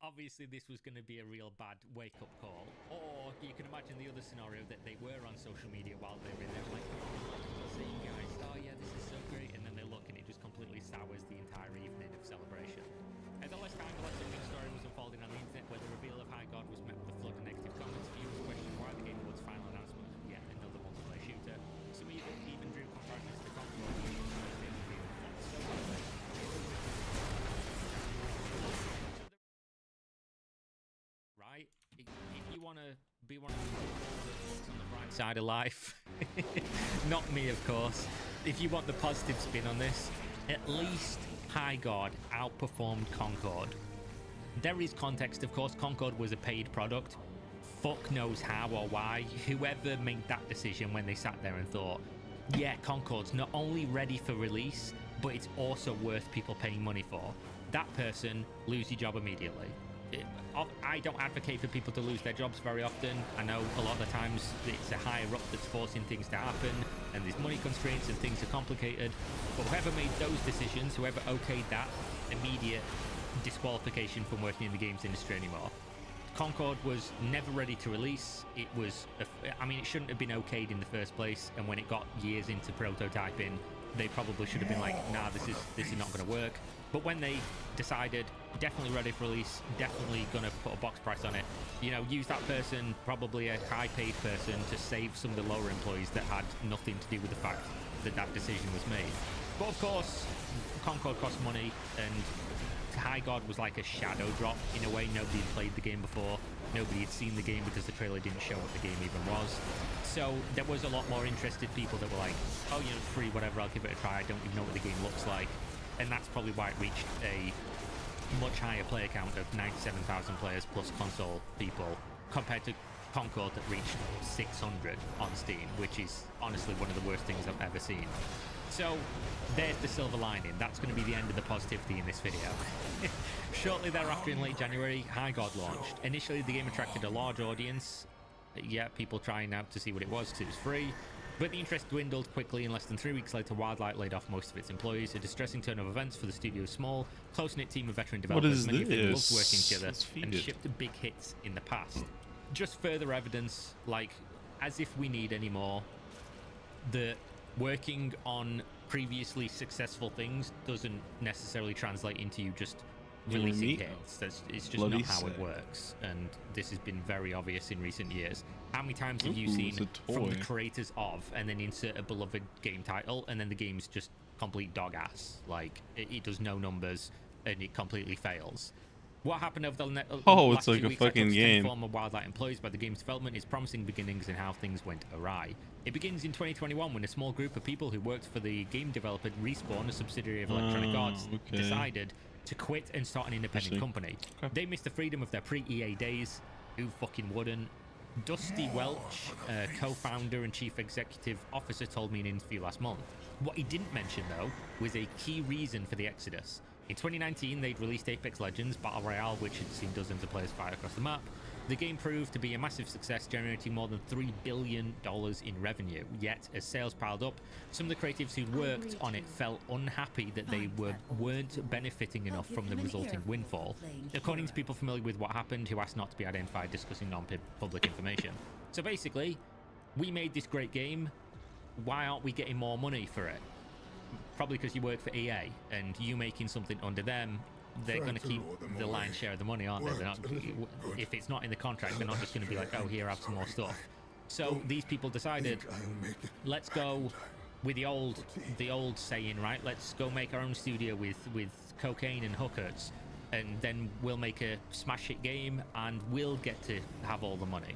obviously this was going to be a real bad wake-up call. Or you can imagine the other scenario that they were on social media while they were in there, like, saying, guys, oh yeah, this is so great, and then they look and it just completely sours the entire evening of celebration. At the less time, the less the story was unfolding on the internet, where the reveal of High God was met with a flood of negative comments. Viewers questioned why the game Awards' final announcement was yet another multiplayer shooter. Some even drew comparisons to Conquer. Right? If you want to be one of the people on the bright side of life, not me, of course. If you want the positive spin on this, at least High God outperformed Concord. There is context, of course. Concord was a paid product. Fuck knows how or why. Whoever made that decision when they sat there and thought, yeah, Concord's not only ready for release, but it's also worth people paying money for. That person, lose your job immediately. I don't advocate for people to lose their jobs very often. I know a lot of the times it's a higher up that's forcing things to happen, and there's money constraints and things are complicated. But whoever made those decisions, whoever okayed that, immediate disqualification from working in the games industry anymore. Concord was never ready to release. It was, I mean, it shouldn't have been okayed in the first place. And when it got years into prototyping, they probably should have been like, nah, this is not going to work. But when they decided, definitely ready for release, definitely going to put a box price on it, you know, use that person, probably a high-paid person, to save some of the lower employees that had nothing to do with the fact that that decision was made. But of course, Concord cost money, and High God was like a shadow drop in a way. Nobody had played the game before. Nobody had seen the game because the trailer didn't show what the game even was. So there was a lot more interested people that were like, oh, you know, it's free, whatever, I'll give it a try. I don't even know what the game looks like. And that's probably why it reached a much higher player count of 97,000 players plus console people compared to Concord that reached 600 on Steam, which is honestly one of the worst things I've ever seen. So there's the silver lining. That's going to be the end of the positivity in this video. Shortly thereafter, in late January, High God launched. Initially, the game attracted a large audience. Yeah, people trying out to see what it was because it was free. But the interest dwindled quickly, and less than 3 weeks later, Wildlight laid off most of its employees. A distressing turn of events for the studio's small, close-knit team of veteran developers. Many of them loved working together and shipped big hits in the past. Just further evidence, like, as if we need any more, that working on previously successful things doesn't necessarily translate into you just releasing hits. It's just not how it works, and this has been very obvious in recent years. How many times have you seen from the creators of, and then insert a beloved game title, and then the game's just complete dog ass? Like, it does no numbers, and it completely fails. What happened over the last it's like few a weeks fucking game. Former Wildlight employees by the game's development is promising beginnings and how things went awry. It begins in 2021 when a small group of people who worked for the game developer Respawn, a subsidiary of Electronic Arts, decided to quit and start an independent company. They missed the freedom of their pre-EA days. Who fucking wouldn't? Dusty Welch, co-founder and chief executive officer, told me in an interview last month. What he didn't mention, though, was a key reason for the exodus. In 2019, they'd released Apex Legends Battle Royale, which had seen dozens of players fight across the map. The game proved to be a massive success, generating more than $3 billion in revenue. Yet, as sales piled up, some of the creatives who worked on it felt unhappy that they weren't benefiting enough from the resulting windfall. According to people familiar with what happened, who asked not to be identified, discussing non-public information. So basically, we made this great game. Why aren't we getting more money for it? Probably because you work for EA, and you making something under them, they're going to keep the lion's share of the money, aren't they? They're not, if it's not in the contract, they're not just going to be like, oh, here, have some more stuff. So these people decided, let's go with the old saying, right? Let's go make our own studio with cocaine and hookers, and then we'll make a smash hit game, and we'll get to have all the money.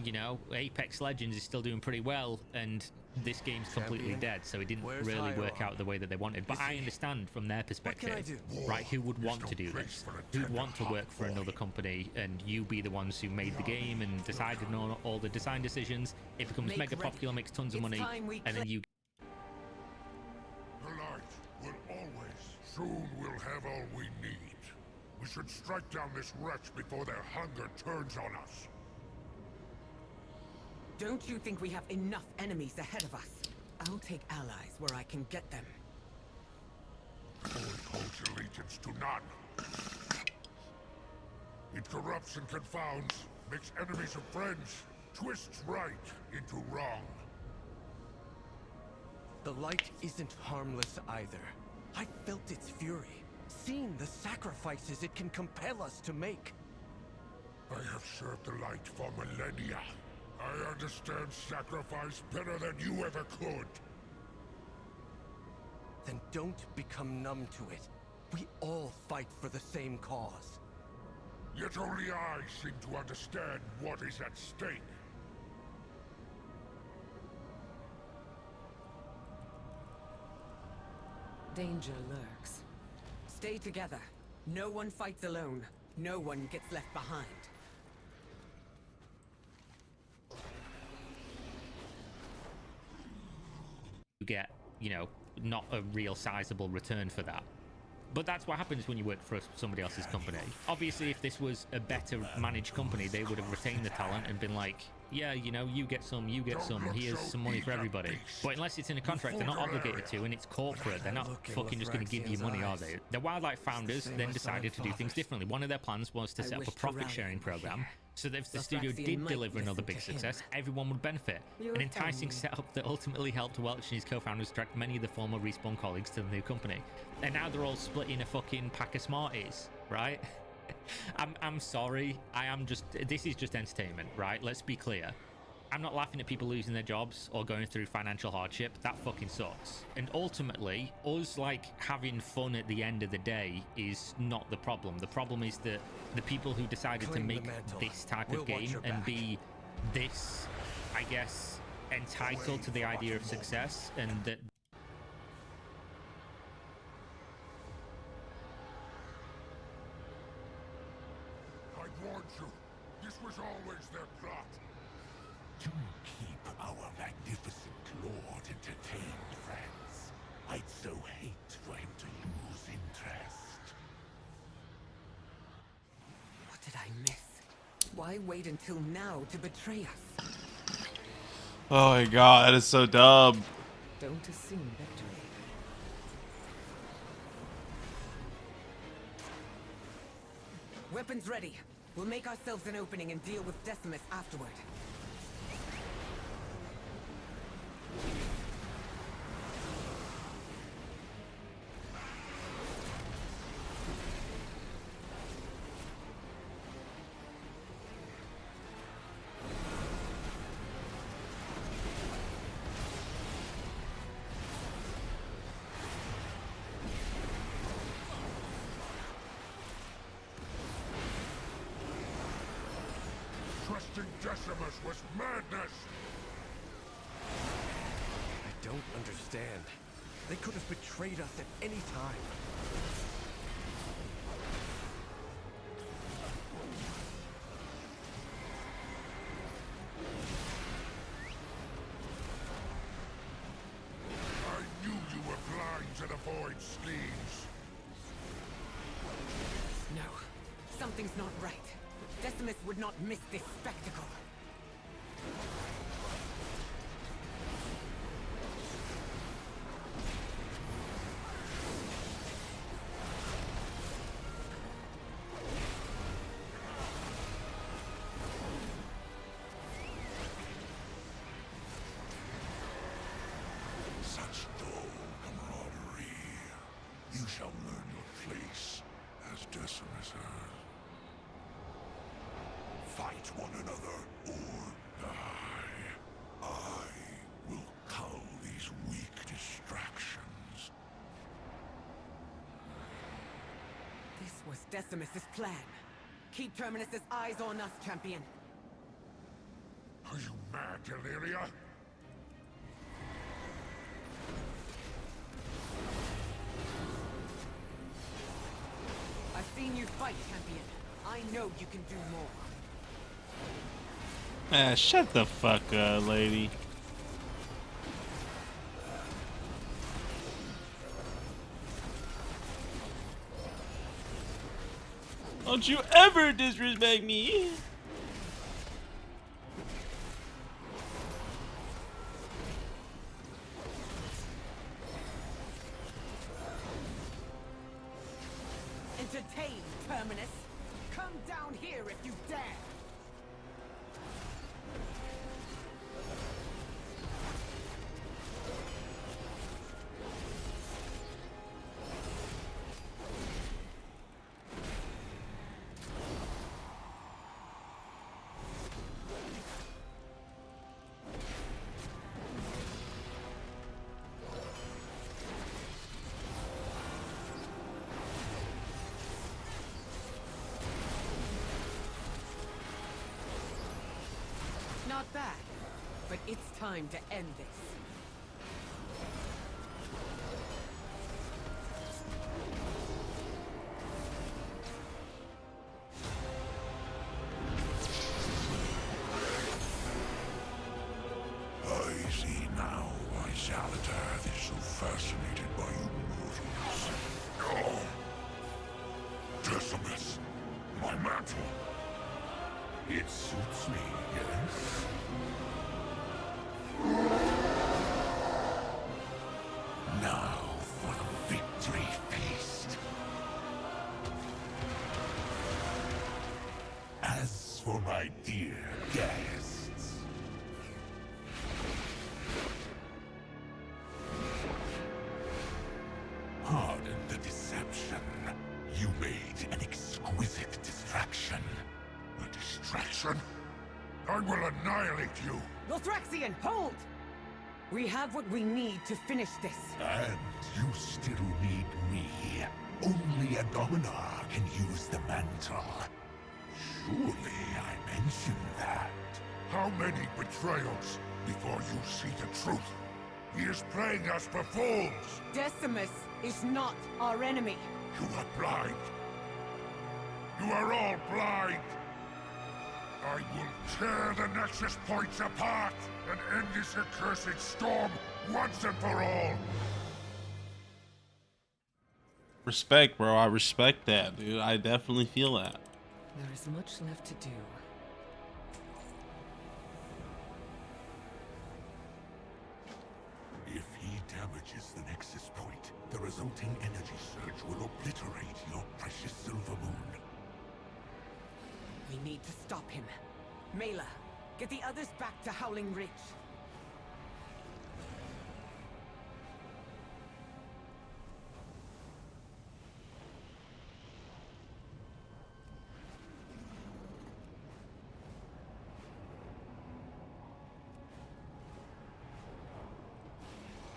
You know, Apex Legends is still doing pretty well, and this game's completely dead, so it didn't really work out the way that they wanted. But I understand from their perspective, right? Who would want to do this? Who'd want to work for another company and you be the ones who made the game and decided on all the design decisions? It becomes mega popular, makes tons of money, and then you... The light will always. Soon we'll have all we need. We should strike down this wretch before their hunger turns on us. Don't you think we have enough enemies ahead of us? I'll take allies where I can get them. Hold allegiance to none. It corrupts and confounds, makes enemies of friends, twists right into wrong. The light isn't harmless either. I felt its fury, seen the sacrifices it can compel us to make. I have served the light for millennia. I understand sacrifice better than you ever could. Then don't become numb to it. We all fight for the same cause. Yet only I seem to understand what is at stake. Danger lurks. Stay together. No one fights alone. No one gets left behind. You get, you know, not a real sizable return for that. But that's what happens when you work for somebody else's company. Obviously, if this was a better managed company, they would have retained the talent and been like, yeah, you know, you get some, here's some money for everybody. But unless it's in a contract, they're not obligated to, and it's corporate. They're not fucking just going to give you money, are they? The Wildlife founders then decided to do things differently. One of their plans was to set up a profit-sharing program, so that if the studio did deliver another big success, everyone would benefit. An enticing setup that ultimately helped Welch and his co-founders attract many of the former Respawn colleagues to the new company. And now they're all split in a fucking pack of smarties, right? I'm sorry. This is just entertainment, right? Let's be clear. I'm not laughing at people losing their jobs or going through financial hardship. That fucking sucks. And ultimately, us like having fun at the end of the day is not the problem. The problem is that the people who decided to make this type of game and be this, I guess, entitled to the idea of success, and that I warned you. This was always their plot. To keep our magnificent lord entertained, friends. I'd so hate for him to lose interest. What did I miss? Why wait until now to betray us? Oh my god, that is so dumb. Don't assume victory. Weapons ready. We'll make ourselves an opening and deal with Decimus afterward. Trusting Decimus was madness! I don't understand. They could have betrayed us at any time. I knew you were blind to the Void's schemes. No, something's not right. Decimus would not miss this spectacle. Such dull camaraderie. You shall learn your place as Decimus has. Fight one another or die. I will cull these weak distractions. This was Decimus's plan. Keep Terminus's eyes on us, champion. Are you mad, Deliria? I've seen you fight, champion. I know you can do more. Man, shut the fuck up, lady. Don't you ever disrespect me. Entertain, Terminus. Come down here if you dare! Not bad, but it's time to end this. I see now why Saladath is so fascinated by you mortals. Oh! Decimus! My mantle! It suits me, yes? Now for the victory feast. As for my dear guests, pardon the deception. You made an exquisite distraction. A distraction? I will annihilate you! Lothraxian, hold! We have what we need to finish this. And you still need me. Only a Dominar can use the mantle. Surely I mentioned that. How many betrayals before you see the truth? He is playing us for fools! Decimus is not our enemy. You are blind! You are all blind! I will tear the Nexus points apart and end this accursed storm once and for all! Respect, bro. I respect that, dude. I definitely feel that. There is much left to do. If he damages the Nexus point, the resulting energy surge will obliterate your precious Silver Moon. We need to stop him. Mela, get the others back to Howling Ridge.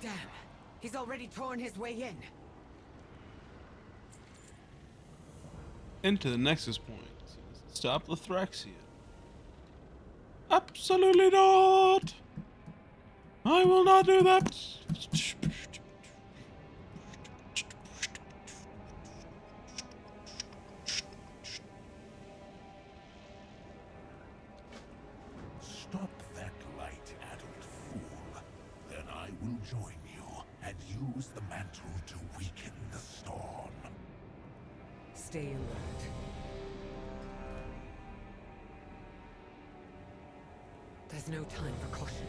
Damn, he's already torn his way in. Into the Nexus point. Stop Lothraxian. Absolutely not! I will not do that! Stop that light-addled fool. Then I will join you and use the mantle to weaken the storm. Stay alert. There's no time for caution.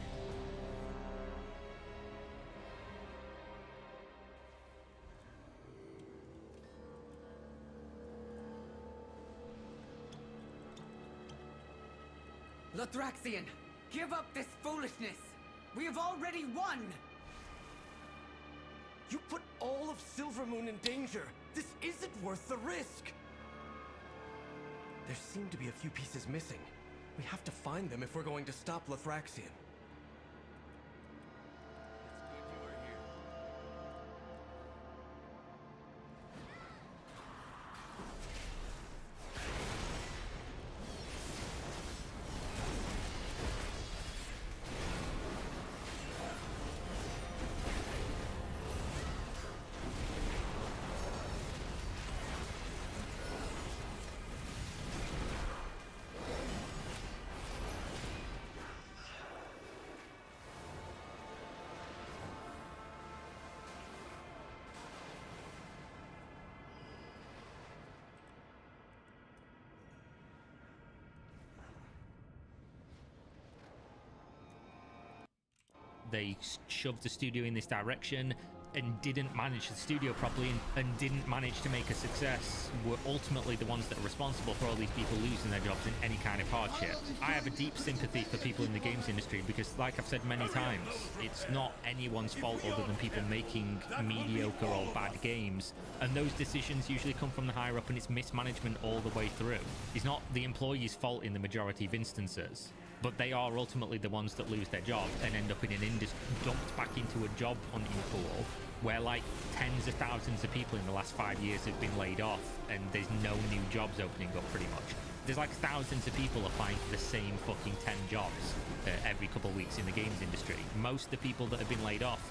Lothraxian, give up this foolishness! We have already won! You put all of Silvermoon in danger. This isn't worth the risk. There seem to be a few pieces missing. We have to find them if we're going to stop Lothraxian. They shoved the studio in this direction. and didn't manage the studio properly and didn't manage to make a success were ultimately the ones that are responsible for all these people losing their jobs in any kind of hardship. I have a deep sympathy for people in the games industry because, like I've said many times, it's not anyone's fault other than people making mediocre or bad games, and those decisions usually come from the higher up, and it's mismanagement all the way through. It's not the employee's fault in the majority of instances, but they are ultimately the ones that lose their job and end up in an industry dumped back into a job hunting pool where like tens of thousands of people in the last 5 years have been laid off and there's no new jobs opening up pretty much. There's like thousands of people applying for the same fucking 10 jobs every couple of weeks in the games industry. Most of the people that have been laid off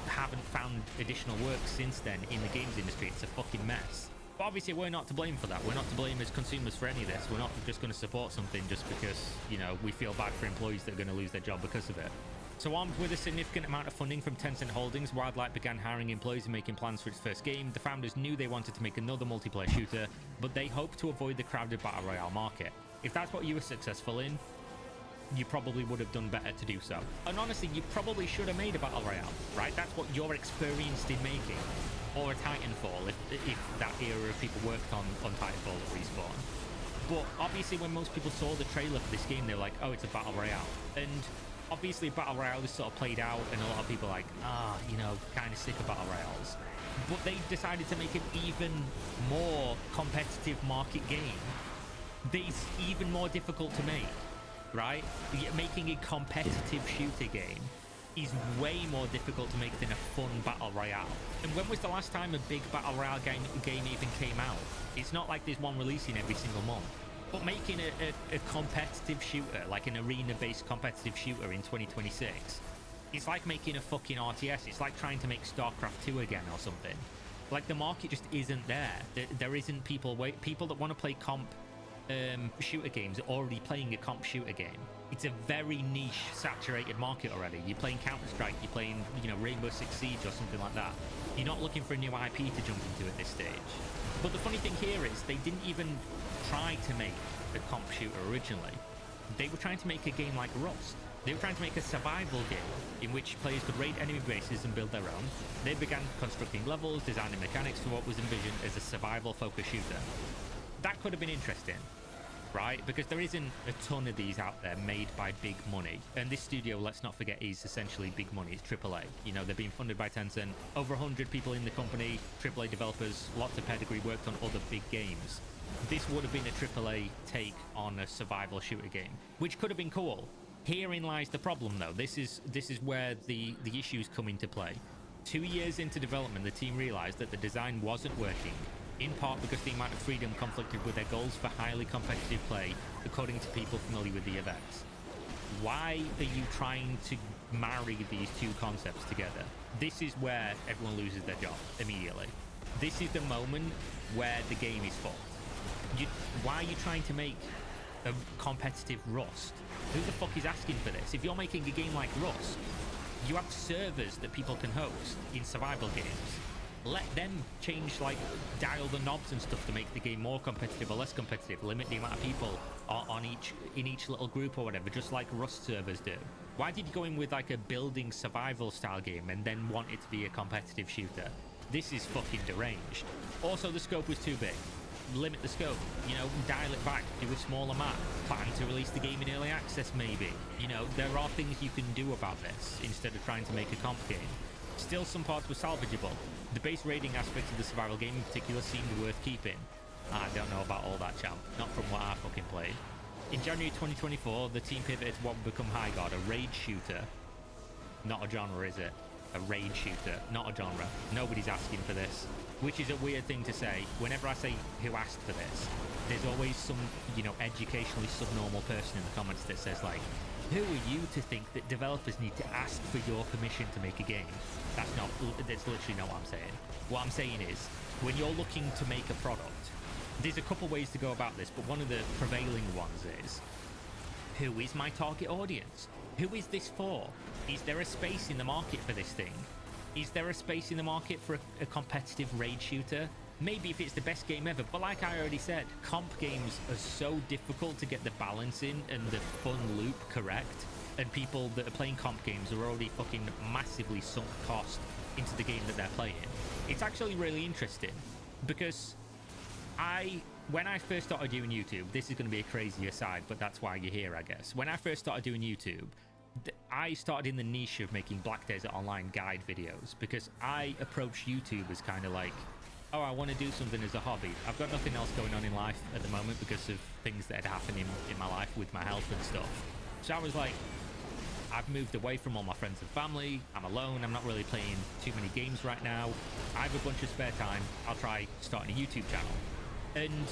haven't found additional work since then in the games industry. It's a fucking mess. But obviously we're not to blame for that. We're not to blame as consumers for any of this. We're not just going to support something just because, you know, we feel bad for employees that are going to lose their job because of it. So armed with a significant amount of funding from Tencent Holdings, Wildlight began hiring employees and making plans for its first game. The founders knew they wanted to make another multiplayer shooter, but they hoped to avoid the crowded battle royale market. If that's what you were successful in, you probably would have done better to do so. And honestly, you probably should have made a battle royale, right? That's what you're experienced in making. Or a Titanfall, if that era of people worked on Titanfall at Respawn. But obviously when most people saw the trailer for this game, they were like, oh, it's a battle royale. And obviously battle royale is sort of played out, and a lot of people are like, you know, kind of sick of battle royales. But they decided to make an even more competitive market game. It's even more difficult to make, right? Making a competitive shooter game is way more difficult to make than a fun battle royale. And when was the last time a big battle royale game even came out? It's not like there's one releasing every single month. But making a competitive shooter, like an arena-based competitive shooter in 2026, it's like making a fucking RTS. It's like trying to make StarCraft 2 again or something. Like, the market just isn't there. There isn't people that want to play comp shooter games are already playing a comp shooter game. It's a very niche, saturated market already. You're playing Counter-Strike, you're playing, you know, Rainbow Six Siege or something like that. You're not looking for a new IP to jump into at this stage. But the funny thing here is they didn't even try to make a comp shooter originally. They were trying to make a game like Rust. They were trying to make a survival game in which players could raid enemy bases and build their own. They began constructing levels, designing mechanics for what was envisioned as a survival-focused shooter. That could have been interesting, right? Because there isn't a ton of these out there made by big money. And this studio, let's not forget, is essentially big money. It's AAA. You know, they're being funded by Tencent. Over 100 people in the company, AAA developers, lots of pedigree, worked on other big games. This would have been a AAA take on a survival shooter game, which could have been cool. Herein lies the problem, though. This is where the issues come into play. 2 years into development, the team realized that the design wasn't working, in part because the amount of freedom conflicted with their goals for highly competitive play, according to people familiar with the events. Why are you trying to marry these two concepts together? This is where everyone loses their job immediately. This is the moment where the game is fucked. Why are you trying to make a competitive Rust? Who the fuck is asking for this? If you're making a game like Rust, you have servers that people can host in survival games. Let them change, like, dial the knobs and stuff to make the game more competitive or less competitive. Limit the amount of people in each little group or whatever, just like Rust servers do. Why did you go in with like a building survival style game and then want it to be a competitive shooter? This is fucking deranged. Also, the scope was too big. Limit the scope, you know, dial it back, do a smaller map, plan to release the game in early access maybe. You know, there are things you can do about this instead of trying to make a comp game. Still, some parts were salvageable. The base raiding aspect of the survival game in particular seemed worth keeping. I don't know about all that, champ. Not from what I fucking played. In January 2024, the team pivoted to what would become High Guard, a raid shooter. Not a genre, is it? A raid shooter, not a genre. Nobody's asking for this. Which is a weird thing to say. Whenever I say who asked for this, there's always some, you know, educationally subnormal person in the comments that says, like, who are you to think that developers need to ask for your permission to make a game? That's literally not what I'm saying. What I'm saying is, when you're looking to make a product, there's a couple ways to go about this, but one of the prevailing ones is, who is my target audience? Who is this for? Is there a space in the market for this thing? Is there a space in the market for a competitive raid shooter? Maybe if it's the best game ever, but like I already said, comp games are so difficult to get the balance in and the fun loop correct, and people that are playing comp games are already fucking massively sunk cost into the game that they're playing. It's actually really interesting because when I first started doing YouTube, this is going to be a crazy aside, but that's why you're here, I guess. When I first started doing YouTube, I started in the niche of making Black Desert Online guide videos because I approach YouTube as kind of like, oh, I want to do something as a hobby. I've got nothing else going on in life at the moment because of things that had happened in my life with my health and stuff. So I was like, I've moved away from all my friends and family. I'm alone. I'm not really playing too many games right now. I have a bunch of spare time. I'll try starting a YouTube channel. And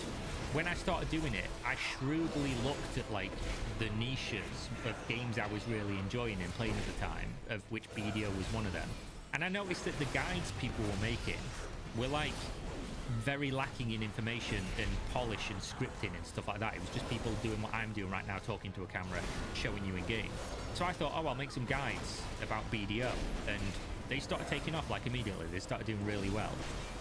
when I started doing it, I shrewdly looked at like the niches of games I was really enjoying and playing at the time, of which BDO was one of them. And I noticed that the guides people were making were like very lacking in information and polish and scripting and stuff like that. It was just people doing what I'm doing right now, talking to a camera, showing you in game. So I thought, oh, I'll make some guides about BDO, and they started taking off like immediately. They started doing really well.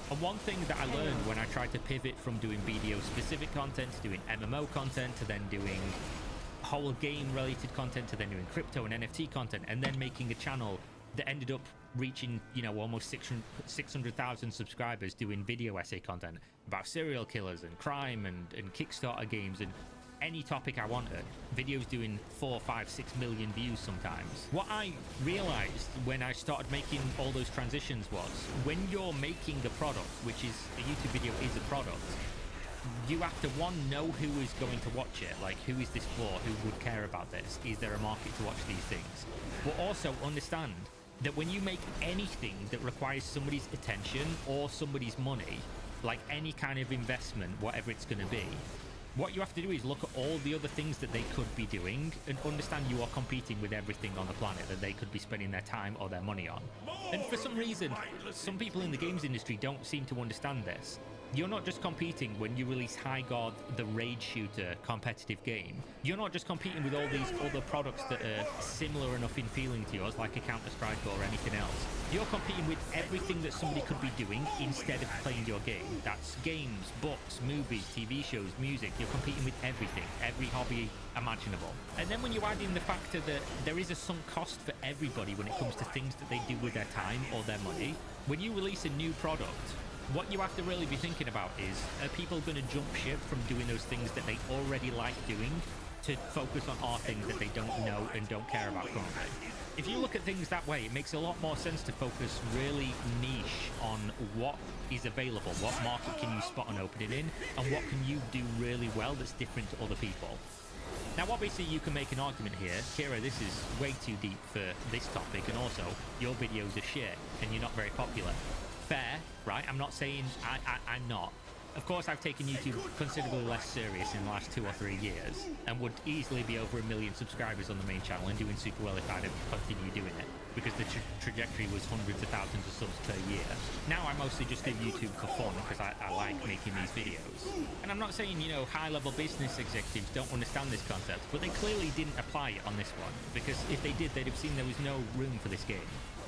And one thing that I learned when I tried to pivot from doing BDO specific content to doing MMO content to then doing whole game related content to then doing crypto and NFT content and then making a channel that ended up reaching, you know, almost 600,000 subscribers doing video essay content about serial killers and crime and Kickstarter games and any topic I wanted. Videos doing 4, 5, 6 million views sometimes. What I realized when I started making all those transitions was when you're making a product, which is a YouTube video is a product, you have to, one, know who is going to watch it. Like, who is this for? Who would care about this? Is there a market to watch these things? But also understand that when you make anything that requires somebody's attention or somebody's money, like any kind of investment, whatever it's going to be, what you have to do is look at all the other things that they could be doing and understand you are competing with everything on the planet that they could be spending their time or their money on. And for some reason, some people in the games industry don't seem to understand this. You're not just competing when you release High God, the raid shooter competitive game. You're not just competing with all these other products that are similar enough in feeling to yours, like a Counter-Strike or anything else. You're competing with everything that somebody could be doing instead of playing your game. That's games, books, movies, TV shows, music. You're competing with everything, every hobby imaginable. And then when you add in the factor that there is a sunk cost for everybody when it comes to things that they do with their time or their money, when you release a new product, what you have to really be thinking about is, are people going to jump ship from doing those things that they already like doing to focus on our things that they don't know and don't care about currently? If you look at things that way, it makes a lot more sense to focus really niche on what is available, what market can you spot an opening in, and what can you do really well that's different to other people. Now, obviously, you can make an argument here. Kira, this is way too deep for this topic, and also, your videos are shit, and you're not very popular. Fair, right? I'm not saying I'm not. Of course, I've taken YouTube considerably less serious in the last 2 or 3 years and would easily be over 1 million subscribers on the main channel and doing super well if I'd have continued doing it because the trajectory was hundreds of thousands of subs per year. Now I mostly just do YouTube for fun because I like making these videos. And I'm not saying, you know, high-level business executives don't understand this concept, but they clearly didn't apply it on this one because if they did, they'd have seen there was no room for this game.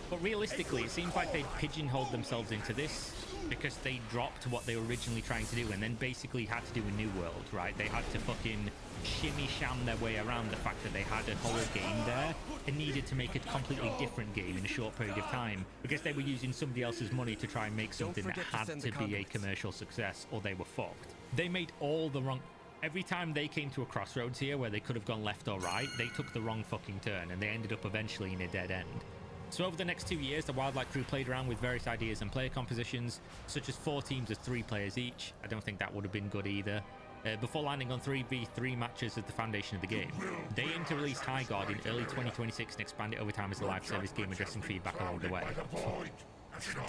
But realistically, it seems like they pigeonholed themselves into this because they dropped what they were originally trying to do and then basically had to do a new world, right? They had to fucking shimmy sham their way around the fact that they had a whole game there and needed to make a completely different game in a short period of time because they were using somebody else's money to try and make something that had to be a commercial success or they were fucked. They made all the wrong... Every time they came to a crossroads here where they could have gone left or right, they took the wrong fucking turn and they ended up eventually in a dead end. So over the next 2 years, the Wildlight crew played around with various ideas and player compositions, such as 4 teams of 3 players each. I don't think that would have been good either. Before landing on 3v3 matches as the foundation of the game. They aim to release High God in early 2026 and expand it over time as a live service game, addressing feedback along the way.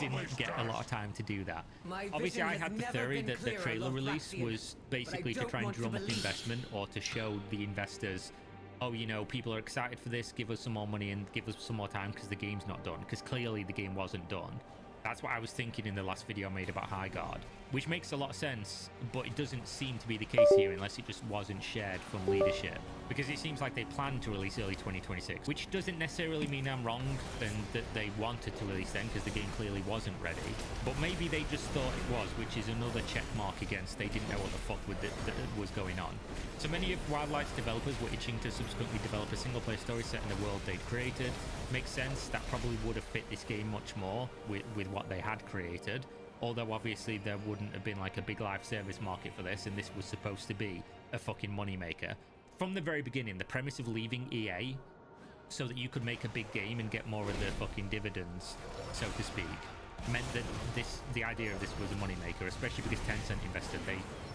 Didn't get a lot of time to do that. Obviously, I had the theory that the trailer release was basically to try and drum up investment or to show the investors, oh, you know, people are excited for this, give us some more money and give us some more time because the game's not done, because clearly the game wasn't done. That's what I was thinking in the last video I made about High God, which makes a lot of sense, but it doesn't seem to be the case here unless it just wasn't shared from leadership, because it seems like they planned to release early 2026, which doesn't necessarily mean I'm wrong and that they wanted to release then, because the game clearly wasn't ready, but maybe they just thought it was, which is another check mark against they didn't know what the fuck that was going on. So many of Wildlight's developers were itching to subsequently develop a single-player story set in the world they'd created. Makes sense. That probably would have fit this game much more with what they had created. Although obviously there wouldn't have been like a big live service market for this, and this was supposed to be a fucking moneymaker. From the very beginning, the premise of leaving EA so that you could make a big game and get more of the fucking dividends, so to speak, meant that the idea of this was a moneymaker, especially because Tencent invested.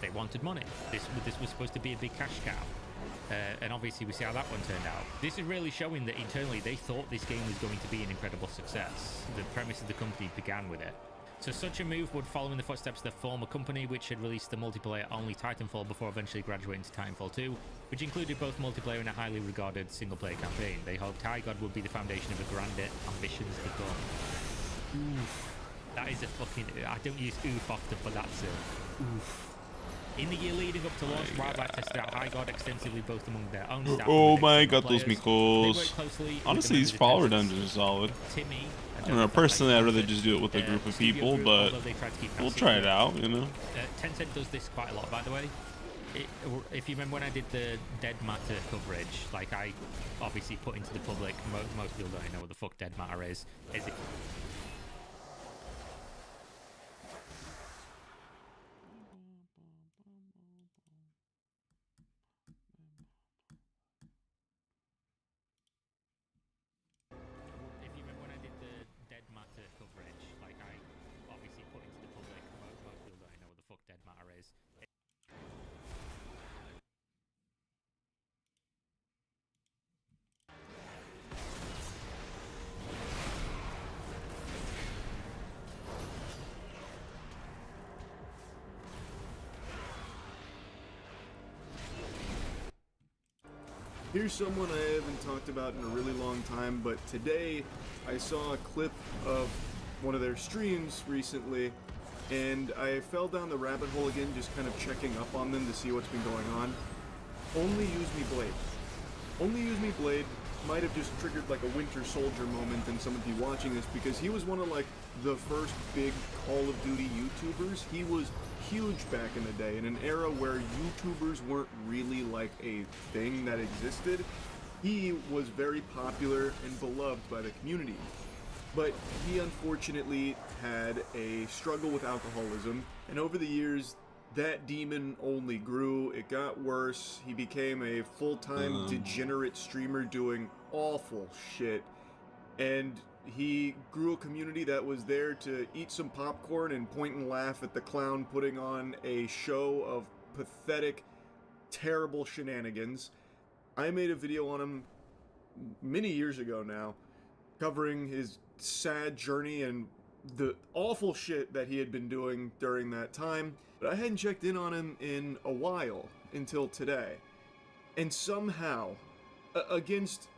They wanted money. This was supposed to be a big cash cow. And obviously we see how that one turned out. This is really showing that internally they thought this game was going to be an incredible success. The premise of the company began with it. So such a move would follow in the footsteps of the former company, which had released the multiplayer-only Titanfall before eventually graduating to Titanfall 2, which included both multiplayer and a highly regarded single-player campaign. They hoped High God would be the foundation of a grander ambitions to come. Oof. That is a fucking... I don't use oof often, but that's it. Oof. In the year leading up to launch, Wildlife tested out High God extensively, both among their own staff. Oh my god, those Mikos. Honestly, these follower dungeons are solid. Timmy, I don't know, personally, I'd rather just do it with a group of people, but we'll try it out, you know? Tencent does this quite a lot, by the way. If you remember when I did the Dead Matter coverage, like I obviously put into the public, most people don't know what the fuck Dead Matter is. Here's someone I haven't talked about in a really long time, but today I saw a clip of one of their streams recently, and I fell down the rabbit hole again, just kind of checking up on them to see what's been going on. Only Use Me Blade. Only Use Me Blade might have just triggered like a Winter Soldier moment in some of you watching this, because he was one of like the first big Call of Duty YouTubers. He was huge back in the day, in an era where YouTubers weren't really like a thing that existed. He was very popular and beloved by the community. But he unfortunately had a struggle with alcoholism, and over the years, that demon only grew. It got worse. He became a full-time degenerate streamer doing awful shit. And he grew a community that was there to eat some popcorn and point and laugh at the clown putting on a show of pathetic, terrible shenanigans. I made a video on him many years ago now, covering his sad journey and the awful shit that he had been doing during that time. But I hadn't checked in on him in a while, until today. And somehow, against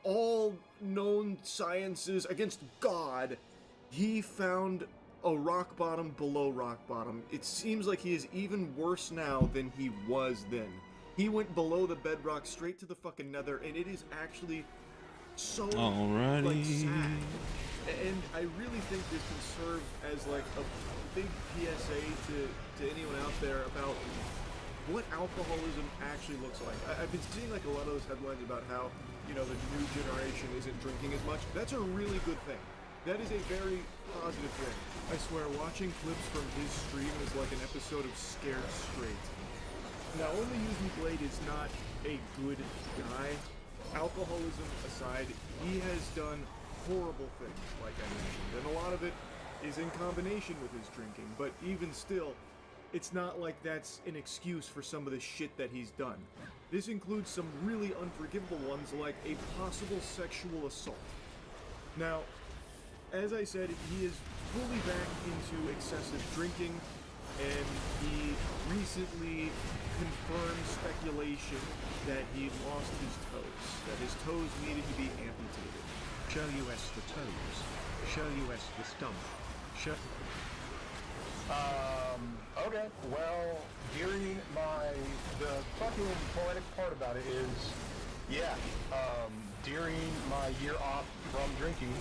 all known sciences, against God, he found a rock bottom below rock bottom. It seems like he is even worse now than he was then. He went below the bedrock straight to the fucking nether, and it is actually so like sad. And I really think this can serve as like a big PSA to anyone out there about what alcoholism actually looks like. I've been seeing like a lot of those headlines about how, you know, the new generation isn't drinking as much. That's a really good thing. That is a very positive thing. I swear, watching clips from his stream is like an episode of Scared Straight. Now, Only Use Me Blade is not a good guy. Alcoholism aside, he has done horrible things, like I mentioned, and a lot of it is in combination with his drinking, but even still, it's not like that's an excuse for some of the shit that he's done. This includes some really unforgivable ones, like a possible sexual assault. Now, as I said, he is fully back into excessive drinking, and he recently confirmed speculation that he lost his toes, that his toes needed to be amputated. Show us the toes. Show us the stump. Show... Okay, well, during the fucking poetic part about it is, yeah, during my year off from drinking,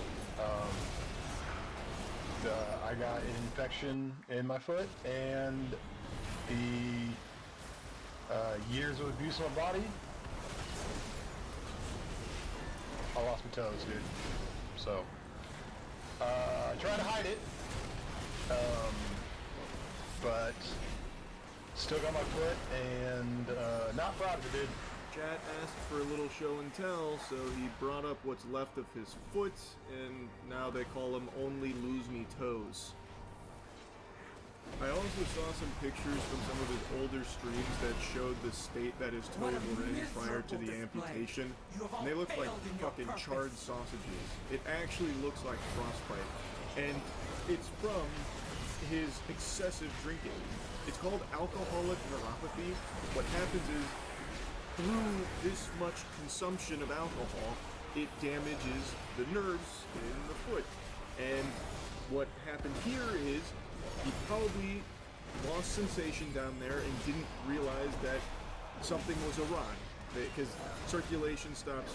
I got an infection in my foot, and the years of abuse in my body I lost my toes, dude. So, I try to hide it, but still got my foot, and not proud of it, dude. Chat asked for a little show and tell, so he brought up what's left of his foot, and now they call him Only Lose Me Toes. I also saw some pictures from some of his older streams that showed the state that his toes were in prior to the amputation, and they look like fucking charred sausages. It actually looks like frostbite, and it's from his excessive drinking. It's called alcoholic neuropathy. What happens is, through this much consumption of alcohol, it damages the nerves in the foot. And what happened here is he probably lost sensation down there and didn't realize that something was awry. Because circulation stops,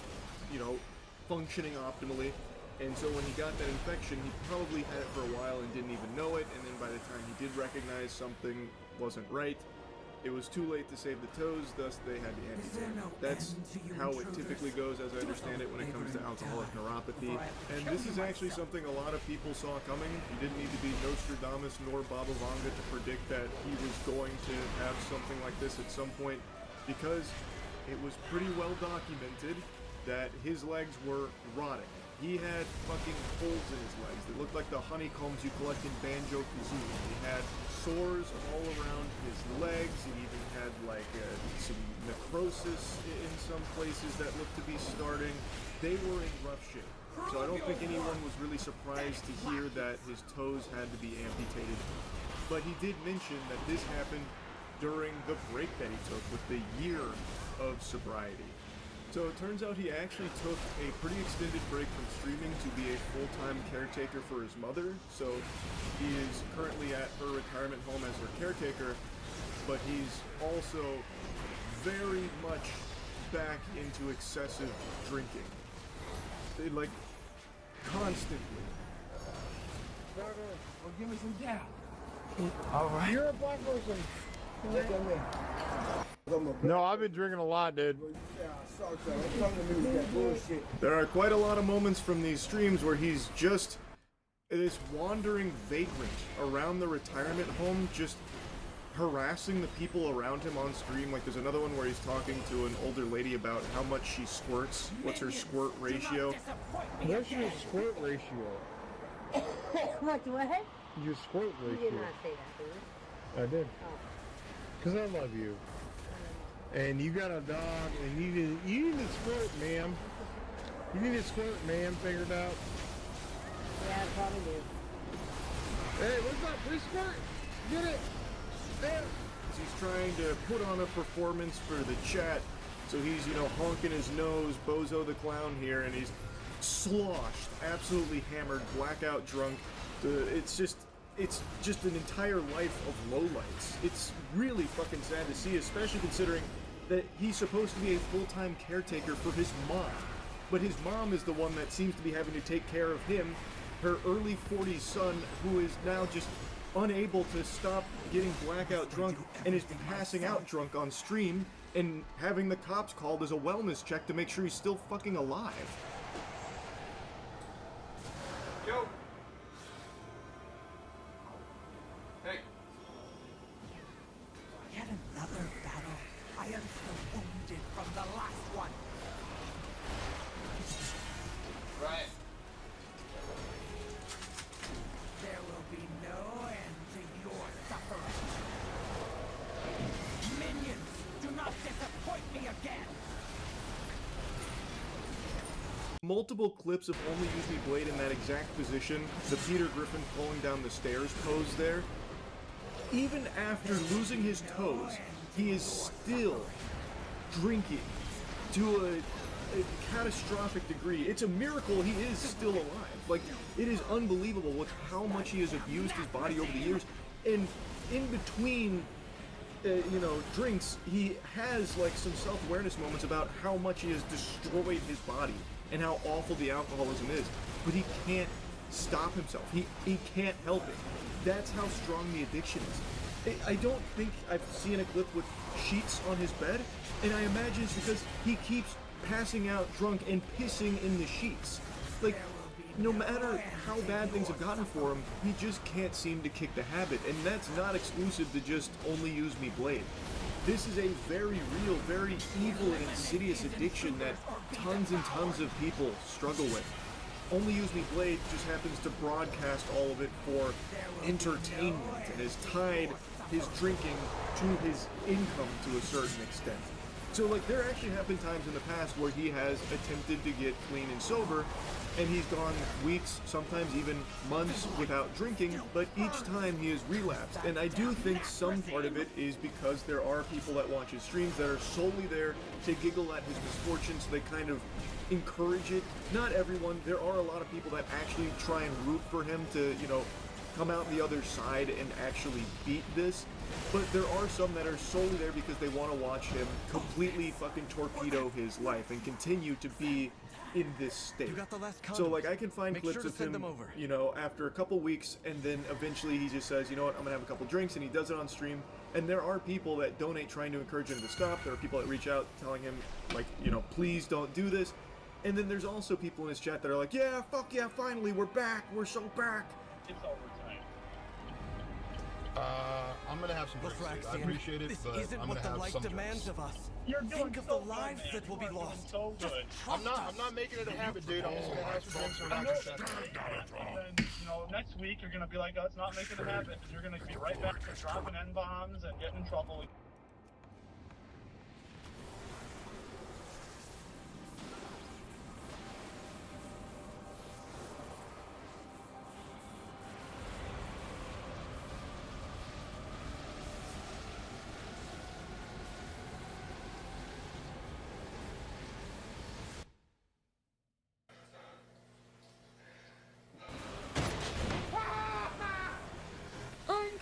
you know, functioning optimally. And so when he got that infection, he probably had it for a while and didn't even know it. And then by the time he did recognize something wasn't right, it was too late to save the toes, thus they had to amputate. That's how it typically goes, as I understand it, when it comes to alcoholic neuropathy. And this is actually something a lot of people saw coming. You didn't need to be Nostradamus nor Baba Vanga to predict that he was going to have something like this at some point, because it was pretty well documented that his legs were rotting. He had fucking holes in his legs that looked like the honeycombs you collect in Banjo-Kazooie. He had sores all around his legs. He even had like some necrosis in some places that looked to be starting. They were in rough shape. So I don't think anyone was really surprised to hear that his toes had to be amputated. But he did mention that this happened during the break that he took with the year of sobriety. So it turns out he actually took a pretty extended break from streaming to be a full-time caretaker for his mother. So he is currently at her retirement home as her caretaker, but he's also very much back into excessive drinking. Like, constantly. Well, give me some down. Alright. You're a black person. Look at me. No, I've been drinking a lot, dude. There are quite a lot of moments from these streams where he's just this wandering vagrant around the retirement home, just harassing the people around him on stream. Like there's another one where he's talking to an older lady about how much she squirts, what's her squirt ratio. What's your squirt ratio? What? Your squirt ratio. You did not say that, did you? I did. Oh. Because I love you. And you got a dog, and you need to squirt, ma'am. You need to squirt, ma'am, figured out. Yeah, I probably do. Hey, what's up? Free squirt? Get it? There. He's trying to put on a performance for the chat, so he's, you know, honking his nose, Bozo the Clown here, and he's sloshed, absolutely hammered, blackout drunk. It's just an entire life of lowlights. It's really fucking sad to see, especially considering that he's supposed to be a full-time caretaker for his mom. But his mom is the one that seems to be having to take care of him, her early 40s son, who is now just unable to stop getting blackout drunk and is passing out drunk on stream and having the cops called as a wellness check to make sure he's still fucking alive. Yo! Hey! Yet another battle. I am still wounded from the last one. Right. There will be no end to your suffering. Minions, do not disappoint me again. Multiple clips of Only Use Me Blade in that exact position, the Peter Griffin falling down the stairs pose there. Even after losing his toes, he is still drinking to a catastrophic degree. It's a miracle he is still alive. Like, it is unbelievable with how much he has abused his body over the years. And in between, you know, drinks, he has, like, some self-awareness moments about how much he has destroyed his body and how awful the alcoholism is. But he can't stop himself. He can't help it. That's how strong the addiction is. I don't think I've seen a clip with sheets on his bed, and I imagine it's because he keeps passing out drunk and pissing in the sheets. Like, no matter how bad things have gotten for him, he just can't seem to kick the habit, and that's not exclusive to just only use me blade. This is a very real, very evil and insidious addiction that tons and tons of people struggle with. Only Use Me Blade just happens to broadcast all of it for entertainment and has tied his drinking to his income to a certain extent. So, like, there actually have been times in the past where he has attempted to get clean and sober, and he's gone weeks, sometimes even months without drinking, but each time he has relapsed. And I do think some part of it is because there are people that watch his streams that are solely there to giggle at his misfortunes, so they kind of encourage it. Not everyone, there are a lot of people that actually try and root for him to, you know, come out the other side and actually beat this, but there are some that are solely there because they want to watch him completely fucking torpedo his life and continue to be in this state. So, like, I can find clips of him, you know, after a couple weeks, and then eventually he just says, you know what, I'm gonna have a couple drinks, and he does it on stream. And there are people that donate trying to encourage him to stop. There are people that reach out telling him, like, you know, please don't do this. And then there's also people in his chat that are like, yeah, fuck yeah, finally, we're back, we're so back. It's overtime. I'm gonna have some drinks. I appreciate it, but I'm gonna have some drinks. Of us. Think of the lives that will be lost. So good. I'm not making it a habit, dude. I'm just gonna have some drinks and relax. And then, you know, next week you're gonna be like, oh, it's not making it a habit, and you're gonna be right back to dropping N-bombs and getting in trouble.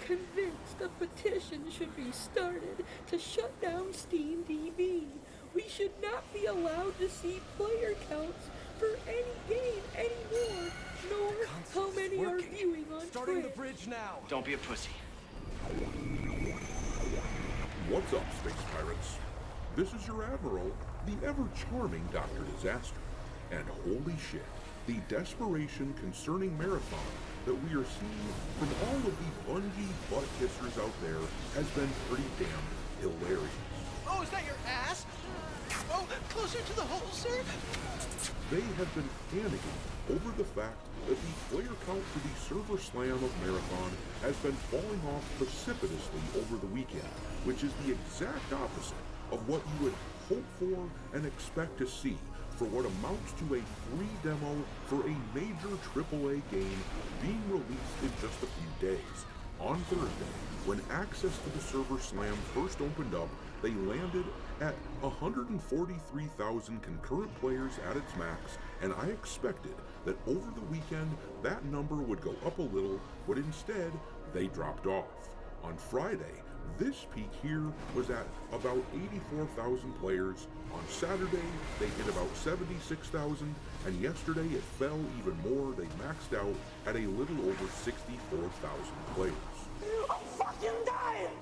Convinced a petition should be started to shut down SteamDB. We should not be allowed to see player counts for any game anymore, nor how many are viewing on Starting Twitch. the bridge now. Don't be a pussy. What's up, space pirates? This is your admiral, the ever-charming Dr. Disaster. And holy shit, the desperation concerning Marathon that we are seeing from all of the Bungie butt kissers out there has been pretty damn hilarious. Oh, is that your ass? Oh, closer to the hole, sir? They have been panicking over the fact that the player count for the server slam of Marathon has been falling off precipitously over the weekend, which is the exact opposite of what you would hope for and expect to see for what amounts to a free demo for a major AAA game being released in just a few days. On Thursday, when access to the server slam first opened up, they landed at 143,000 concurrent players at its max, and I expected that over the weekend that number would go up a little, but instead they dropped off. On Friday, this peak here was at about 84,000 players. On Saturday, they hit about 76,000, and yesterday it fell even more. They maxed out at a little over 64,000 players. I'm fucking dying!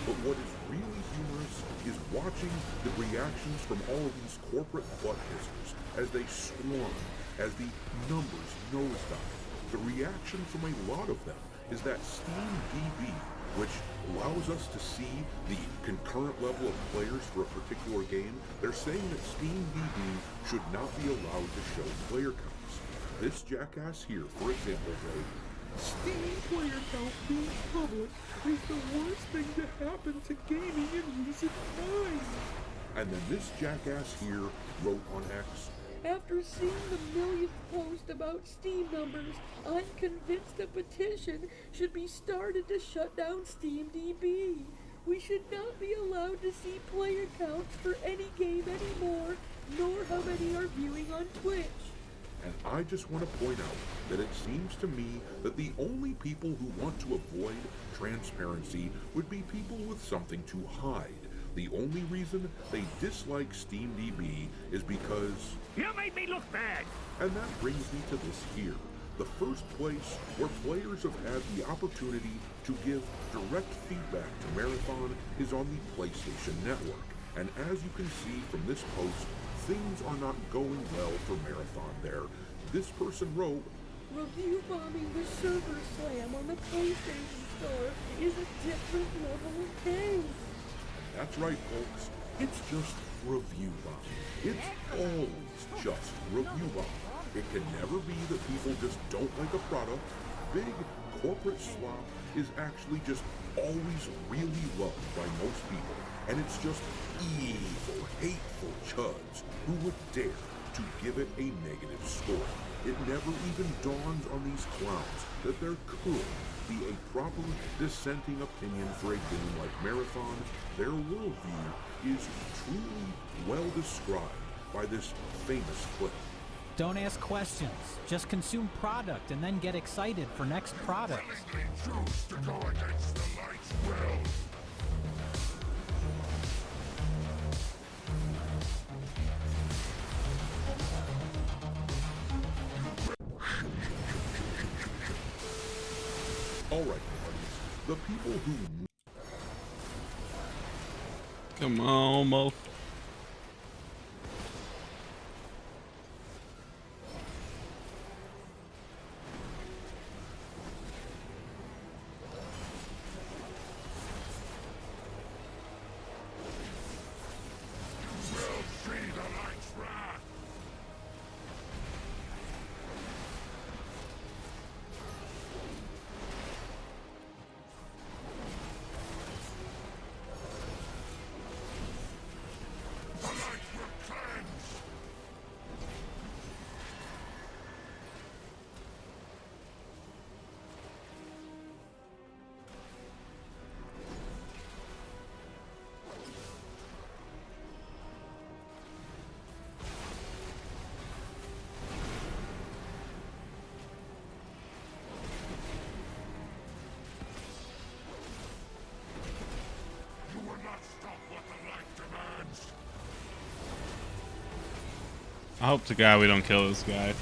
But what is really humorous is watching the reactions from all of these corporate butt kissers as they swarm, as the numbers nosedive. The reaction from a lot of them is that SteamDB, which allows us to see the concurrent level of players for a particular game, they're saying that SteamDB should not be allowed to show player counts. This jackass here, for example, wrote, Steam player count being public is the worst thing to happen to gaming in recent times. And then this jackass here wrote on X, After seeing the millionth post about Steam numbers, I'm convinced a petition should be started to shut down SteamDB. We should not be allowed to see player counts for any game anymore, nor how many are viewing on Twitch. and I just want to point out that it seems to me that the only people who want to avoid transparency would be people with something to hide. The only reason they dislike SteamDB is because you made me look bad. And that brings me to this here. The first place where players have had the opportunity to give direct feedback to Marathon is on the PlayStation Network. And as you can see from this post, things are not going well for Marathon there. This person wrote, Review bombing the server slam on the PlayStation Store is a different level of pain. that's right, folks. It's just review bombing. It's always just review bombing. It can never be that people just don't like a product. Big corporate slop is actually just always really loved by most people. And it's just evil, hateful chuds who would dare to give it a negative score. It never even dawns on these clowns that there could be a proper dissenting opinion for a game like Marathon. Their worldview is truly well described by this famous clip. Don't ask questions. Just consume product and then get excited for next product. Choose to go against the light's will. Alright, buddies. The people who... Come on, Mo. I hope to God we don't kill this guy.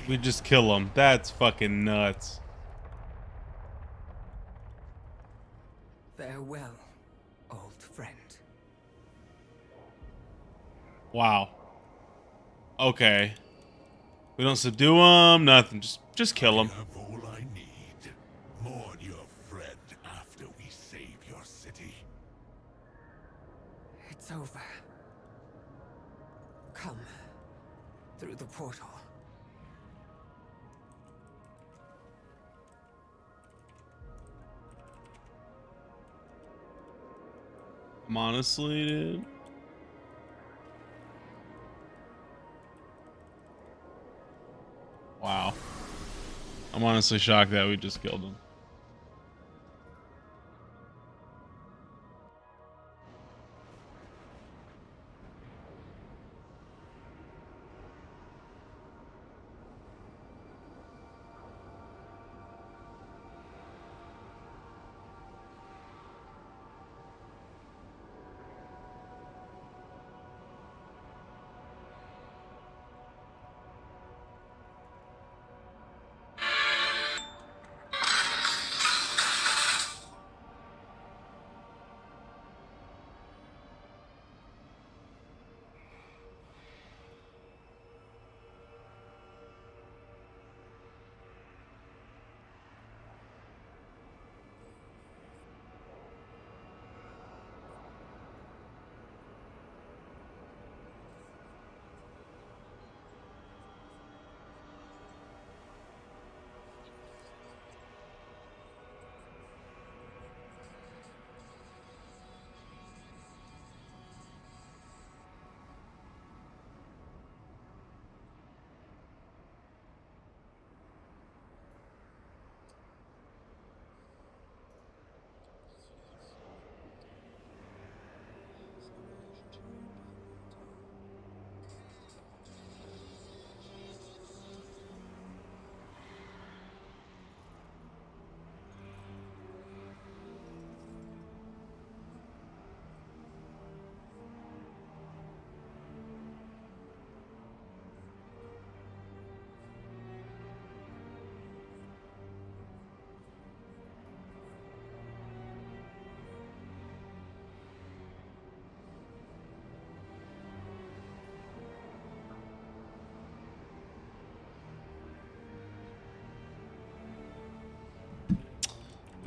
We just kill him. That's fucking nuts. Farewell, old friend. Wow. Okay. We don't subdue him, nothing. Just kill him. Have all I need. Mourn your friend after we save your city. It's over. Come through the portal. Honestly, dude. Wow. I'm honestly shocked that we just killed him.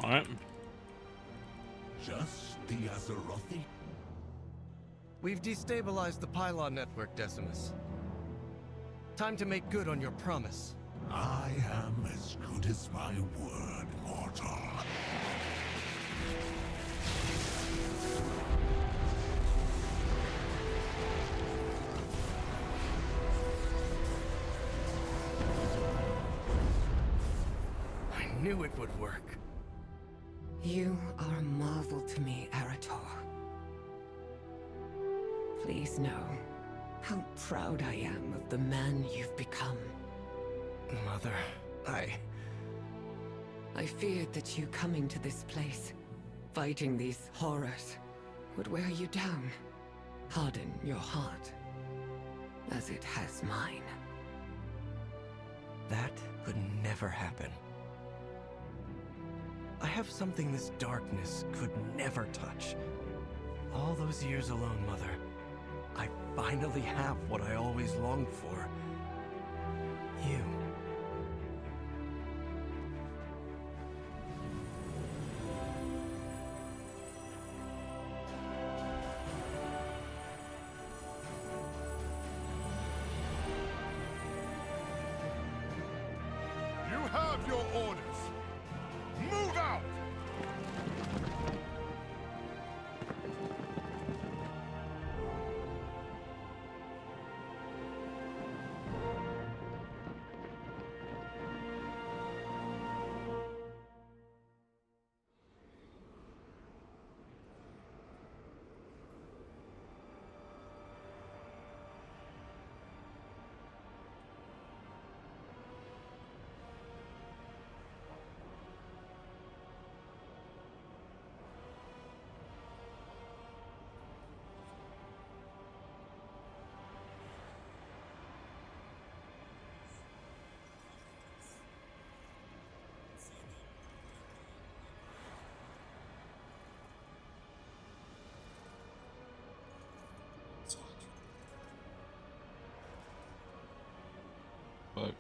Alright. Just the Azerothi? We've destabilized the pylon network, Decimus. Time to make good on your promise. I am as good as my word, mortal. I knew it would work. You are a marvel to me, Arator. Please know how proud I am of the man you've become. Mother, I feared that you coming to this place, fighting these horrors, would wear you down, harden your heart, as it has mine. That could never happen. I have something this darkness could never touch. All those years alone, Mother, I finally have what I always longed for. You. You have your orders. Move out! Fuck.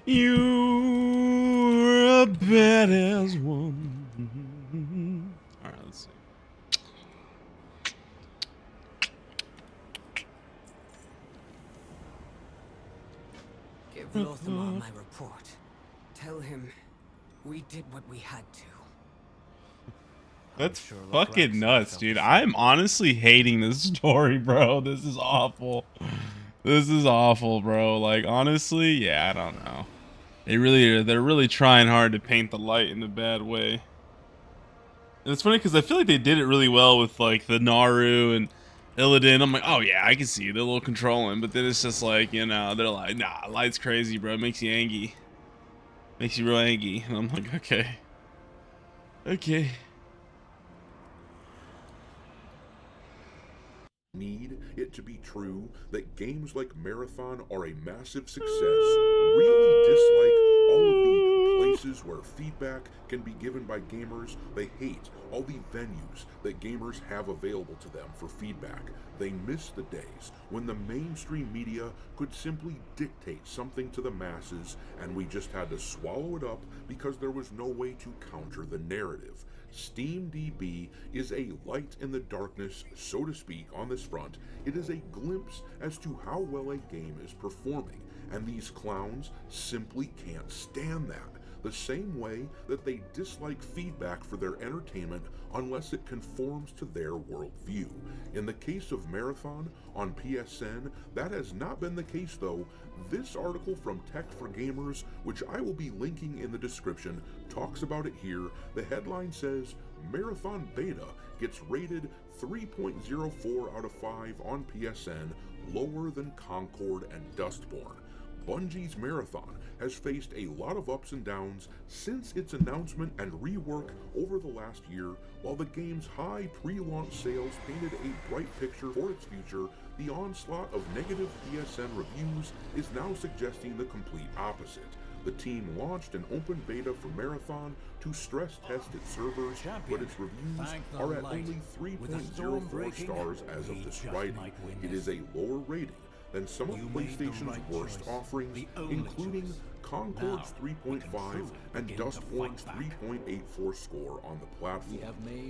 You're a badass woman. Alright, let's see. Give Lothamar my report. Tell him we did what we had to. That's fucking nuts, dude. I'm honestly hating this story, bro. This is awful. This is awful, bro. Like, honestly, yeah, I don't know. They're really trying hard to paint the light in a bad way. And it's funny because I feel like they did it really well with like the Naru and Illidan. I'm like, oh yeah, I can see they're a little controlling, but then it's just like, you know, they're like, nah, light's crazy, bro. It makes you angry. Makes you real angry. And I'm like, okay. Okay. Need it to be true that games like Marathon are a massive success, really dislike all of the places where feedback can be given by gamers. They hate all the venues that gamers have available to them for feedback. They miss the days when the mainstream media could simply dictate something to the masses and we just had to swallow it up because there was no way to counter the narrative. SteamDB is a light in the darkness, so to speak, on this front. It is a glimpse as to how well a game is performing, and these clowns simply can't stand that. The same way that they dislike feedback for their entertainment unless it conforms to their worldview. In the case of Marathon on PSN, that has not been the case though. This article from Tech for Gamers, which I will be linking in the description, talks about it here. The headline says, Marathon Beta gets rated 3.04 out of 5 on PSN, lower than Concord and Dustborn. Bungie's Marathon has faced a lot of ups and downs since its announcement and rework over the last year. While the game's high pre-launch sales painted a bright picture for its future, the onslaught of negative PSN reviews is now suggesting the complete opposite. The team launched an open beta for Marathon to stress test its servers, but its reviews are at only 3.04 stars as of this writing. It is a lower rating than some of PlayStation's worst offerings, including Concord's 3.5 and Dustborn's 3.84 score on the platform.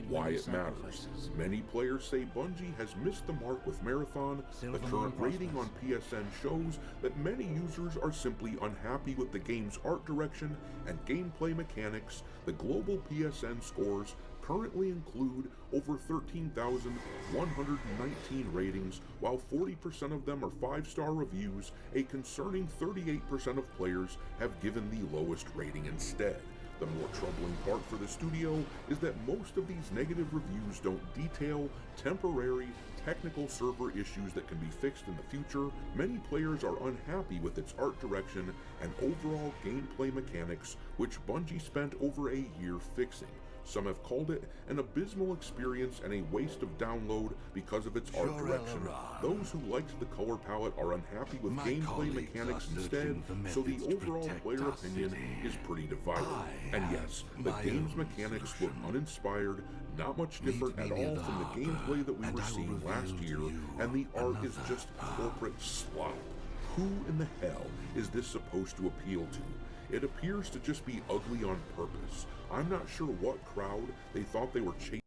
Why it matters. Many players say Bungie has missed the mark with Marathon. The current rating on PSN shows that many users are simply unhappy with the game's art direction and gameplay mechanics. The global PSN scores currently include over 13,119 ratings, while 40% of them are 5-star reviews. A concerning 38% of players have given the lowest rating instead. The more troubling part for the studio is that most of these negative reviews don't detail temporary technical server issues that can be fixed in the future. Many players are unhappy with its art direction and overall gameplay mechanics, which Bungie spent over a year fixing. Some have called it an abysmal experience and a waste of download because of its art direction. Those who liked the color palette are unhappy with gameplay mechanics instead, so the overall player opinion is pretty divided. And yes, the game's mechanics look uninspired, not much different at all from the gameplay that we were seeing last year, and the art is just corporate slop. Who in the hell is this supposed to appeal to? It appears to just be ugly on purpose. I'm not sure what crowd they thought they were chasing.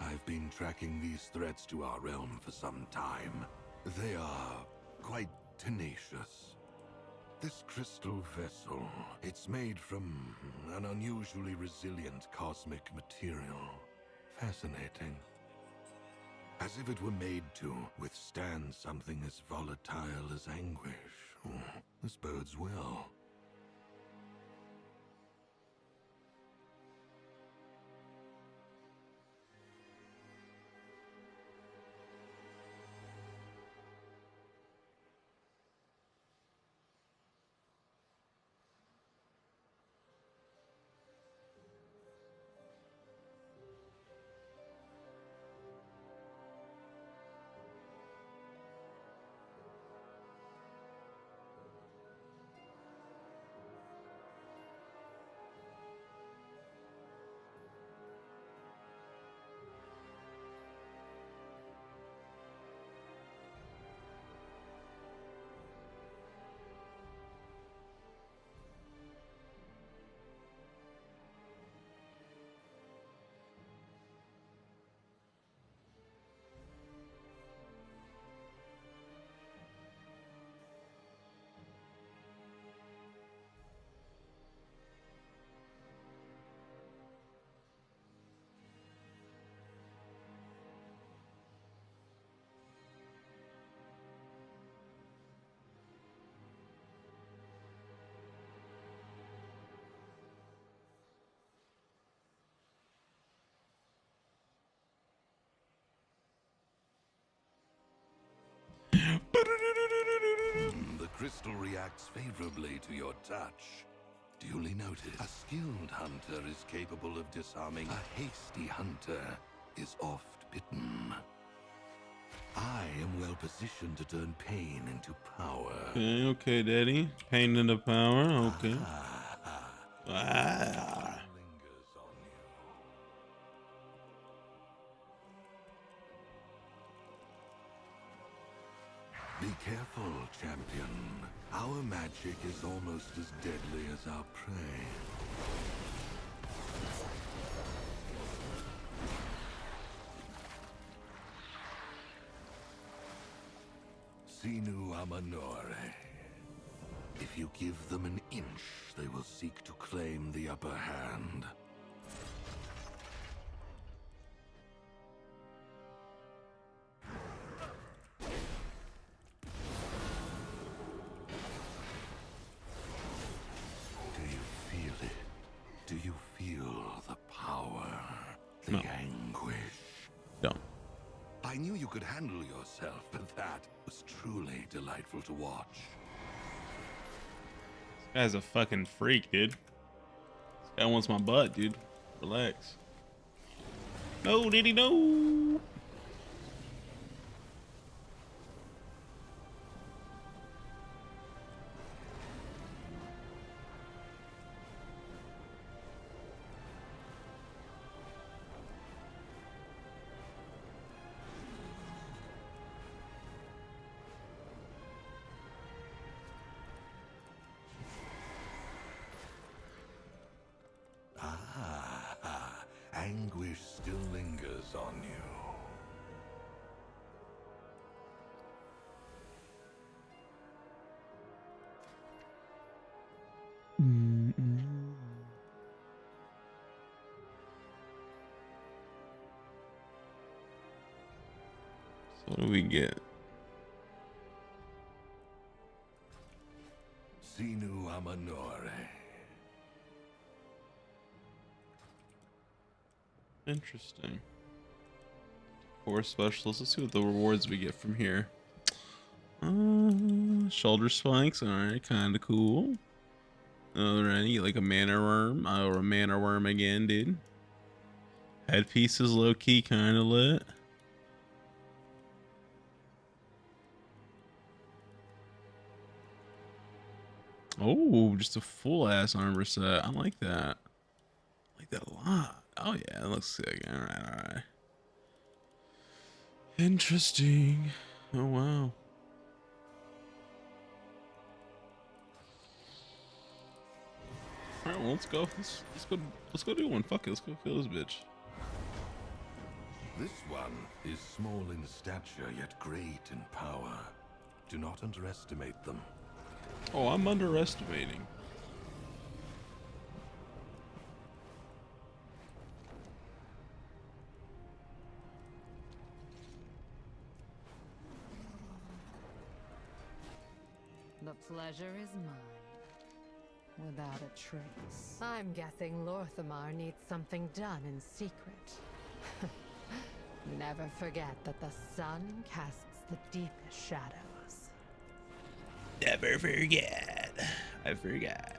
I've been tracking these threats to our realm for some time. They are quite tenacious. This crystal vessel, it's made from an unusually resilient cosmic material. Fascinating. As if it were made to withstand something as volatile as anguish. This bodes well. The crystal reacts favorably to your touch. Duly noted. A skilled hunter is capable of disarming. A hasty hunter is oft bitten. I am well positioned to turn pain into power. Okay, Daddy. Pain into power. Okay. Be careful, champion. Our magic is almost as deadly as our prey. Sinu Amanore. If you give them an inch, they will seek to claim the upper hand. Do you feel it? Do you feel the power? The anguish? Don't. I knew you could handle yourself, but that was truly delightful to watch. This guy's a fucking freak, dude. This guy wants my butt, dude. Relax. No, did he know? Anguish still lingers on you. So what do we get? Sinu Amanore. Interesting. Core specialist. Let's see what the rewards we get from here. Shoulder spikes. Alright, kind of cool. Alright, you get like a mana worm. Or a mana worm again, dude. Headpiece is low key, kind of lit. Oh, just a full ass armor set. I like that. I like that a lot. Oh yeah, that looks sick. Alright, alright. Interesting. Oh wow. Alright, well let's go. Let's go do one. Fuck it, let's go kill this bitch. This one is small in stature, yet great in power. Do not underestimate them. Oh, I'm underestimating. The pleasure is mine, without a trace. I'm guessing Lorthamar needs something done in secret. Never forget that the sun casts the deepest shadows. Never forget. I forgot.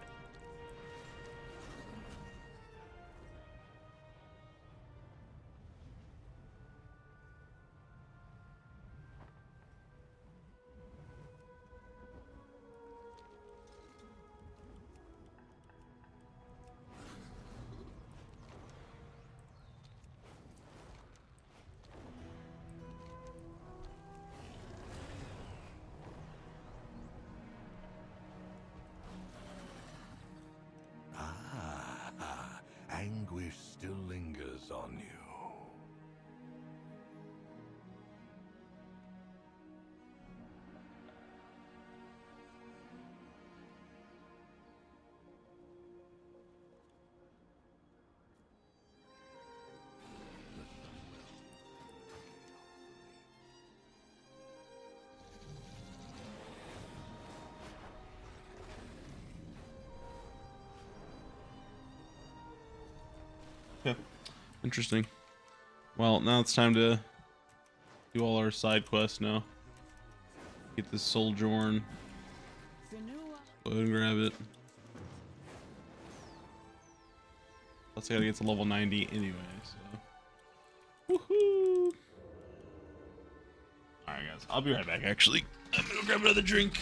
Anguish still lingers on you. Yeah. Interesting. Well, now it's time to do all our side quests now. Get this Souljourn. Go ahead and grab it. Plus I gotta get to level 90 anyway, so. Woohoo! Alright guys, I'll be right back actually. I'm gonna go grab another drink.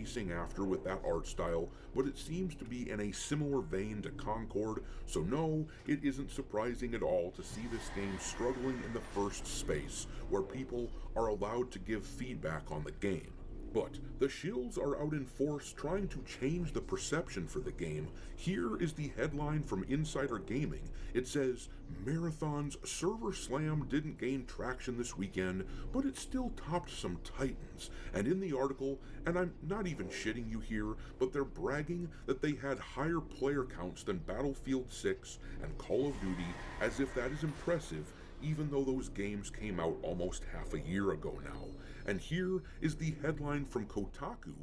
chasing after with that art style, but it seems to be in a similar vein to Concord, so no, it isn't surprising at all to see this game struggling in the first space, where people are allowed to give feedback on the game. But the shills are out in force trying to change the perception for the game. Here is the headline from Insider Gaming. It says, Marathon's server slam didn't gain traction this weekend, but it still topped some titans. And in the article, and I'm not even shitting you here, but they're bragging that they had higher player counts than Battlefield 6 and Call of Duty, as if that is impressive, even though those games came out almost half a year ago now. And here is the headline from Kotaku,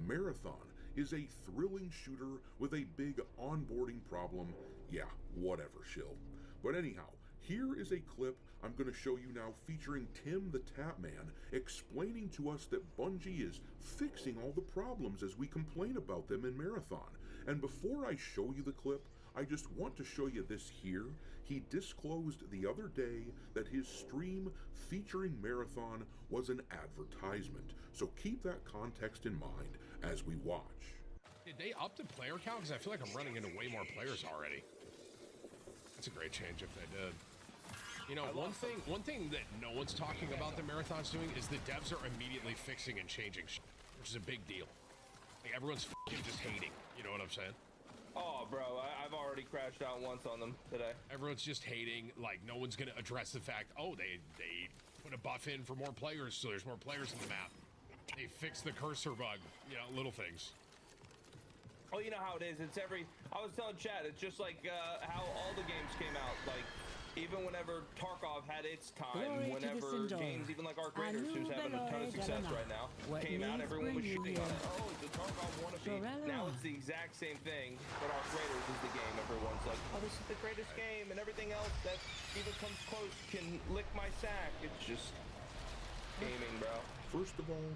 Marathon is a thrilling shooter with a big onboarding problem. Yeah, whatever, shill. But anyhow, here is a clip I'm going to show you now featuring Tim the Tapman explaining to us that Bungie is fixing all the problems as we complain about them in Marathon. And before I show you the clip, I just want to show you this here. He disclosed the other day that his stream featuring Marathon was an advertisement. So keep that context in mind as we watch. Did they up the player count? Because I feel like I'm running into way more players already. That's a great change if they did. You know, one thing that no one's talking about the Marathon's doing is the devs are immediately fixing and changing shit, which is a big deal. Like, everyone's f***ing just hating. You know what I'm saying? Oh, bro, I've already crashed out once on them today. Everyone's just hating. Like, no one's gonna address the fact, oh, they put a buff in for more players, so there's more players in the map. They fixed the cursor bug. You know, little things. Oh, you know how it is. It's I was telling Chad, it's just like how all the games came out. Like, even whenever Tarkov had its time, whenever games, even like Arc Raiders, who's having a ton of success right now, came out, everyone was shitting on it. Oh, it's a Tarkov wannabe. Now it's the exact same thing, but Arc Raiders is the game. Everyone's like, oh, this is the greatest game, and everything else that even comes close can lick my sack. It's just gaming, bro. First of all,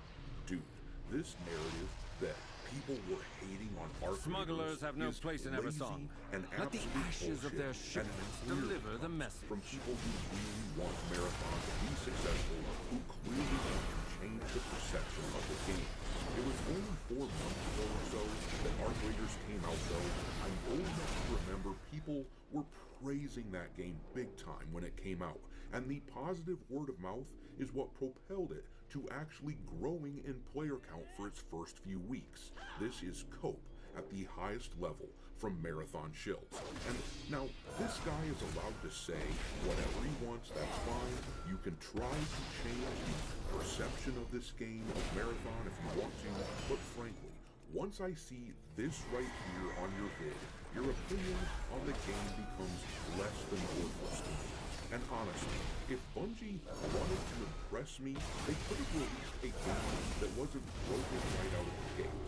dude, this narrative that people were hating on Arc Smugglers have no place in Eversong. And let the ashes of their shipments deliver the message. From people who really want Marathon to be successful, who clearly want to change the perception of the game. It was only 4 months ago or so that Arc Raiders came out, though. I'm old enough to remember people were praising that game big time when it came out, and the positive word of mouth is what propelled it to actually growing in player count for its first few weeks. This is Cope at the highest level from Marathon shills. And now, this guy is allowed to say whatever he wants, that's fine. You can try to change the perception of this game, of Marathon, if you want to, but frankly, once I see this right here on your vid, your opinion on the game becomes less than worthless to me. And honestly, if Bungie wanted to impress me, they could have released a game that wasn't broken right out of the gate.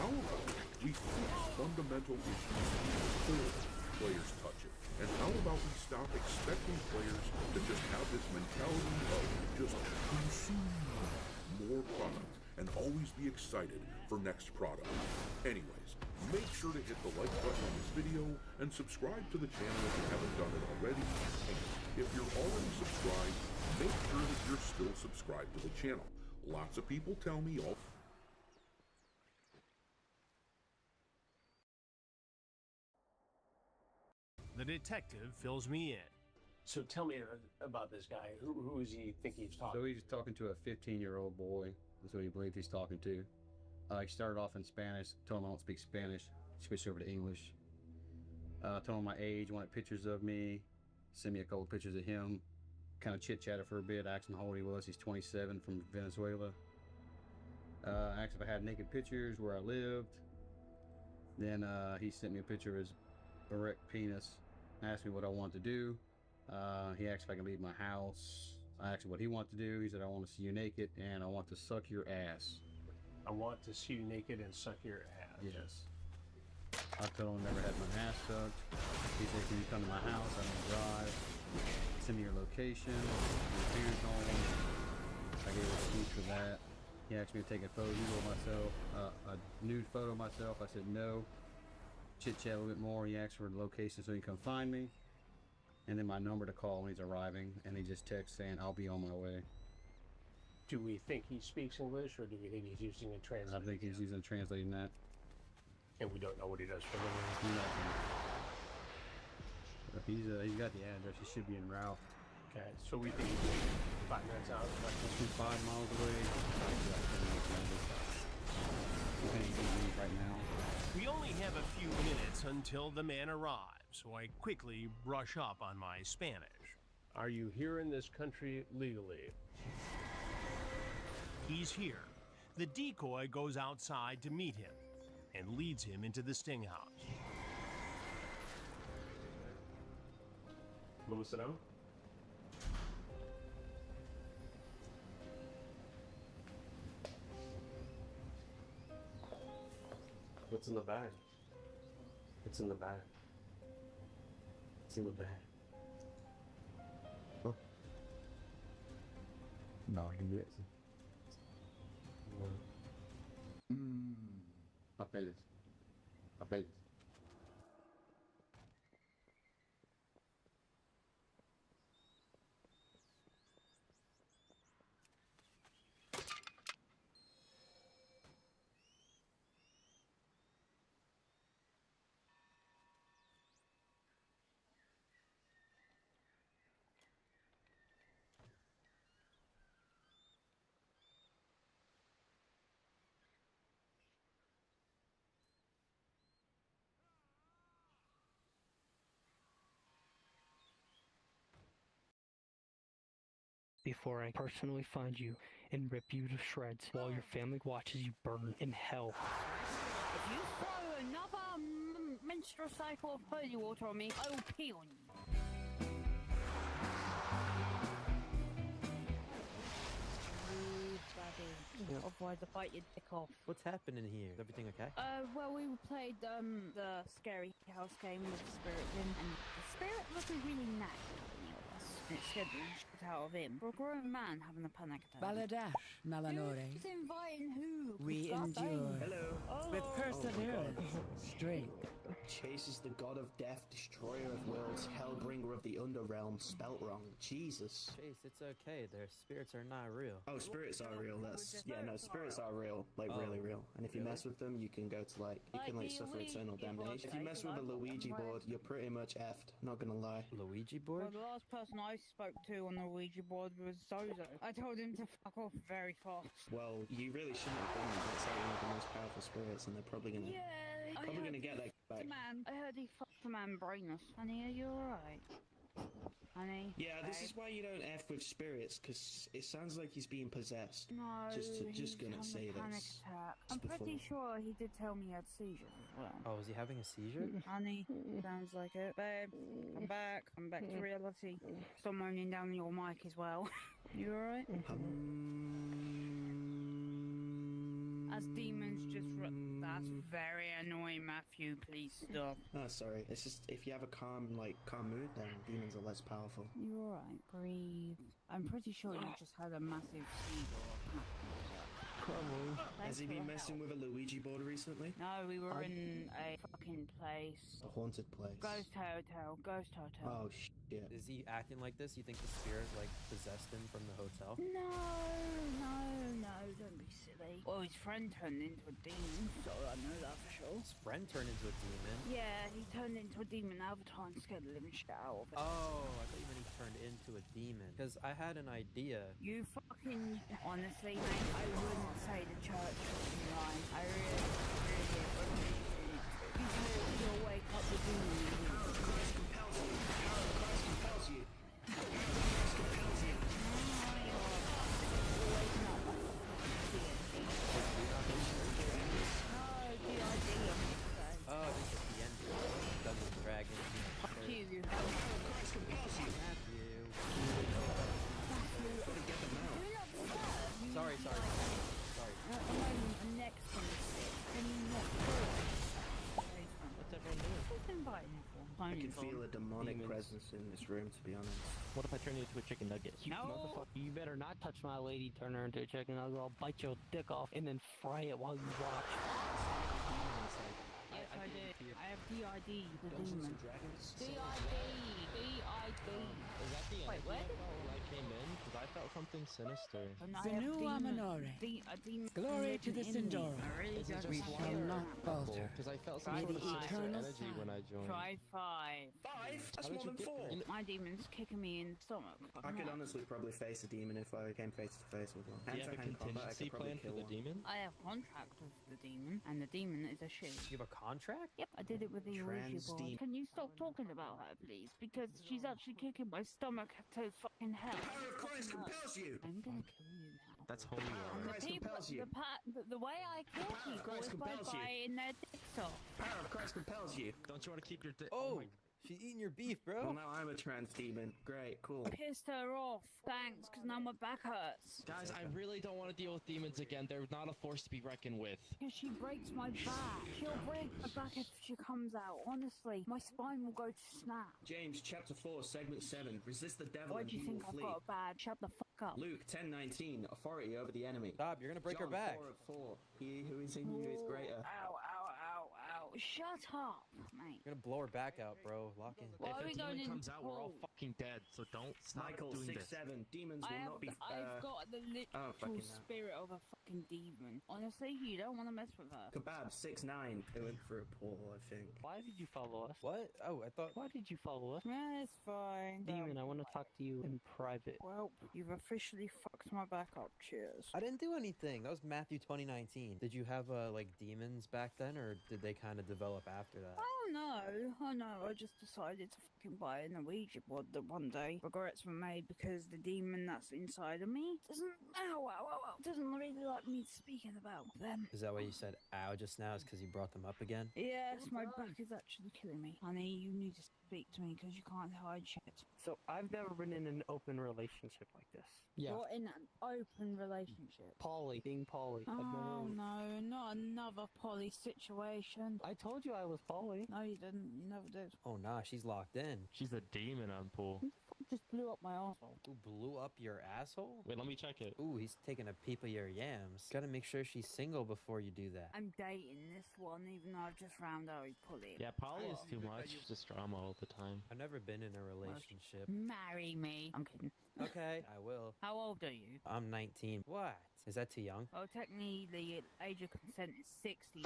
How about we fix fundamental issues before players touch it? And how about we stop expecting players to just have this mentality of just consume more product and always be excited for next product? Anyways, make sure to hit the like button on this video and subscribe to the channel if you haven't done it already. And if you're already subscribed, make sure that you're still subscribed to the channel. Lots of people tell me all... The detective fills me in. So tell me about this guy. Who is he think he's talking to? So he's talking to a 15-year-old boy. That's what he believes he's talking to. He started off in Spanish, told him I don't speak Spanish, switched over to English. Told him my age, wanted pictures of me, sent me a couple pictures of him, kind of chit-chatted for a bit, asked him how old he was. He's 27 from Venezuela. Asked if I had naked pictures, where I lived. Then he sent me a picture of his erect penis, asked me what I wanted to do. He asked if I can leave my house. I asked him what he wanted to do. He said, I want to see you naked and I want to suck your ass. I want to see you naked and suck your ass. Yes. I told him I never had my ass sucked. He said, can you come to my house? I don't drive. Send me your location, your parents' home. I gave an excuse for that. He asked me to take a photo of myself, a nude photo of myself. I said no. Chit-chat a little bit more. He asked for the location so he can come find me. And then my number to call when he's arriving. And he just texts saying, I'll be on my way. Do we think he speaks English, or do we think he's using a translator? I think he's using translating that. And we don't know what he does for a living. He's got the address. He should be en route. Okay, so we think he's 5 minutes out. He's 5 miles away. Right now. We only have a few minutes until the man arrives, so I quickly brush up on my Spanish. Are you here in this country legally? He's here. The decoy goes outside to meet him and leads him into the sting house. Want to sit down? What's in the bag? It's in the bag. It's in the bag. Huh? No, I can do it. Papeles. Papeles. Before I personally find you and rip you to shreds while your family watches you burn in hell. If you throw another menstrual cycle of holy water on me, I will pee on you. Yeah. Otherwise I'll bite your dick off. What's happening here? Is everything okay? Well, we played the scary house game with the spirit in, and the spirit wasn't really nice to any of us. It scared the shit out of him. For a grown man having a panic attack. Baladash, Malanore. Just inviting who? We endure. Hello. With perseverance, strength. Chase is the god of death, destroyer of worlds, hellbringer of the underrealm, spelt wrong. Jesus. Chase, it's okay. Their spirits are not real. Oh, spirits are real. No, spirits are real, like really real. And if you mess with them, you can go to you can suffer eternal damnation. If you mess with a Luigi board, you're pretty much effed. Not gonna lie. Luigi board? Well, the last person I spoke to on the Ouija board was Zozo. I told him to fuck off very fast. Well, you really shouldn't have done that. That's like one of the most powerful spirits, and they're probably gonna get that back. Man, I heard he fucked a man brainless. Honey, are you alright? Honey? Yeah, this is why you don't F with spirits, because it sounds like he's being possessed. No, just gonna say panic this. Attack. I'm pretty sure he did tell me he had seizures as well. Oh, is he having a seizure? Honey, sounds like it. Babe, come back to reality. Stop moaning down your mic as well. You alright? As demons just that's very annoying, Matthew. Please stop. Oh, sorry. It's just if you have a calm mood, then demons are less powerful. You alright? Breathe. I'm pretty sure you just had a massive seizure. Has he been messing with a Luigi board recently? No, we were in a fucking place. A haunted place. Ghost hotel. Oh shit. Is he acting like this? You think the spirit possessed him from the hotel? No, don't be silly. Well, his friend turned into a demon, so I know that for sure. His friend turned into a demon? Yeah, he turned into a demon Avatar and scared the living shit out of it. Oh, I thought you meant he turned into a demon. Because I had an idea. You fucking... Honestly, mate, I wouldn't say the church fucking lie. I really appreciate it. Because you'll wake up the demon. Christ compels you. Christ compels you. Christ compels you. Oh, this is the end. Dungeons and Dragons. Fuck you. Christ compels you. Matthew. Sorry. I'm next to What's everyone doing? I can feel a demonic presence in this room, to be honest. What if I turn you into a chicken nugget? No! You better not touch my lady, turn her into a chicken nugget. I'll bite your dick off and then fry it while you watch. Yes, I did. I have DID. D-I-D, the Dungeons demon. and Dragons? D-I-D, D-I-D. Is that the Wait, energy where I did... felt when I came in? Because I felt something sinister. And I have Senua demon. Minore. A demon Glory to the living in me. Sindora. I really Is it don't just We like shall it. not falter. Because I felt some Try sort of the sinister eternal energy when I joined. Try 5. 5? That's How more did than you 4. get- My demon's kicking me in the stomach. I could honestly probably face a demon if I came face to face with one. Do you have a Hand-to-hand combat, I contingency could probably plan for kill the one. demon? I have contract with the demon, and the demon is a she. You have a contract? Yep, I did it with the Ouija Trans board. demon. Can you stop talking about her, please? Because she's actually kicking my stomach to fucking hell. The power of Christ compels you! I'm gonna kill you now. That's holy And war. the people, the way I kill people Christ is by compels you. biting their dicks off. Power of Christ compels you. Don't you want to keep your dick? Oh, she's eating your beef, bro. Well, now I'm a trans demon. Great, cool. Pissed her off. Thanks, because now my back hurts. Guys, I really don't want to deal with demons again. They're not a force to be reckoned with. Because she breaks my back. She'll break my back if she comes out. Honestly, my spine will go to snap. James, chapter 4, segment 7. Resist the devil Why and do you he think will I've flee. got a bad? Shut the fuck up. Luke 10:19. Authority over the enemy. Stop, you're gonna break her John back. 4:4. He who is in you is greater. Ow, ow, ow, ow. Shut up, mate. You're gonna blow her back out, bro. Lock in. Why are If we a going demon in comes out, we're all cold? fucking dead. So don't stop Michael doing 6:7. this. Demons will not be. I've got the literal fucking hell. spirit of a fucking demon. Honestly, you don't want to mess with her. Kebab 6'9". They went for a pull, I think. Why did you follow us? What? Oh, I thought. Why did you follow us? Yeah, it's fine. Demon, I want to talk to you in private. Well, you've officially fucked my back up. Cheers. I didn't do anything. That was Matthew 2019. Did you have like demons back then, or did they kind of develop after that? Oh no, I just decided to fucking buy an Ouija board that one day. Regrets were made because the demon that's inside of me doesn't really like me speaking about them. Is that why you said ow just now? Is because you brought them up again? Yes, my back is actually killing me. Honey, you need to speak to me because you can't hide shit. So I've never been in an open relationship like this. You're in an open relationship. Being poly. I've Oh never... no, not another poly situation. I told you I was poly. No, you didn't. You never did. Oh nah, she's locked in. She's a demon on pool. Just blew up my asshole. Ooh, blew up your asshole? Wait, let me check it. Ooh, he's taking a peep of your yams. Gotta make sure she's single before you do that. I'm dating this one, even though I've just found out he's poly. Yeah, poly is too much. Just drama all the time. I've never been in a relationship. Marry me. I'm kidding. Okay, I will. How old are you? I'm 19. What? Is that too young? Well, technically, the age of consent is 60.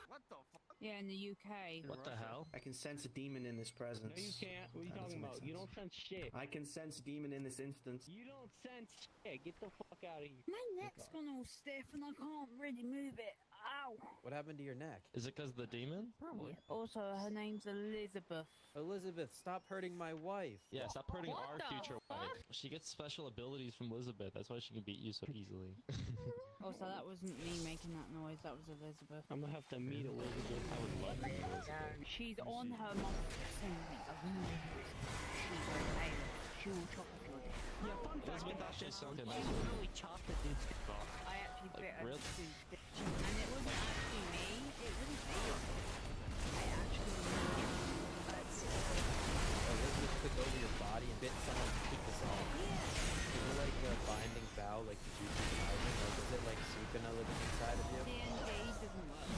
What the fuck? Yeah, in the UK. What the hell? I can sense a demon in this presence. No, you can't. What are you That talking doesn't make about? You sense. don't sense shit. I can sense a demon in this instance. You don't sense shit. Get the fuck out of here. My neck's gone all stiff and I can't really move it. Ow. What happened to your neck? Is it because of the demon? Probably. Also, her name's Elizabeth. Elizabeth, stop hurting my wife. Yeah, stop hurting What our the future fuck? wife. She gets special abilities from Elizabeth. That's why she can beat you so easily. Also, that wasn't me making that noise. That was Elizabeth. I'm gonna have to meet Elizabeth. I would love to meet Elizabeth. She's on her motherfucking She's okay. She will chop off your dick. Yeah, fun fact Elizabeth about actually this sounds one. nice. She literally chopped the dude's dick off. I actually Like, bit her really? dude's dick. And it wasn't actually me. It wasn't me. I actually Elizabeth took over your body and bit someone to keep this off. Is it like a binding vow, like the Juicy Binding? Like, is it like Sukuna living inside of you? D&D doesn't work.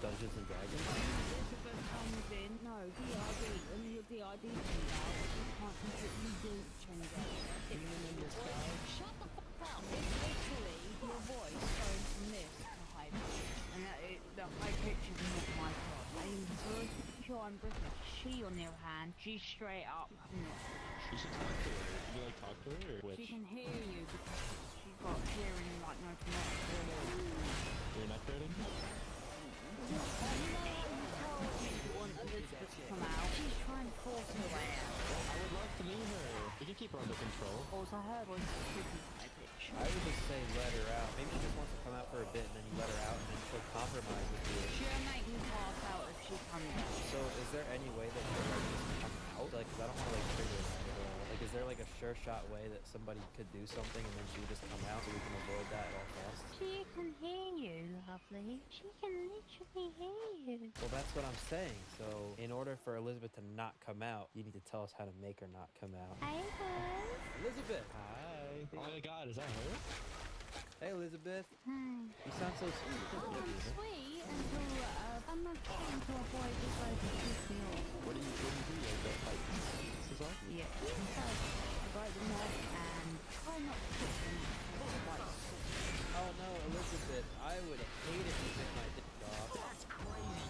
Dungeons and Dragons? Elizabeth comes in. No, DRD. When your DRD comes out, you can't completely do change it. Shut the fuck up. It's literally your voice going from this to high pitch. And the high pitch is not my fault. I'm very sure I'm British. She, on the other hand, she's straight up. You should talk to her. Can you like talk to her or She which? can hear you because she's got hearing like no tomorrow. Your neck hurting? You want Elizabeth to come out. She's trying to force her way out. I would love to meet her. We can keep her under control. Also, her voice is pretty high pitch. I would just say let her out. Maybe she just wants to come out for a bit and then you let her out and then she'll compromise with you. She'll make me pass out if she comes out. So is there any way that she'll like just come out? Like, cause I don't want to like trigger that at all. Like, is there like a sure shot way that somebody could do something and then she would just come out so we can avoid that at all costs? She can hear you, lovely. She can literally hear you. Well, that's what I'm saying. So in order for Elizabeth to not come out, you need to tell us how to make her not come out. Hey, guys. Elizabeth! Hi. Oh my god, is that her? Hey, Elizabeth. Hi. You sound so sweet. Oh, I'm sweet. wait until I'm not trying to avoid this like to piss me off. What do you do? Like, this is all? Yeah. Bite them off and try not to pick them twice. Oh no, Elizabeth, I would hate if you bit my dick off. That's crazy.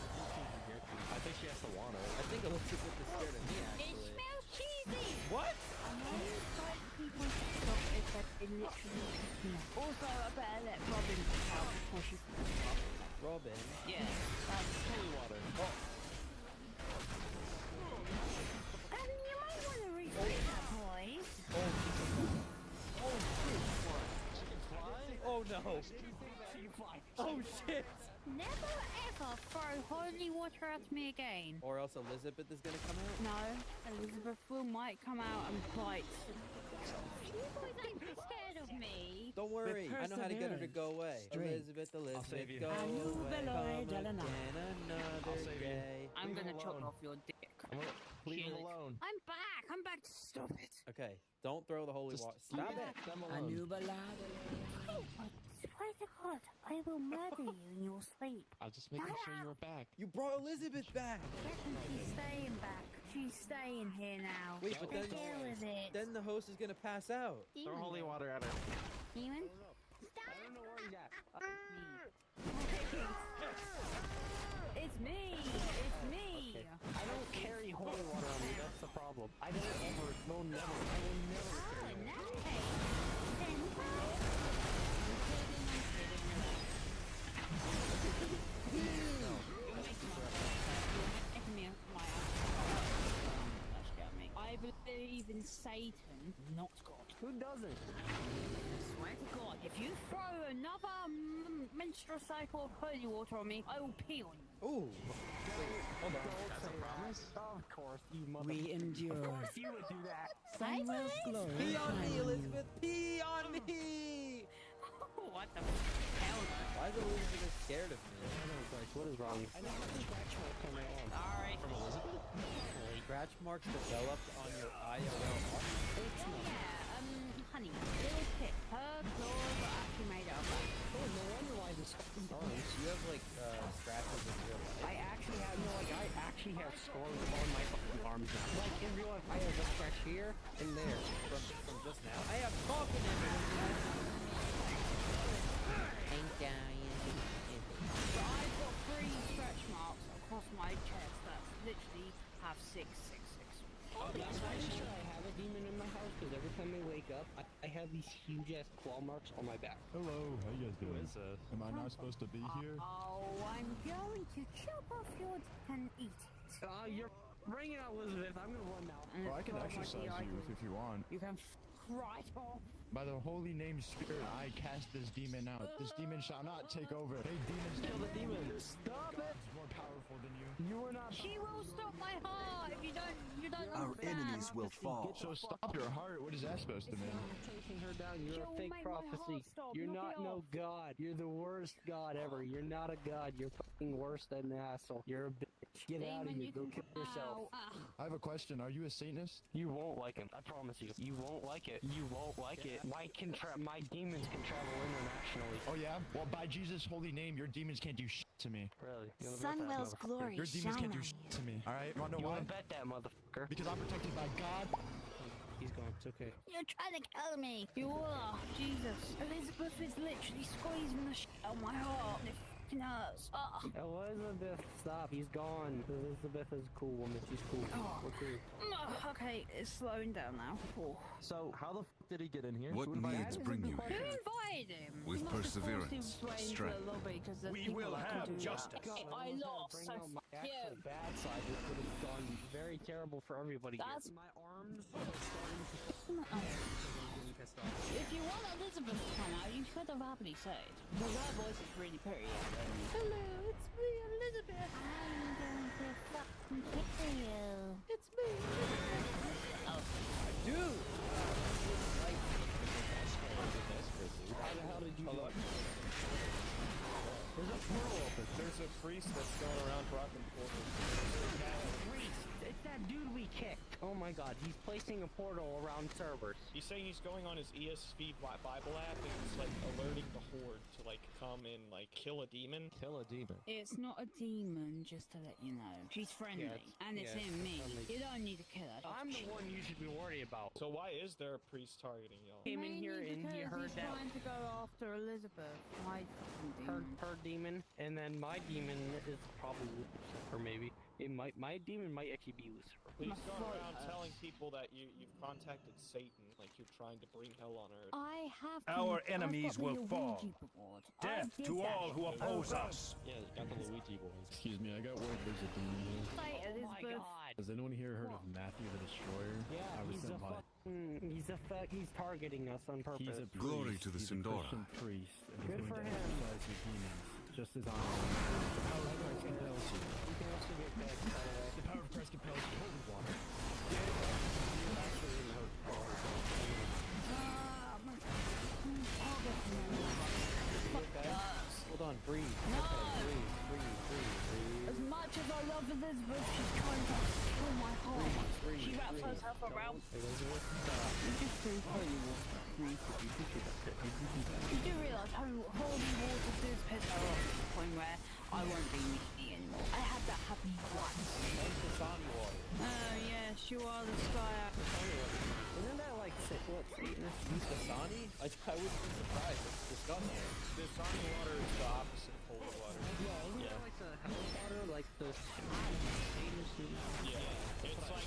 I think she has to want it. I think Elizabeth is scared of me, It actually. smells cheesy! What? I know bite people stop if they literally piss me off. Also, I better let Robin out before she pisses off. Robin? Yeah, that's holy water. Oh. You might want to rethink that, boys. Oh no! Oh shit! Never ever throw holy water at me again. Or else Elizabeth is gonna come out? No, Elizabeth might come out and bite. You boys ain't scared of me. Don't worry, I know how to get her to go away. Elizabeth, go away. Come again another day. I'm gonna chop off your dick. Leave him alone. I'm back. I'm back to stop it. Okay, don't throw the holy water. Stop it. Them alone. I swear to God, I will murder you in your sleep. I was just making sure you were back. You brought Elizabeth back. She's staying back. She's staying here now. Wait, but then, deal with it. then the host is gonna pass out. Throw holy water at her. Demon? I don't know where he's at. It's me. It's me. I don't carry holy water on me, that's the problem. I don't ever, no, never, I will never carry In it. that case, then I believe in Satan, not God. Who doesn't? I swear to God, if you throw another menstrual cycle of holy water on me, I will pee on you. Ooh. Hold on. That's a promise? Of course, you mother... We endure. Of course you would do that. Sunwell's glory. Pee on me, Elizabeth. Pee on me. What the hell? Why is Elizabeth scared of me? I don't know, Bryce, what is wrong? I know scratch mark coming on. Sorry. From Elizabeth? Scratch marks developed on your IRL mark? It's not. Honey, little tip. Her claws are actually made out of that. Oh, no wonder why this fucking burns. You have like scratches in real life. I actually have, no, like, I actually have scars on my fucking arms now. Like, in real life, I have a scratch here and there. From just now? I have coffin in it. Ain't dying. So I've got 3 stretch marks across my chest that literally have 666. That's why I have a demon in my house, because every time I wake up, I have these huge-ass claw marks on my back. Hello, how you guys doing? Am I not supposed to be here? Oh, I'm going to chop off your dick and eat it. You're bringing out Elizabeth. I'm gonna run now. Oh, I can exercise you if you want. You can right off. By the holy name spirit, I cast this demon out. This demon shall not take over. Hey, demons, Kill the demon. Stop it. It's more powerful than you. You are not. She will stop my heart if you don't Our understand. enemies will fall. So stop your heart. What is that supposed to mean? Taking her down. You're She'll a fake make my prophecy. heart stop. You're Knock not it no off. god. You're the worst god ever. You're not a god. You're fucking worse than an asshole. You're a bitch. Get out of Demon, here. you Go can kill yourself. I have a question. Are you a Satanist? You won't like him. I promise you. You won't like it. You won't like it. My demons can travel internationally. Oh yeah? Well, by Jesus' holy name, your demons can't do shit to me. Really? Sunwell's glory Your demons shine can't do on shit to me. All right? You wanna know You why? wanna bet that, motherfucker? Because I'm protected by God. He's gone. It's okay. You're trying to kill me. You all are. Jesus. Elizabeth is literally squeezing the shit out of my heart. It fucking hurts. Elizabeth, stop. He's gone. Elizabeth is a cool woman. She's cool. Oh. We're cool. Okay, it's slowing down now. Oh. So, how the f did he get in here? What Who invited needs him? bring you Who here? invited him? With He must have perseverance, forced his way into the strength. lobby 'cause there's We people will that can have do that. justice. I lost, so Bring on my fuck actual you. bad side, which would have gone very terrible for everybody. here. That's- My arms are starting to If you want Elizabeth to come out, you should have happily said. Because her voice is really pretty. Hello, it's me, Elizabeth. I'm going to fucking kill you. It's me, Elizabeth. Oh, Dude! How the hell did you Hello? do it? There's a portal open. There's a priest that's going around rocking portals. Priest! It's that dude we kicked. Oh my god, he's placing a portal around servers. He's saying he's going on his ESV Bible app and it's like alerting the horde to like come and like kill a demon. Kill a demon. It's not a demon, just to let you know. She's friendly, and it's in me. You don't need to kill her. I'm the one you should be worried about. So why is there a priest targeting y'all? Came in here and he heard he's that. trying to go after Elizabeth, my fucking demon. Her demon, and then my demon is probably Lucifer, maybe. My demon might actually be Lucifer. He's going around telling people that you've contacted Satan, like you're trying to bring hell on earth. I have. Our enemies will fall. Death to all who oppose us. Yeah, got the Luigi boys. Excuse me, I got word there's a demon here. Oh my god. Has anyone here heard of Matthew the Destroyer? Yeah, he's targeting us on purpose. He's a priest. Glory to the He's Sindora. a Christian priest. And Good he's for going to him. exercise his demons. Just as honor. The power of Christ compels you. You can also get back, by the way. The power of Christ compels you. Holy water. Hold on, breathe. No. Okay, breathe. As much as I love Elizabeth, she's trying to kill my heart. She wraps herself around. Elizabeth, You just think you do realize how holy water does piss her off to the point where I won't be me anymore. I had that happen once. Oh yes, you are the sky. isn't that like what Satanist? Dasani? I wouldn't be surprised. It's disgusting. Dasani water is the opposite of holy water. Yeah, isn't that like the hell water, like the Satanist? Yeah, it's like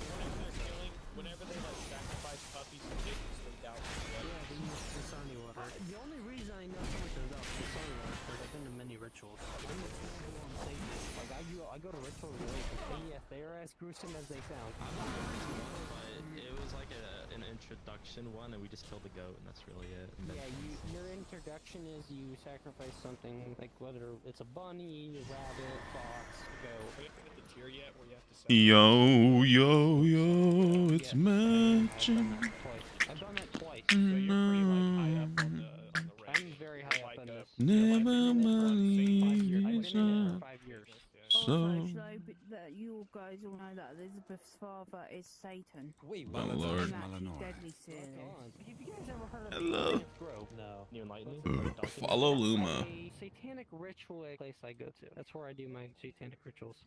whenever they like sacrifice puppies and kittens, they doubt the blood. Yeah, they use Dasani water. The only reason I know so much about Dasani water is because I've been to many rituals. I'm the first one Satanist. Like I go to rituals and yes, they are as gruesome as they sound. But it was like an introduction one, and we just killed the goat, and that's really it. Yeah, your introduction is you sacrifice something, like whether it's a bunny, a rabbit, fox, goat. We haven't hit the tier yet where you have to Yo, it's magic. I've done that twice. So you're pretty like high up on the I'm very high up on this. Never mind. I've been in it for 5 years. So. Also, that you guys all know that Elizabeth's father is Satan. Wait, my lord. Deadly serious. Have you guys ever heard of Hello. Satanic Grove? No. You enlighten Ugh, follow Luma. A satanic ritual place I go to. That's where I do my satanic rituals.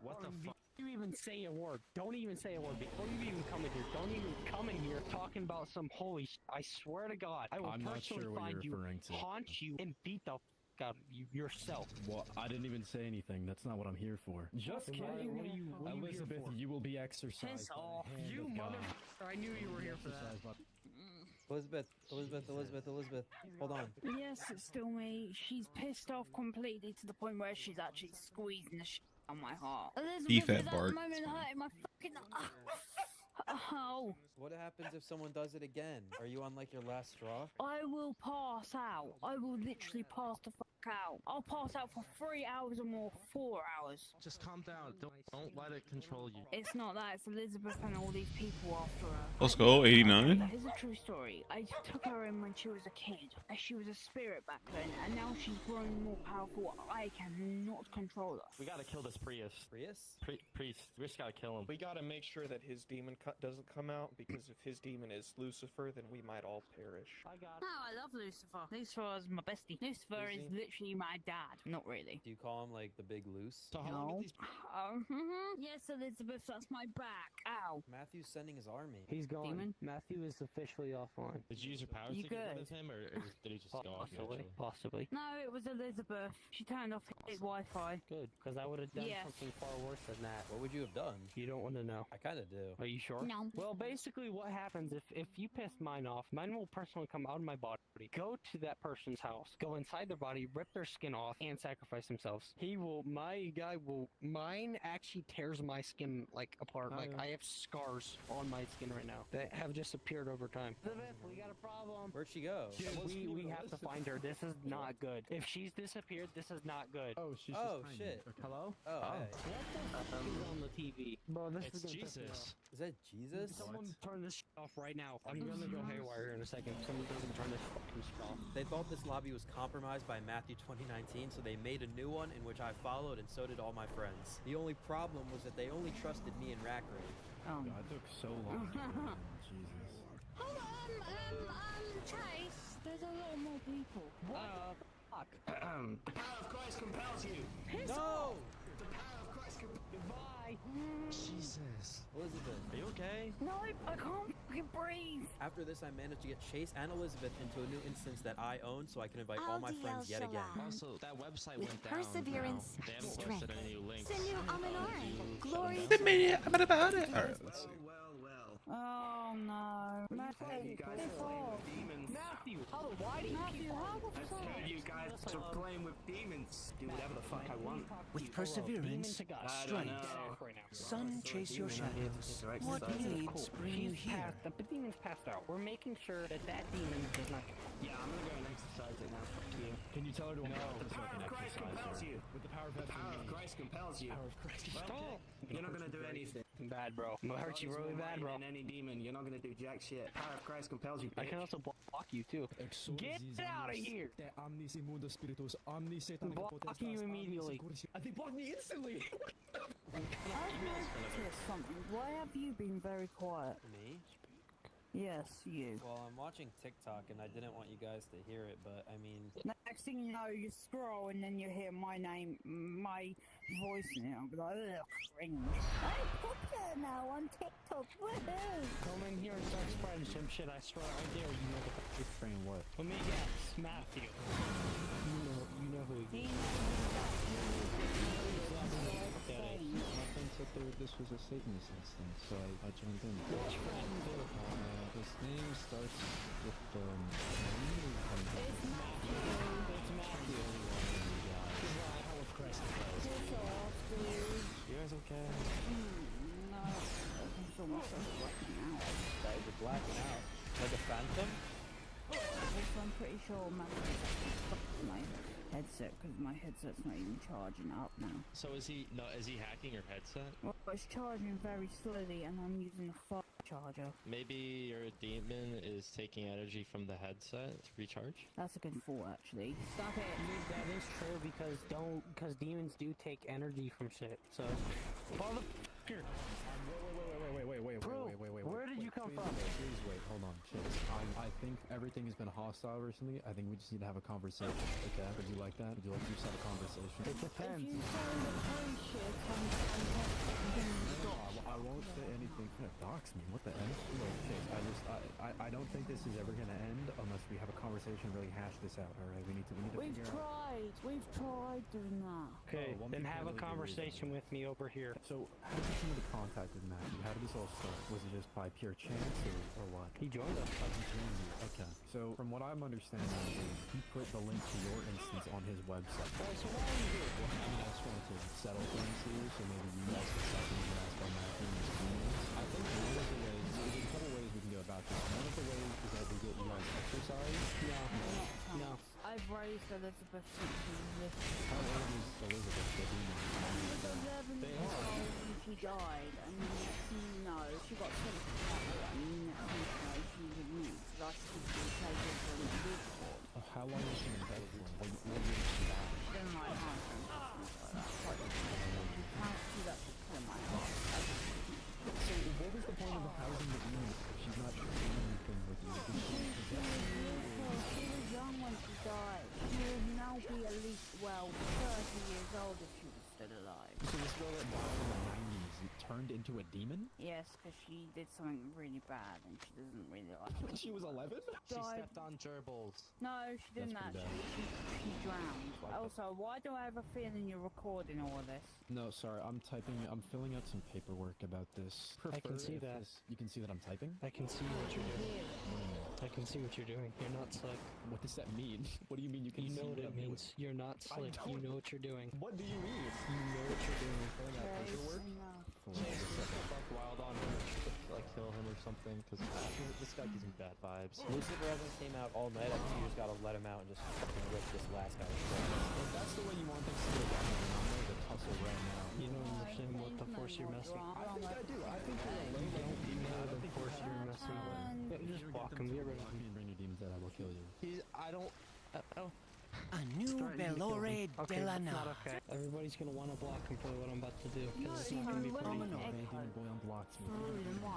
What the fuck? You even say a word. Don't even say a word before you even come in here. Don't even come in here talking about some holy. I swear to God, I will I'm not personally sure what find you're you, referring to. haunt you, and beat the out of you yourself. Well, I didn't even say anything. That's not what I'm here for. Just Then kidding. what are you Elizabeth, here for? you will be exercised. Piss by the off. hand You of God. motherfucker. I knew you were here for that. Elizabeth. Hold on. Yes, it's still me. She's pissed off completely to the point where she's actually squeezing the shit on my heart. Elizabeth Beef is at at the Bart. moment hurting my fucking. Oh. What happens if someone does it again? Are you on like your last straw? I will pass out. I will literally pass the fuck out. I'll pass out for 3 hours or more, 4 hours. Just calm down. Don't let it control you. It's not that. It's Elizabeth and all these people after her. Let's go, 89. Here's a true story. I took her in when she was a kid. She was a spirit back then, and now she's grown more powerful. I cannot control her. We gotta kill this priest. Priest. We just gotta kill him. We gotta make sure that his demon doesn't come out, because if his demon is Lucifer, then we might all perish. No, I love Lucifer. Lucifer is my bestie. Lucifer is literally my dad. Not really. Do you call him like the big loose? No. Yes, Elizabeth, that's my back. Ow. Matthew's sending his army. He's gone. Demon? Matthew is officially offline. Did you use your powers You to get rid good? of him, or did he just go off you, Possibly. actually? Possibly. No, it was Elizabeth. She turned off his Wi-Fi. Good, because I would have done Yes. something far worse than that. What would you have done? You don't want to know. I kind of do. Are you sure? No. Well, basically what happens if you piss mine off, mine will personally come out of my body, go to that person's house, go inside their body, rip their skin off, and sacrifice themselves. Mine actually tears my skin, like, apart. Oh, Like, yeah. I have scars on my skin right now that have just appeared over time. Elizabeth, we got a problem. Where'd she go? Dude, we have to find her. This is not good. If she's disappeared, this is not good. Oh, she's Oh, just shit. Hello? Oh, hey. What the fuck is on the TV? Bro, this It's is gonna piss me Jesus. off. Is that Jesus? Someone turn this shit off right now. I'm gonna go haywire here in a second. Someone doesn't turn this fucking shit off. They thought this lobby was compromised by Matthew 2019, so they made a new one in which I followed, and so did all my friends. The only problem was that they only trusted me and Rackrave. God, it took so long. Jesus. Hold on, Chase. There's a lot more people. What? Fuck. The power of Christ compels you. No! The power of Christ compels you. Goodbye. Jesus. Elizabeth, are you okay? No, I can't fucking breathe. After this, I managed to get Chase and Elizabeth into a new instance that I own, so I can invite all my friends yet again. Also, that website With went down. perseverance, They haven't strength, posted any new links. sinew Aminari, glory Wait a minute, I'm about it. Alright, let's see. Oh no. Matthew, you guys piss are playing off. with demons. Matthew, why do you keep how the I fuck? heard you guys are playing with demons. Do whatever the fuck I want. With perseverance, strength, sun chase your shadows. What needs bring you here? The demon's passed out. We're making sure that demon does not. Yeah, I'm gonna go and exercise it now. Fuck you. Can you tell her to The power of Christ compels you. With the power of Christ compels you. Well, you're not gonna do anything. Bad, bro. I'm gonna hurt you really bad, bro. And any demon, you're not gonna do jack shit. Power of Christ compels you. I can also block you too. Get out of here! Blocking you immediately. I think block me instantly. I've noticed something. Why have you been very quiet? Me? Yes, you. Well, I'm watching TikTok, and I didn't want you guys to hear it, but I mean... Next thing you know, you scroll and then you hear my name, my voice now. Be like, ugh, cringe. I'm popular now on TikTok. Woohoo! Come in here and start spreading some shit. I swear, I dare you know the Frame what? Let me guess, Matthew. You know who he is. My friend said this was a Satanist instance, so I joined in. Which friend? His name starts with It's Matthew. How of Christ You guys okay? No, I can feel myself blacking out. You're blacking out. Like a phantom? Also, I'm pretty sure my headset, because my headset's not even charging up now. So is he hacking your headset? Well, it's charging very slowly, and I'm using a fast charger. Maybe your demon is taking energy from the headset to recharge? That's a good thought, actually. Stop it. That is true because demons do take energy from shit. So, motherfucker. Wait. Where did you come from? Please wait, hold on. Chase. I think everything has been hostile recently. I think we just need to have a conversation. Okay? Would you like that? Would you like to just have a conversation? It depends. If you say the crazy shit, I won't say anything. You're gonna dox me. What the heck? Look, Chase, I don't think this is ever gonna end unless we have a conversation, really hash this out. All right? We need to We've figure out. We've tried doing that. Okay, one then thing have a really conversation with me over here. So, how did you come into contact with Matthew? How did this all start? Was it just by pure chance or what? He joined us. He joined you. Okay. So, from what I'm understanding, he put the link to your instance on his website. Alright, so why are you here? Well, I just wanted to settle things here, so maybe you guys can settle things and ask by Matthew and his teammates. I think one of the ways, there's a couple ways we can go about this. One of the ways is that we get you guys exercise. No. I've raised Elizabeth since she was little. How old is Elizabeth, the demon? She was 11 years old when she died, and the next thing you know, she got sent to Canada, and the next thing you know, she was moved. Like she was taken from the Woodford. How long was she in bed for? What year did she die? She didn't like heart and things like that. You can't do that to kill my heart. So, what was the point of housing the demon if she's not doing anything with you? She was young when she died. She would now be at least, 30 years old if she was still alive. So this girl that died in the 90s turned into a demon? Yes, because she did something really bad and she doesn't really like it. When she was 11? She stepped on gerbils. No, she didn't actually. She drowned. Also, why do I have a feeling you're recording all of this? No, sorry, I'm filling out some paperwork about this. I can see that. You can see that I'm typing? I can see what you're doing. I can see what you're doing. You're not slick. What does that mean? What do you mean you can see know what it I'm means. You're not slick. You know what you're doing. What do you mean? You know what you're doing. Filling out paperwork? Buck wild on him, like kill him or something, because this guy gives me bad vibes. Lucifer hasn't came out all night. I think you just gotta let him out and just fucking rip this last guy. If that's the way you want things to go down, then I'm ready to tussle right now. You don't understand what the force you're messing with. I think I do. I think You know the force you're messing with. Just block him. Get rid of him. Bring your demons out. I will kill you. I don't Oh. A new Belore Okay, de la that's not Noche. okay. Everybody's gonna want to block him for what I'm about to do. No, Because it's not gonna be pretty. Demon boy unblocks me.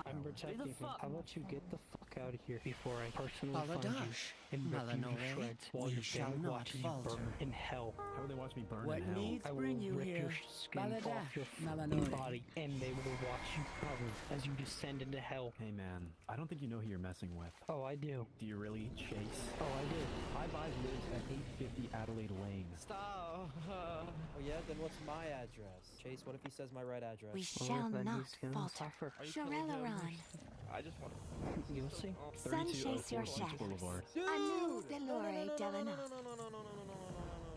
I'm protecting him. How about you get the fuck out of here before I personally find Paladin, you and rip you to Malanore, shreds while we your shall family not watches you falter. burn in hell. How would they watch me burn What in hell? needs I will bring you rip your here? skin Paladin, off your fucking Malanore. body, and they will watch you burn as you descend into hell. Hey man, I don't think you know who you're messing with. Oh, I do. Do you really, Chase? Oh, I do. High Five lives at 850 Adelaide Lane. Stop. Oh yeah, then what's my address? Chase, what if he says my right address? We shall not falter. Shorelaron. I just want You'll see. Sun chase your shadows. Boulevard. A new Belore de la Noche.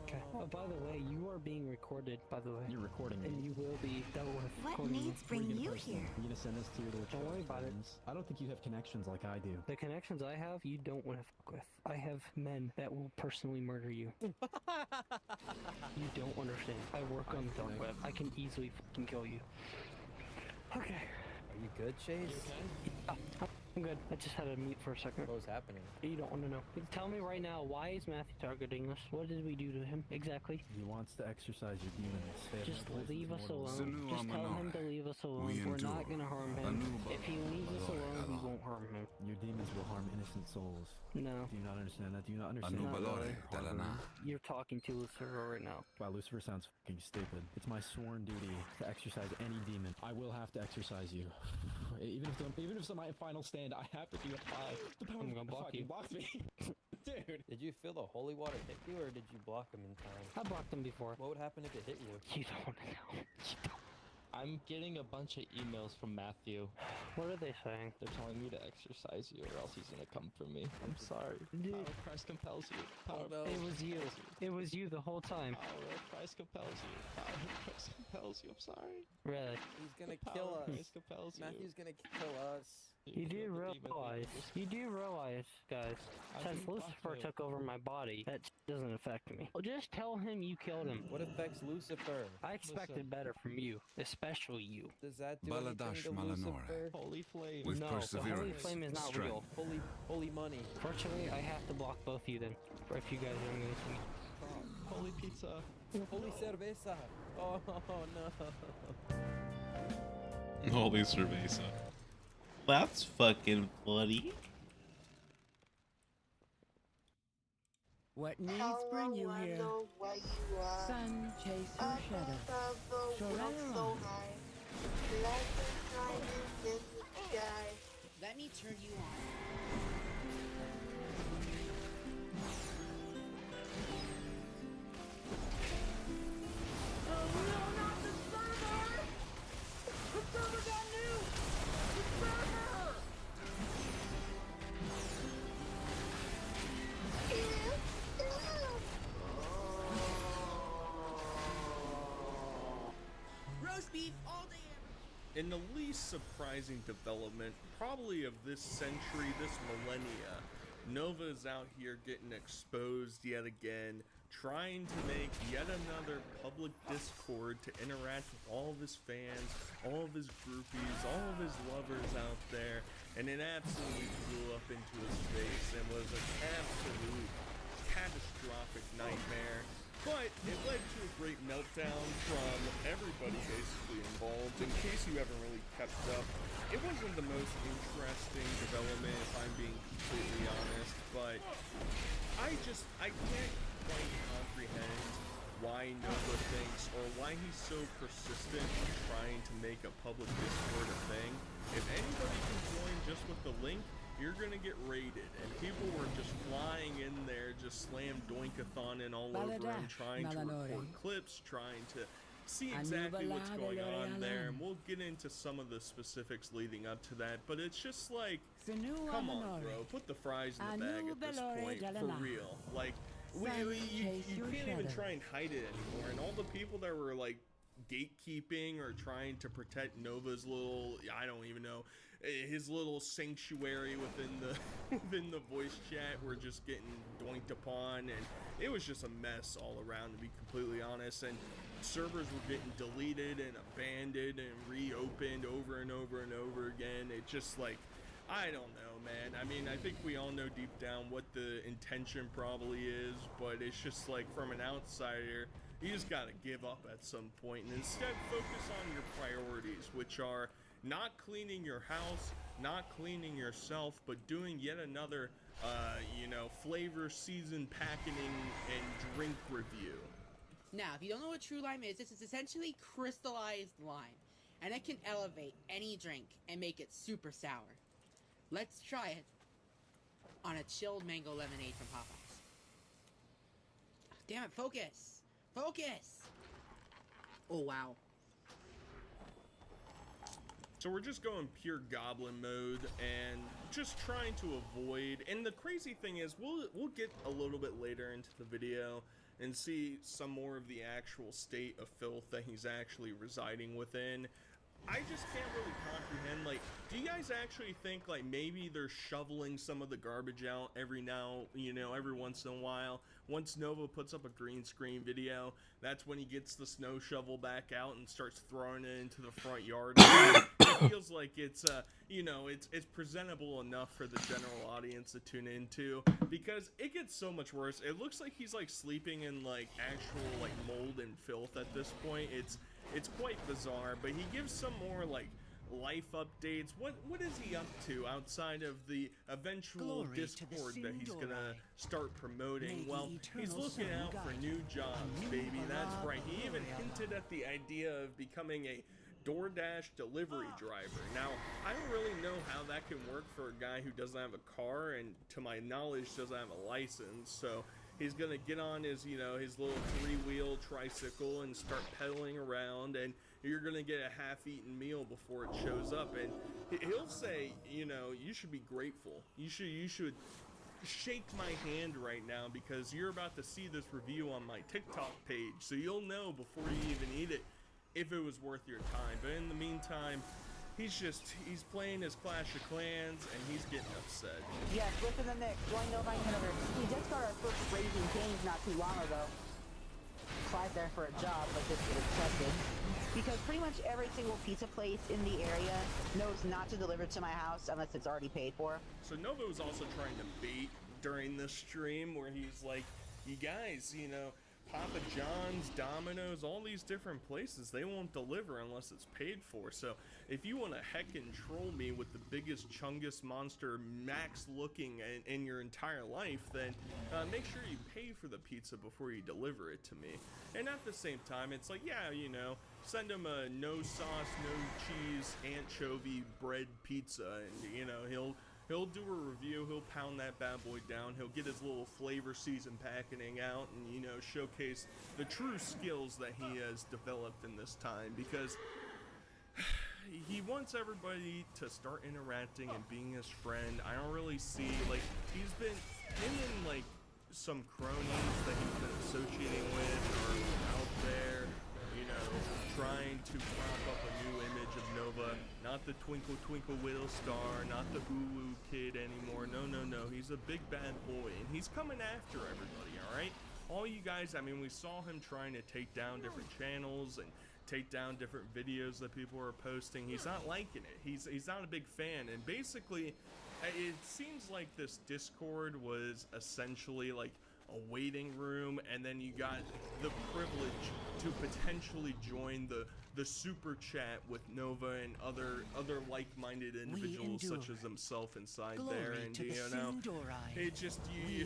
Okay. Oh, by the way, you are being recorded, by the way. You're recording And me. you will be dealt with. What accordingly. needs bring you here? You're gonna send this to your little Don't worry about it. friends? I don't think you have connections like I do. The connections I have, you don't want to fuck with. I have men that will personally murder you. You don't understand. I work on the dark web. I can easily fucking kill you. Okay. Are you good, Chase? Oh, I'm good. I just had to mute for a second. What was happening? You don't want to know. Tell me right now, why is Matthew targeting us? What did we do to him? Exactly. He wants to exercise your demons. They have Just no place leave as us mortals. alone. Just tell him to leave us alone. We're not gonna harm him. If he leaves us alone, we won't harm him. Your demons will harm innocent souls. No. Do you not understand that? Do you not understand Not really. Harbor? You're talking to Lucifer right now. Wow, Lucifer sounds fucking stupid. It's my sworn duty to exercise any demon. I will have to exercise you. Even if it's my final stand, I have to do it. I'm gonna block you. Blocked me. Dude. Did you feel the holy water hit you, or did you block him in time? I blocked him before. What would happen if it hit you? You don't want to know. You don't. I'm getting a bunch of emails from Matthew. What are they saying? They're telling me to exercise you or else he's gonna come for me. I'm sorry. Dude. Power of Christ compels you. Power of It was you. It was you the whole time. Power of Christ compels you. Power of Christ compels you. I'm sorry. Really? He's gonna The kill power of us. Christ compels you. Matthew's gonna kill us. You do realize, guys, since Lucifer took over my body, that doesn't affect me. Well, just tell him you killed him. What affects Lucifer? I expected better from you, especially you. Does that do anything to Lucifer? Holy flame. With No, the perseverance, holy flame is not strength. real. Holy money. Fortunately, I have to block both of you then, if you guys are going to see. Holy pizza. Holy cerveza. Oh no. Holy cerveza. That's fucking funny. What needs bring you here? Sun chase your shadow. Shorelaron. Let me turn you on. Roast beef all day. In the least surprising development, probably of this century, this millennia, Nova is out here getting exposed yet again, trying to make yet another public Discord to interact with all of his fans, all of his groupies, all of his lovers out there, and it absolutely blew up into his face and was an absolute catastrophic nightmare. But it led to a great meltdown from everybody basically involved. In case you haven't really kept up, it wasn't the most interesting development if I'm being completely honest, but I can't quite comprehend why Nova thinks or why he's so persistent in trying to make a public Discord a thing. If anybody can join just with the link, you're gonna get raided, and people were just flying in there, just slam doinkathonin all over him, trying to record clips, trying to see exactly what's going on there, and we'll get into some of the specifics leading up to that, but it's just like, come on, bro, put the fries in the bag at this point, for real. Like, you can't even try and hide it anymore, and all the people that were like gatekeeping or trying to protect Nova's little, I don't even know, his little sanctuary within the voice chat were just getting doinked upon, and it was just a mess all around, to be completely honest. And servers were getting deleted and abandoned and reopened over and over and over again. It just, like, I don't know, man. I mean, I think we all know deep down what the intention probably is, but it's just like, from an outsider, you just gotta give up at some point and instead focus on your priorities, which are not cleaning your house, not cleaning yourself, but doing yet another, you know, flavor season packing and drink review. Now, if you don't know what true lime is, this is essentially crystallized lime, and it can elevate any drink and make it super sour. Let's try it on a chilled mango lemonade from Popeyes. Damn it, focus! Focus! Oh, wow. So we're just going pure goblin mode and just trying to avoid, and the crazy thing is we'll get a little bit later into the video and see some more of the actual state of filth that he's actually residing within. I just can't really comprehend, like, do you guys actually think, like, maybe they're shoveling some of the garbage out every once in a while? Once Nova puts up a green screen video, that's when he gets the snow shovel back out and starts throwing it into the front yard. It feels like it's, it's presentable enough for the general audience to tune into, because it gets so much worse. It looks like he's, like, sleeping in, like, actual, like, mold and filth at this point. It's quite bizarre, but he gives some more, like, life updates. What is he up to outside of the eventual Discord that he's gonna start promoting? Well, he's looking out for new jobs, baby. That's right. He even hinted at the idea of becoming a DoorDash delivery driver. Now, I don't really know how that can work for a guy who doesn't have a car and, to my knowledge, doesn't have a license. So he's gonna get on his, his little 3-wheel tricycle and start pedaling around, and you're gonna get a half-eaten meal before it shows up, and he'll say, you should be grateful. You should shake my hand right now, because you're about to see this review on my TikTok page, so you'll know before you even eat it if it was worth your time. But in the meantime, he's playing his Clash of Clans, and he's getting upset. Yes, listen to Nick. Join Nova Universe. We just got our first raising games not too long ago. Applied there for a job, but didn't get accepted. Because pretty much every single pizza place in the area knows not to deliver to my house unless it's already paid for. So Nova was also trying to bait during the stream, where he's like, you guys, Papa John's, Domino's, all these different places, they won't deliver unless it's paid for. So if you want to heckin' troll me with the biggest chungus monster max looking in your entire life, then make sure you pay for the pizza before you deliver it to me. And at the same time, it's like, yeah, send him a no sauce, no cheese, anchovy bread pizza, and He'll do a review, he'll pound that bad boy down, he'll get his little flavor season packing out and, showcase the true skills that he has developed in this time, because he wants everybody to start interacting and being his friend. I don't really see, like, him and, like, some cronies that he's been associating with are out there, trying to prop up a new image of Nova. Not the twinkle twinkle little star, not the woo-woo kid anymore. No, he's a big bad boy, and he's coming after everybody, alright? All you guys, I mean, we saw him trying to take down different channels and take down different videos that people are posting. He's not liking it. He's not a big fan, and basically, it seems like this Discord was essentially like a waiting room, and then you got the privilege to potentially join the super chat with Nova and other like-minded individuals such as himself inside there, and it just hey,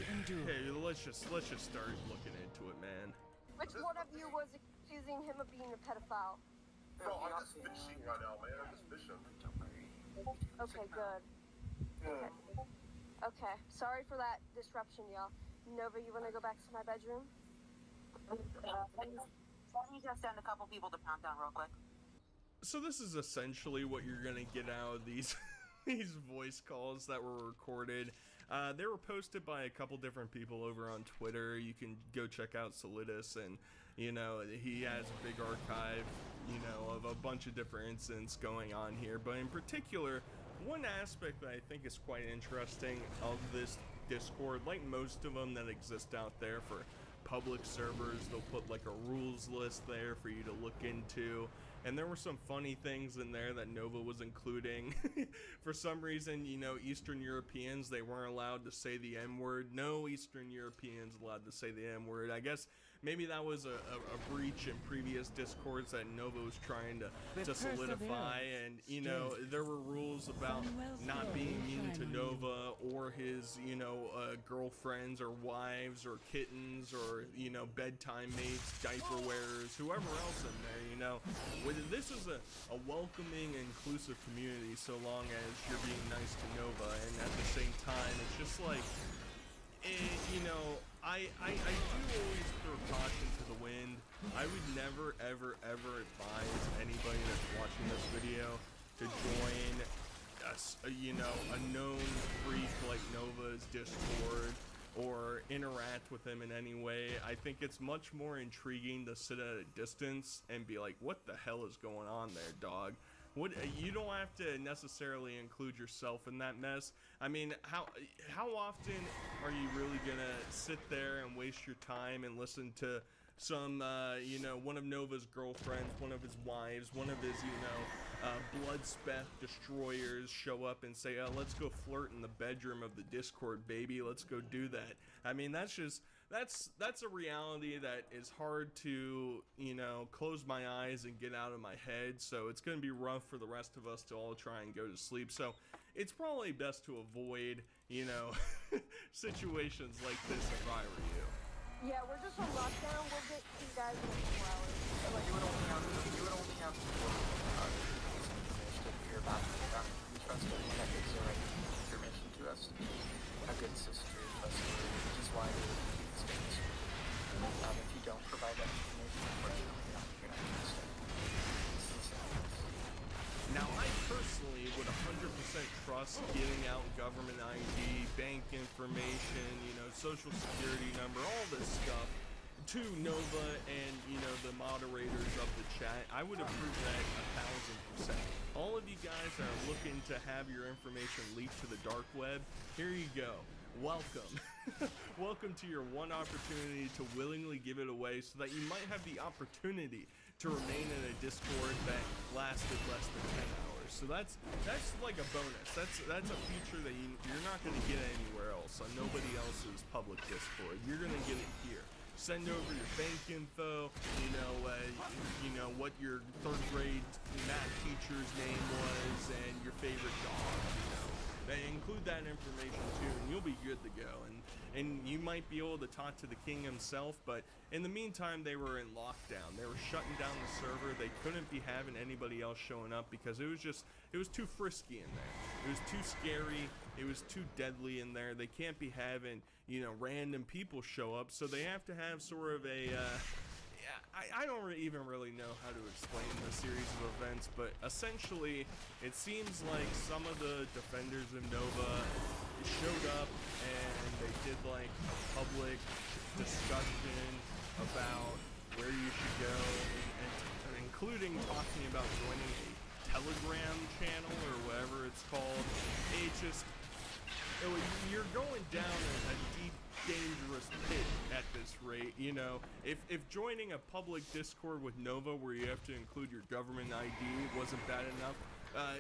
let's just start looking into it, man. Which one of you was accusing him of being a pedophile? No, I'm just fishing right now, man. I'm just fishing. Okay, good. Okay, sorry for that disruption, y'all. Nova, you want to go back to my bedroom? Let me just send a couple people to pound down real quick. So this is essentially what you're gonna get out of these these voice calls that were recorded. They were posted by a couple different people over on Twitter. You can go check out Solidus, and he has a big archive, of a bunch of different incidents going on here. But in particular, one aspect that I think is quite interesting of this Discord, like most of them that exist out there for public servers, they'll put like a rules list there for you to look into. And there were some funny things in there that Nova was including. For some reason, you know, Eastern Europeans, they weren't allowed to say the N-word. No Eastern Europeans allowed to say the N-word. I guess maybe that was a breach in previous Discords that Nova was trying to solidify. And, you know, there were rules about not being mean to Nova or his, you know, girlfriends or wives or kittens or, you know, bedtime mates, diaper wearers, whoever else in there, you know. This is a welcoming, inclusive community so long as you're being nice to Nova, and at the same time, it's just like, you know, I do always throw caution to the wind. I would never, ever, ever advise anybody that's watching this video to join, you know, a known freak like Nova's Discord, or interact with him in any way. I think it's much more intriguing to sit at a distance and be like, what the hell is going on there, dog? What, you don't have to necessarily include yourself in that mess. I mean, how often are you really gonna sit there and waste your time and listen to some, you know, one of Nova's girlfriends, one of his wives, one of his, you know, blood-spec destroyers show up and say, oh, let's go flirt in the bedroom of the Discord, baby, let's go do that. I mean, that's a reality that is hard to, you know, close my eyes and get out of my head, so it's going to be rough for the rest of us to all try and go to sleep. So it's probably best to avoid, you know, situations like this if I were you. Yeah, we're just on lockdown. We'll get to you guys in a couple hours. You would only have to hear about it. We trust everyone that gives the right information to us. A good sister, trustworthy, which is why we keep this business. If you don't provide that information, unfortunately, you're not going to stay. Now, I personally would 100% trust giving out government ID, bank information, you know, social security number, all this stuff to Nova and, you know, the moderators of the chat. I would approve that 1000%. All of you guys that are looking to have your information leaked to the dark web, here you go. Welcome. Welcome to your one opportunity to willingly give it away so that you might have the opportunity to remain in a Discord that lasted less than 10 hours. So that's like a bonus. That's a feature that you're not going to get anywhere else on nobody else's public Discord. You're going to get it here. Send over your bank info, you know what your third grade math teacher's name was and your favorite dog, you know. They include that information too, and you'll be good to go. And you might be able to talk to the king himself, but in the meantime, they were in lockdown. They were shutting down the server. They couldn't be having anybody else showing up because it was too frisky in there. It was too scary. It was too deadly in there. They can't be having, you know, random people show up, so they have to have sort of a, I don't even really know how to explain the series of events, but essentially, it seems like some of the defenders of Nova showed up and they did like a public discussion about where you should go, and including talking about joining a Telegram channel or whatever it's called. It's just, you're going down a deep, dangerous pit at this rate, you know. If joining a public Discord with Nova where you have to include your government ID wasn't bad enough,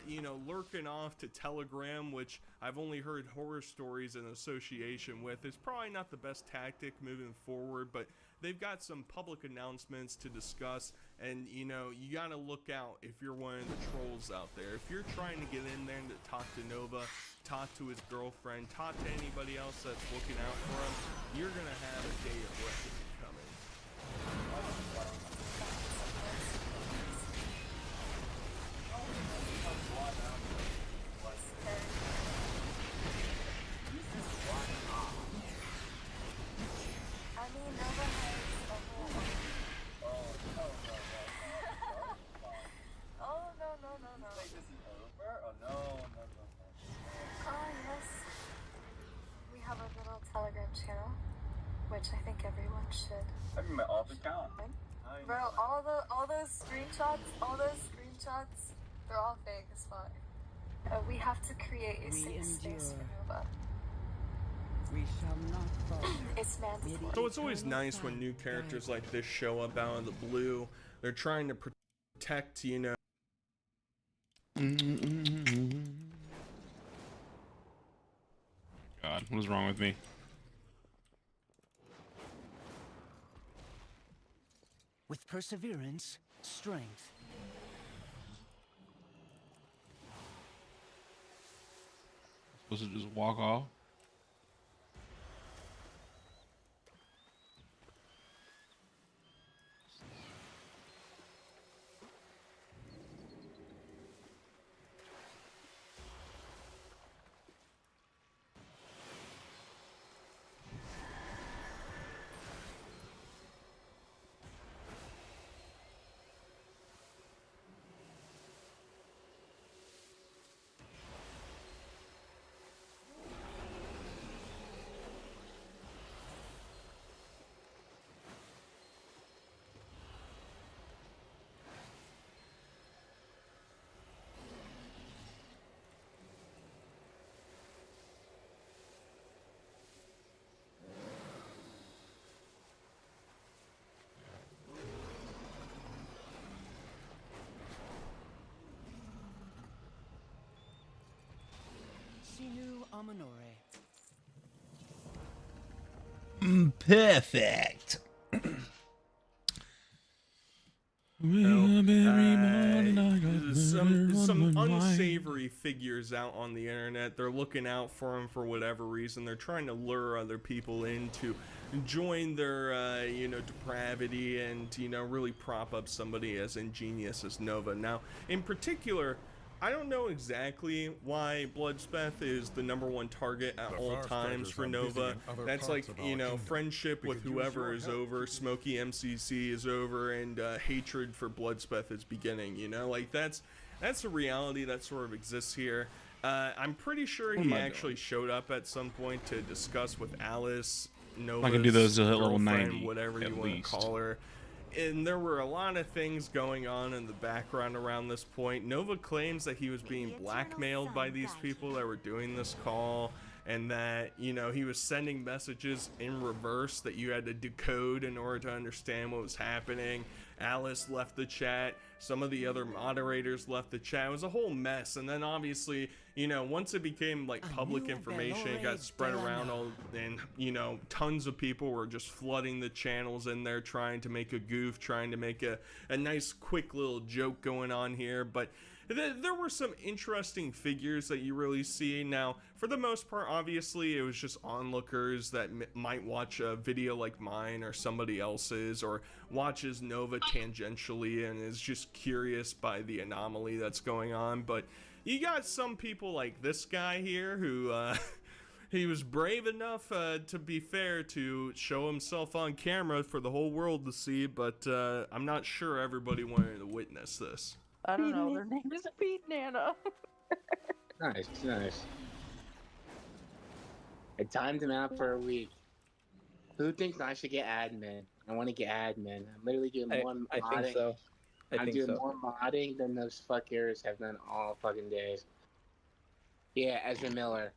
you know, lurking off to Telegram, which I've only heard horror stories in association with, is probably not the best tactic moving forward, but they've got some public announcements to discuss, and, you know, you gotta look out if you're one of the trolls out there. If you're trying to get in there to talk to Nova, talk to his girlfriend, talk to anybody else that's looking out for him, you're gonna have a day of reckoning coming. I mean, Nova has a whole... Oh, no. This is over? Oh, no. Oh, yes. We have a little Telegram channel, which I think everyone should. That'd be my off account. Bro, all those screenshots, they're all fake as fuck. We have to create a safe space for Nova. We shall not falter. It's mandatory. So it's always nice when new characters like this show up out of the blue. They're trying to protect, you know. God, what is wrong with me? With perseverance, strength. Supposed to just walk off? Sinu Amanore. Perfect. Some unsavory figures out on the internet. They're looking out for him for whatever reason. They're trying to lure other people in to join their, you know, depravity and, you know, really prop up somebody as ingenious as Nova. Now, in particular, I don't know exactly why Bloodspeth is the #1 target at all times for Nova. That's like, you know, friendship with whoever is over, Smokey MCC is over, and hatred for Bloodspeth is beginning, you know? Like, that's a reality that sort of exists here. I'm pretty sure he actually showed up at some point to discuss with Alice, Nova's I can do those at level girlfriend, 90, whatever you at want to least. call her. And there were a lot of things going on in the background around this point. Nova claims that he was being blackmailed by these people that were doing this call, and that, you know, he was sending messages in reverse that you had to decode in order to understand what was happening. Alice left the chat. Some of the other moderators left the chat. It was a whole mess. And then obviously, you know, once it became like public information, it got spread around all, and, you know, tons of people were just flooding the channels in there, trying to make a goof, trying to make a nice quick little joke going on here. But there were some interesting figures that you really see. Now, for the most part, obviously, it was just onlookers that might watch a video like mine or somebody else's, or watches Nova tangentially and is just curious by the anomaly that's going on. But you got some people like this guy here who, he was brave enough, to be fair, to show himself on camera for the whole world to see, but I'm not sure everybody wanted to witness this. I don't know, their name is Pete Nana. Nice, nice. I timed him out for a week. Who thinks I should get admin? I want to get admin. I'm literally doing more modding. I think so. I'm doing more modding than those fuckers have done all fucking days. Yeah, Ezra Miller.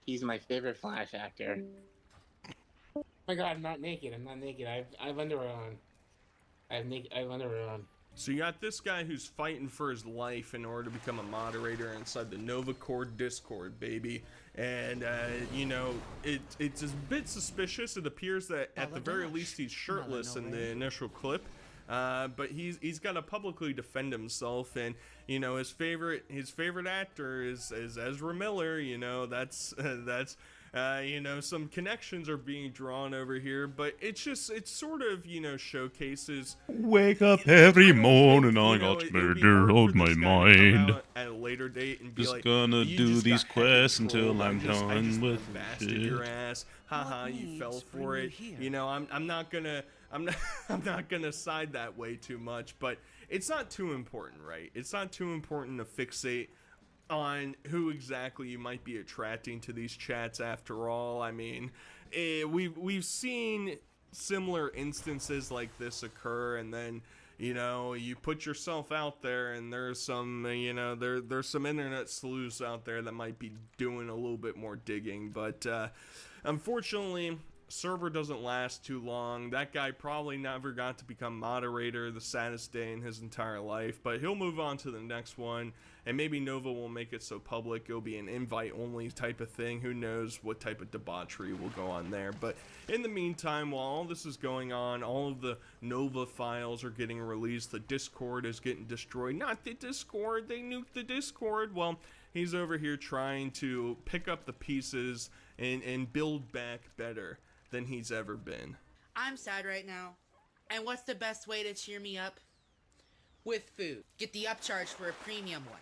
He's my favorite Flash actor. Oh my god, I'm not naked. I'm not naked. I have underwear on. I have underwear on. So you got this guy who's fighting for his life in order to become a moderator inside the Nova Corps Discord, baby. And, you know, it's a bit suspicious. It appears that at the very least he's shirtless in the initial clip. But he's got to publicly defend himself, and, you know, his favorite actor is Ezra Miller. You know, that's you know, some connections are being drawn over here, but it's sort of, you know, showcases. Wake up every morning, I got murder on my mind. At a later date and be just like, gonna you do just these got quests heckled, until I I'm just done with blasted shit. your ass. Haha, you fell for it. You know, I'm not gonna side that way too much, but it's not too important, right? It's not too important to fixate on who exactly you might be attracting to these chats. After all, I mean, we've seen similar instances like this occur, and then, you know, you put yourself out there, and there's some, you know, there's some internet sleuths out there that might be doing a little bit more digging. But unfortunately, server doesn't last too long. That guy probably never got to become moderator, the saddest day in his entire life, but he'll move on to the next one, and maybe Nova won't make it so public. It'll be an invite only type of thing. Who knows what type of debauchery will go on there. But in the meantime, while all this is going on, all of the Nova files are getting released, the Discord is getting destroyed. Not the Discord, they nuked the Discord. Well, he's over here trying to pick up the pieces and build back better than he's ever been. I'm sad right now. And what's the best way to cheer me up? With food. Get the upcharge for a premium one.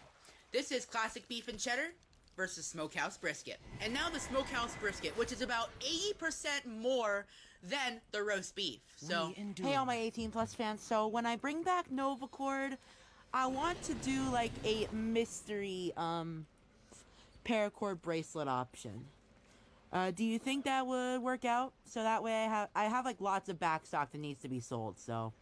This is classic beef and cheddar versus smokehouse brisket. And now the smokehouse brisket, which is about 80% more than the roast beef. So, hey all my 18 plus fans, so when I bring back Nova Cord, I want to do like a mystery paracord bracelet option. Do you think that would work out? So that way I have like lots of back stock that needs to be sold, so.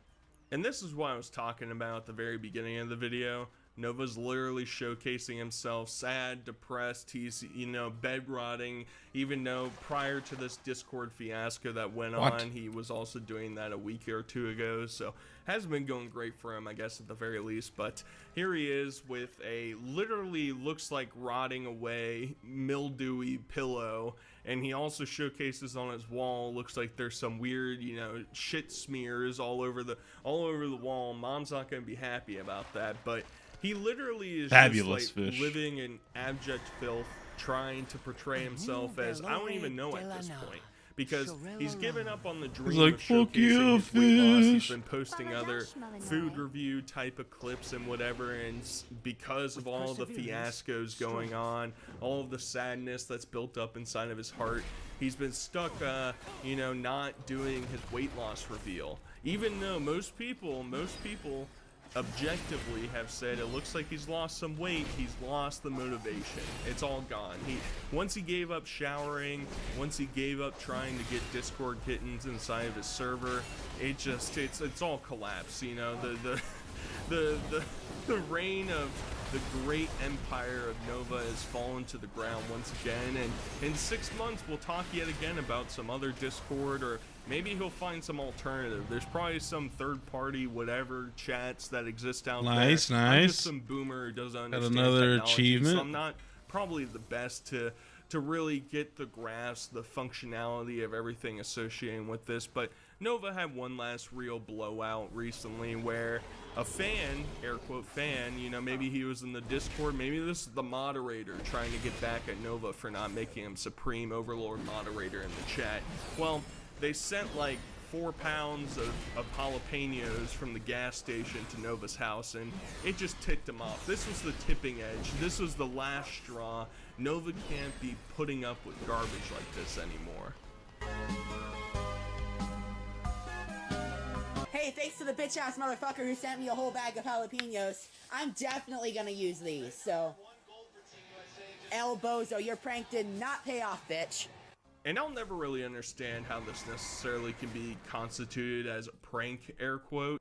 And this is what I was talking about at the very beginning of the video. Nova's literally showcasing himself sad, depressed, he's, you know, bed rotting, even though prior to this Discord fiasco that went on, he was also doing that a week or two ago, so hasn't been going great for him, I guess, at the very least. But here he is with a literally looks like rotting away, mildewy pillow, and he also showcases on his wall, looks like there's some weird, you know, shit smears all over the wall. Mom's not gonna be happy about that, but he literally is fabulous just like fish. living in abject filth, trying to portray himself as, I don't even know at this point, because he's given up on the dream like, of showcasing his weight loss. He's been posting other food review type of clips and whatever, and because of all the fiascos going on, all of the sadness that's built up inside of his heart, he's been stuck, you know, not doing his weight loss reveal. Even though most people objectively have said it looks like he's lost some weight, he's lost the motivation. It's all gone. Once he gave up showering, once he gave up trying to get Discord kittens inside of his server, it's all collapsed. You know, the reign of the great empire of Nova has fallen to the ground once again, and in 6 months we'll talk yet again about some other Discord, or maybe he'll find some alternative. There's probably some third-party whatever chats that exist out there. Nice. I'm just some boomer who doesn't understand another technology, achievement. so I'm not probably the best to really get the grasp, the functionality of everything associated with this. But Nova had one last real blowout recently where a fan, air quote fan, you know, maybe he was in the Discord, maybe this is the moderator trying to get back at Nova for not making him supreme overlord moderator in the chat. Well, they sent like 4 pounds of jalapenos from the gas station to Nova's house, and it just ticked him off. This was the tipping edge. This was the last straw. Nova can't be putting up with garbage like this anymore. Hey, thanks to the bitch ass motherfucker who sent me a whole bag of jalapenos. I'm definitely gonna use these, so. El Bozo, your prank did not pay off, bitch. And I'll never really understand how this necessarily can be constituted as a prank, air quote.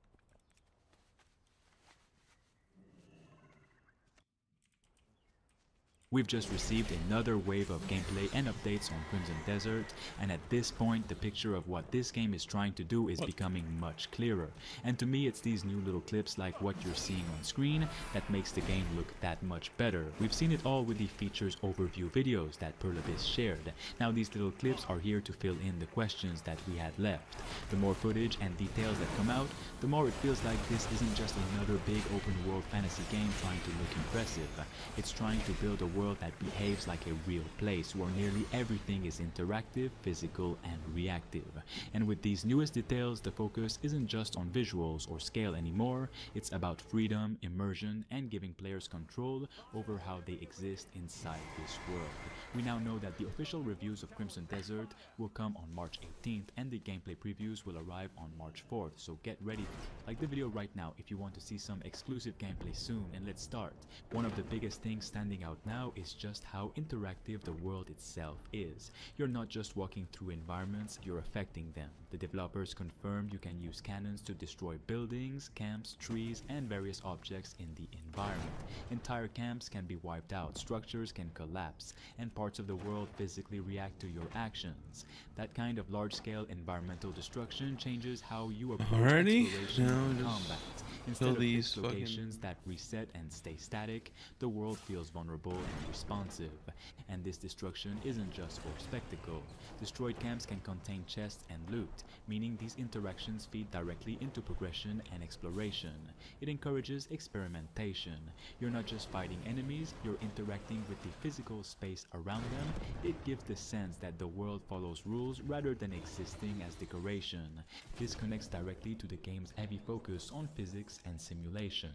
We've just received another wave of gameplay and updates on Crimson Desert, and at this point the picture of what this game is trying to do is becoming much clearer. And to me it's these new little clips like what you're seeing on screen that makes the game look that much better. We've seen it all with the features overview videos that Perlavis shared. Now these little clips are here to fill in the questions that we had left. The more footage and details that come out, the more it feels like this isn't just another big open world fantasy game trying to look impressive. It's trying to build a world that behaves like a real place where nearly everything is interactive, physical, and reactive. And with these newest details, the focus isn't just on visuals or scale anymore, it's about freedom, immersion, and giving players control over how they exist inside this world. We now know that the official reviews of Crimson Desert will come on March 18th and the gameplay previews will arrive on March 4th, so get ready. Like the video right now if you want to see some exclusive gameplay soon, and let's start. One of the biggest things standing out now is just how interactive the world itself is. You're not just walking through environments, you're affecting them. The developers confirmed you can use cannons to destroy buildings, camps, trees, and various objects in the environment. Entire camps can be wiped out, structures can collapse, and parts of the world physically react to your actions. That kind of large-scale environmental destruction changes how you approach Alrighty, exploration now and just combat. kill Instead of these fixed locations that reset and stay static, the world feels vulnerable and responsive. And this destruction isn't just for spectacle. Destroyed camps can contain chests and loot, meaning these interactions feed directly into progression and exploration. It encourages experimentation. You're not just fighting enemies, you're interacting with the physical space around them. It gives the sense that the world follows rules rather than existing as decoration. This connects directly to the game's heavy focus on physics and simulation.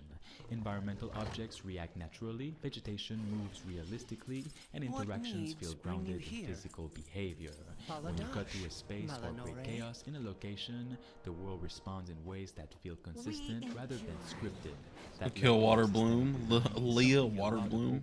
Environmental objects react naturally, vegetation moves realistically, and interactions feel grounded in physical behavior. When you cut through a space or create chaos in a location, the world responds in ways that feel consistent rather than scripted. That Kill Waterbloom, Leah Waterbloom.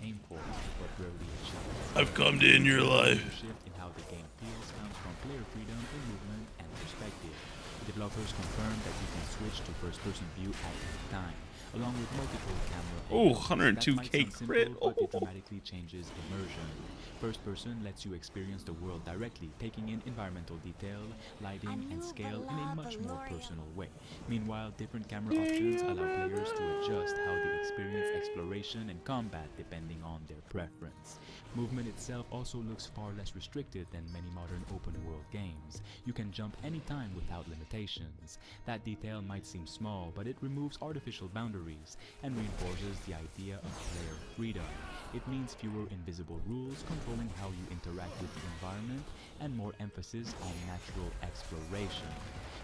Aim for, but rarely achieves. I've come to end your life. The shift in how the game feels comes from player freedom in movement and perspective. The developers confirmed that you can switch to first-person view at any time, along with multiple camera angles. 102K crit. But it dramatically changes immersion. First person lets you experience the world directly, taking in environmental detail, lighting, and scale in a much more personal way. Meanwhile, different camera options allow players to adjust how they experience exploration and combat depending on their preference. Movement itself also looks far less restricted than many modern open-world games. You can jump anytime without limitations. That detail might seem small, but it removes artificial boundaries and reinforces the idea of player freedom. It means fewer invisible rules controlling how you interact with the environment and more emphasis on natural exploration.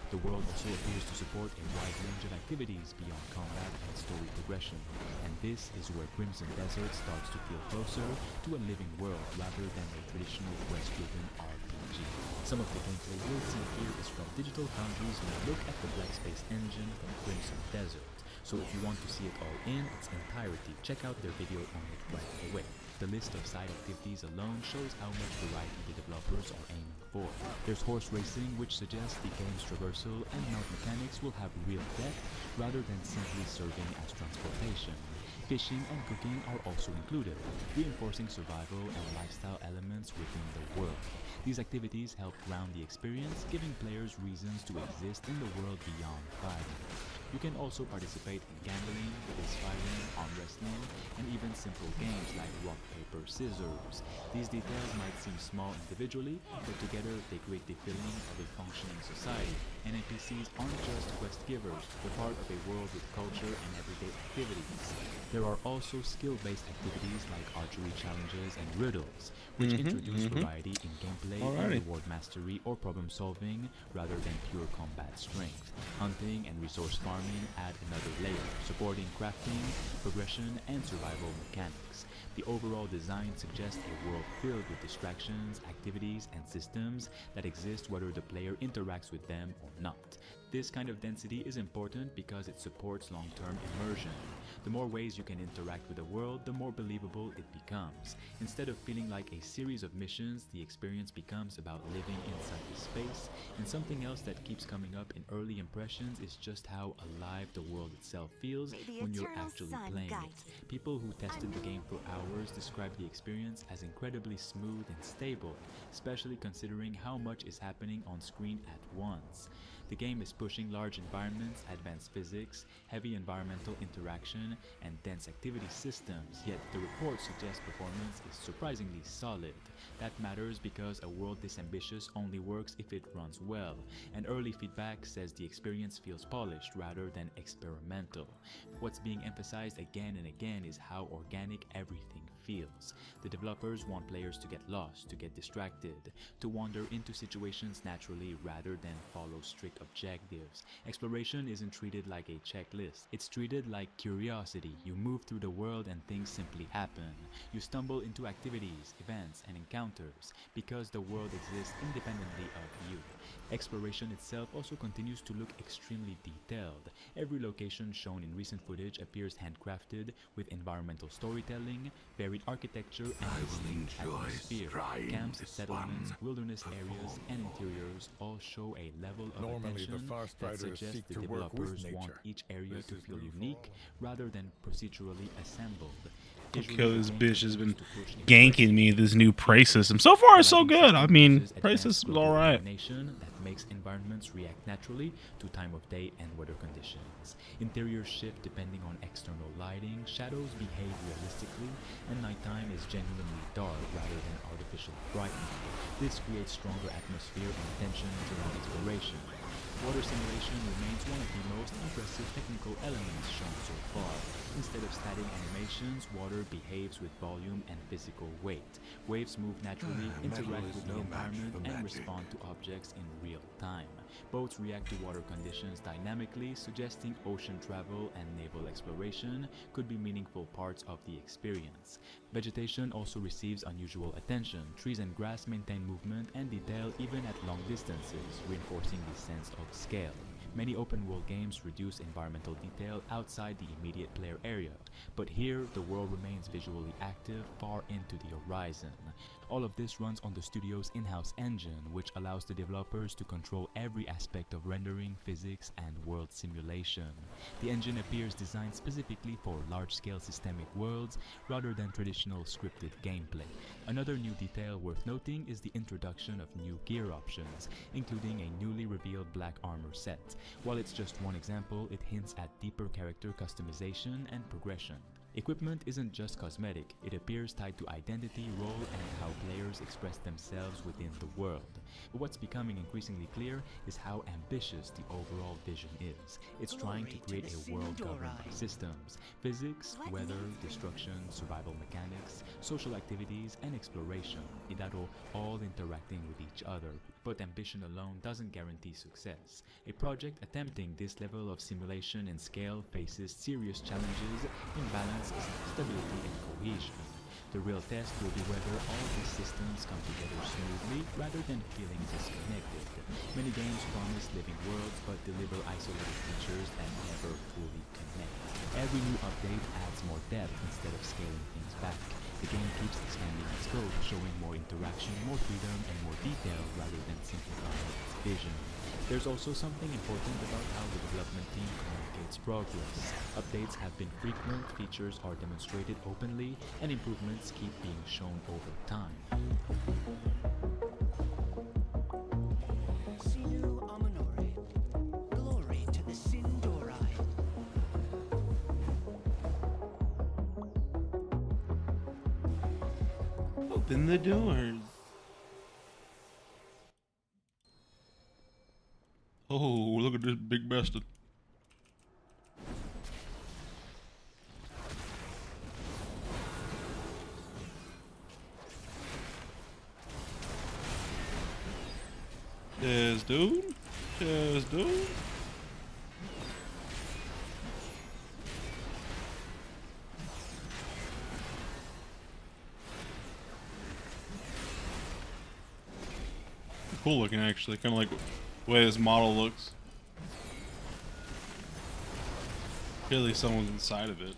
The world also appears to support a wide range of activities beyond combat and story progression, and this is where Crimson Desert starts to feel closer to a living world rather than a traditional quest-driven RPG. Some of the gameplay we'll see here is from Digital Foundry's look at the Black Space engine from Crimson Desert. So if you want to see it all in its entirety, check out their video on it right away. The list of side activities alone shows how much variety the developers are aiming for. There's horse racing, which suggests the game's traversal and mount mechanics will have real depth rather than simply serving as transportation. Fishing and cooking are also included, reinforcing survival and lifestyle elements within the world. These activities help ground the experience, giving players reasons to exist in the world beyond fighting. You can also participate in gambling, fist fighting, arm wrestling, and even simple games like rock, paper, scissors. These details might seem small individually, but together they create the feeling of a functioning society. NPCs aren't just quest givers, they're part of a world with culture and everyday activities. There are also skill-based activities like archery challenges and riddles, which introduce variety in gameplay and reward mastery or problem solving rather than pure combat strength. Hunting and resource farming add another layer, supporting crafting, progression, and survival mechanics. The overall design suggests a world filled with distractions, activities, and systems that exist whether the player interacts with them or not. This kind of density is important because it supports long-term immersion. The more ways you can interact with the world, the more believable it becomes. Instead of feeling like a series of missions, the experience becomes about living inside the space, and something else that keeps coming up in early impressions is just how alive the world itself feels when you're actually playing it. People who tested the game for hours describe the experience as incredibly smooth and stable, especially considering how much is happening on screen at once. The game is pushing large environments, advanced physics, heavy environmental interaction, and dense activity systems, yet the report suggests performance is surprisingly solid. That matters because a world this ambitious only works if it runs well, and early feedback says the experience feels polished rather than experimental. What's being emphasized again and again is how organic everything feels. The developers want players to get lost, to get distracted, to wander into situations naturally rather than follow strict objectives. Exploration isn't treated like a checklist. It's treated like curiosity. You move through the world and things simply happen. You stumble into activities, events, and encounters because the world exists independently of you. Exploration itself also continues to look extremely detailed. Every location shown in recent footage appears handcrafted with environmental storytelling, varied with architecture and distinct atmosphere. Camps, settlements, wilderness areas, and interiors all show a level of attention that suggests the developers want each area to feel unique rather than procedurally assembled. Kill this bitch has been ganking me this new prey system. So far, so good. I mean, prey system's alright. That makes environments react naturally to time of day and weather conditions. Interiors shift depending on external lighting, shadows behave realistically, and nighttime is genuinely dark rather than artificial brightening. This creates stronger atmosphere and tension during exploration. Water simulation remains one of the most impressive technical elements shown so far. Instead of static animations, water behaves with volume and physical weight. Waves move naturally, interact with the environment, and respond to objects in real time. Boats react to water conditions dynamically, suggesting ocean travel and naval exploration could be meaningful parts of the experience. Vegetation also receives unusual attention. Trees and grass maintain movement and detail even at long distances, reinforcing the sense of scale. Many open-world games reduce environmental detail outside the immediate player area, but here the world remains visually active far into the horizon. All of this runs on the studio's in-house engine, which allows the developers to control every aspect of rendering, physics, and world simulation. The engine appears designed specifically for large-scale systemic worlds rather than traditional scripted gameplay. Another new detail worth noting is the introduction of new gear options, including a newly revealed black armor set. While it's just one example, it hints at deeper character customization and progression. Equipment isn't just cosmetic, it appears tied to identity, role, and how players express themselves within the world. But what's becoming increasingly clear is how ambitious the overall vision is. It's trying to create a world governed by systems, physics, weather, destruction, survival mechanics, social activities, and exploration, Idaro all interacting with each other. But ambition alone doesn't guarantee success. A project attempting this level of simulation and scale faces serious challenges in balance, stability, and cohesion. The real test will be whether all these systems come together smoothly rather than feeling disconnected. Many games promise living worlds but deliver isolated features that never fully connect. Every new update adds more depth instead of scaling things back. The game keeps expanding its scope, showing more interaction, more freedom, and more detail rather than simplifying its vision. There's also something important about how the development team communicates progress. Updates have been frequent, features are demonstrated openly, and improvements keep being shown over time. Sinu Amanore. Glory to the Sindorai. Open the doors. Oh, look at this big bastard. Cheers, dude. Cheers, dude. Cool looking, actually. Kind of like the way this model looks. Clearly someone's inside of it.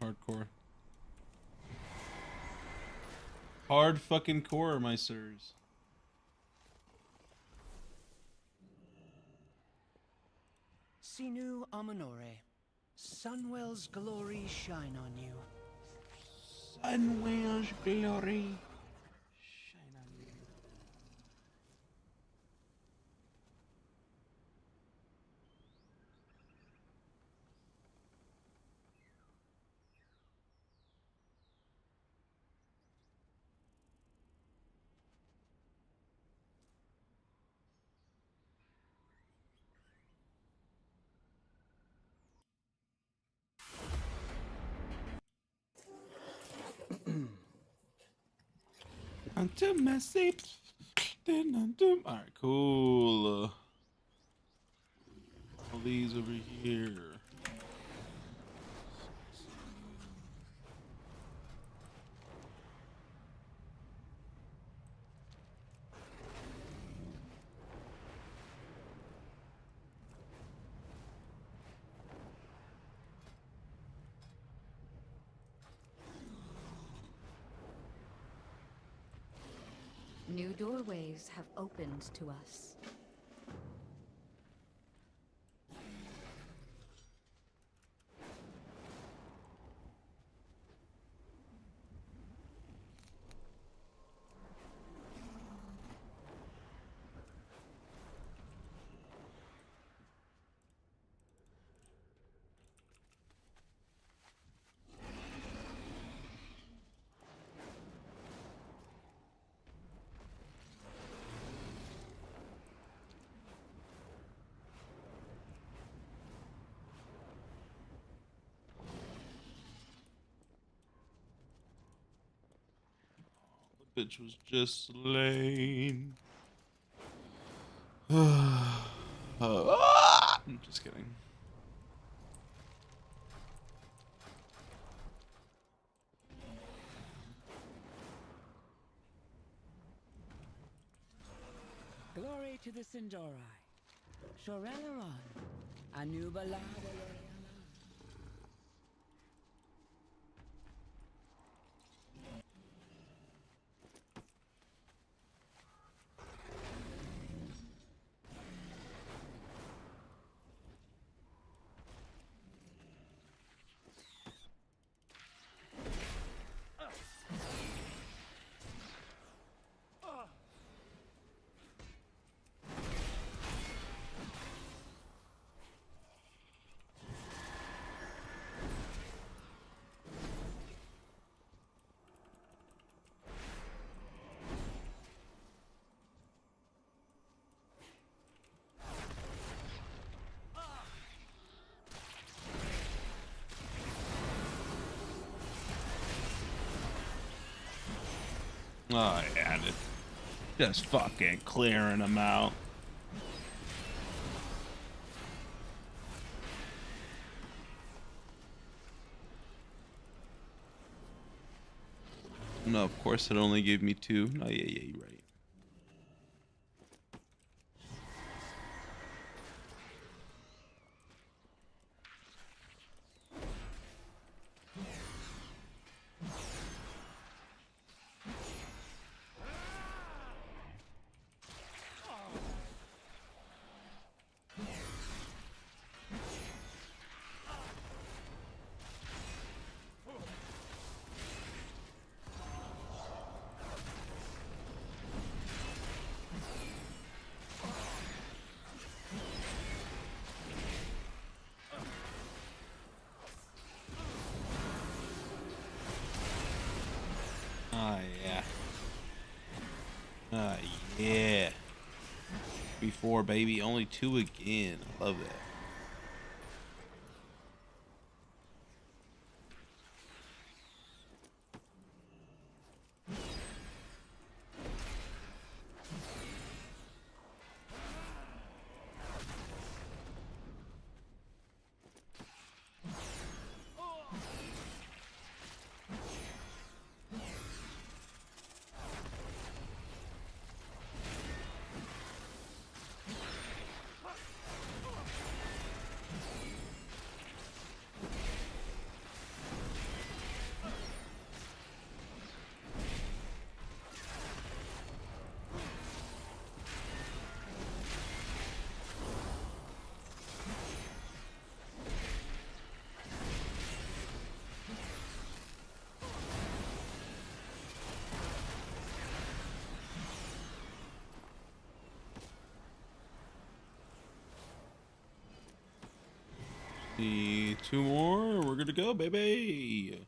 Hardcore. Hard fucking core, my sirs. Sinu Amanore. Sunwell's glory shine on you. Sunwell's glory. Until my sleep, then until. All right, cool. All these over here. New doorways have opened to us. Bitch was just slain. I'm just kidding. Glory to the Sindori. Shorelaron. Anubalada. Oh yeah, just fucking clearing them out. No, of course it only gave me 2. No, yeah, you're right. Oh yeah. Oh yeah. 3-4 baby, only 2 again. I love that. The 2 more, we're good to go, baby.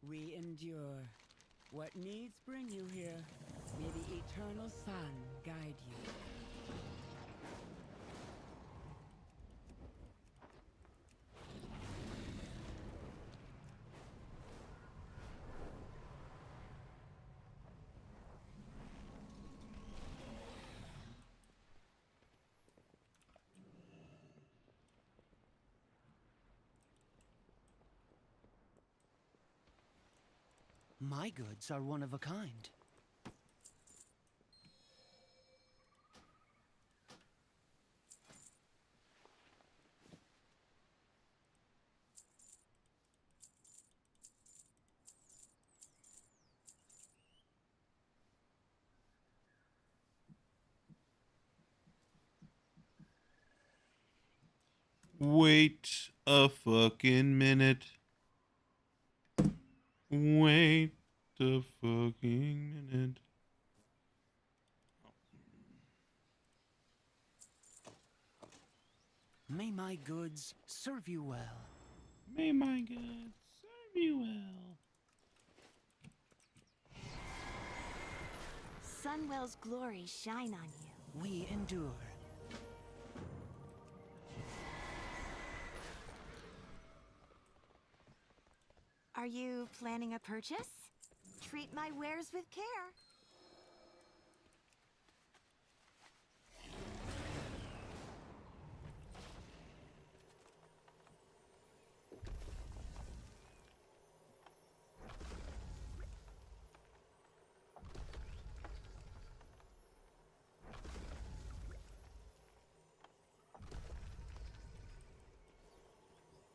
We endure. What needs bring you here? May the eternal sun guide you. My goods are one of a kind. Wait a fucking minute. Wait a fucking minute. May my goods serve you well. May my goods serve you well. Sunwell's glory shine on you. We endure. Are you planning a purchase? Treat my wares with care.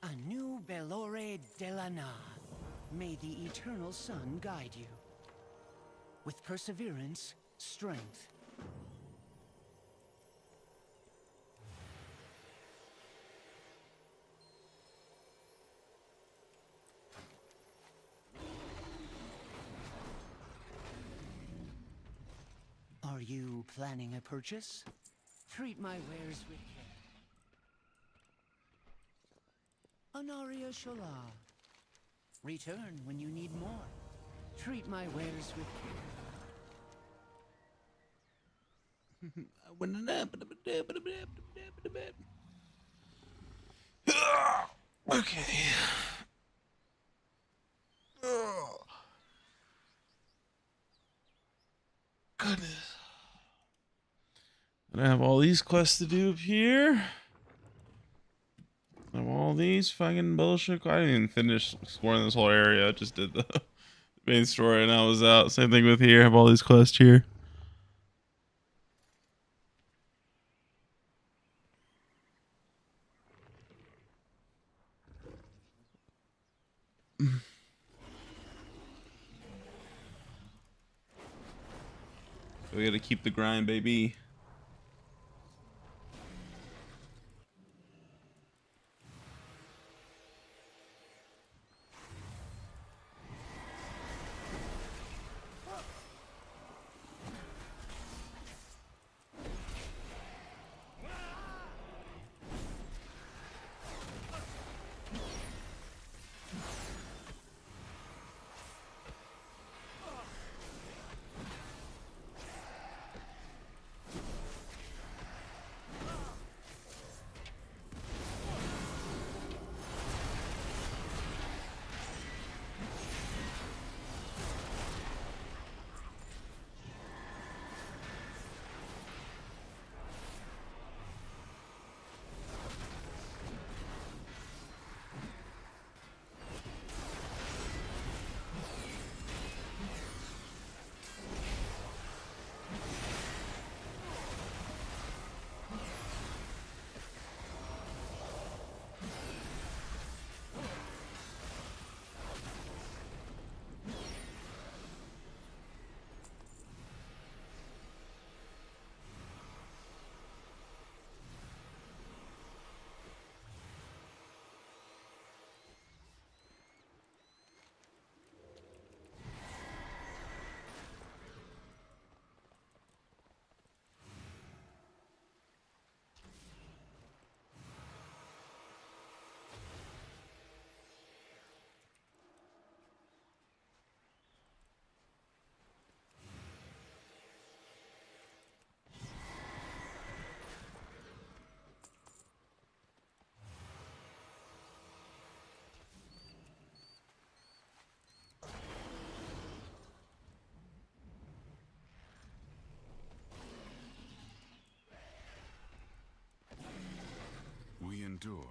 A new Bellore Delana. May the eternal sun guide you. With perseverance, strength. Are you planning a purchase? Treat my wares with care. Honoria Shola. Return when you need more. Treat my wares with care. Okay. Goodness. And I have all these quests to do up here. I have all these fucking bullshit. I didn't even finish exploring this whole area. I just did the main story and I was out. Same thing with here. I have all these quests here. So we gotta keep the grind, baby. We endure.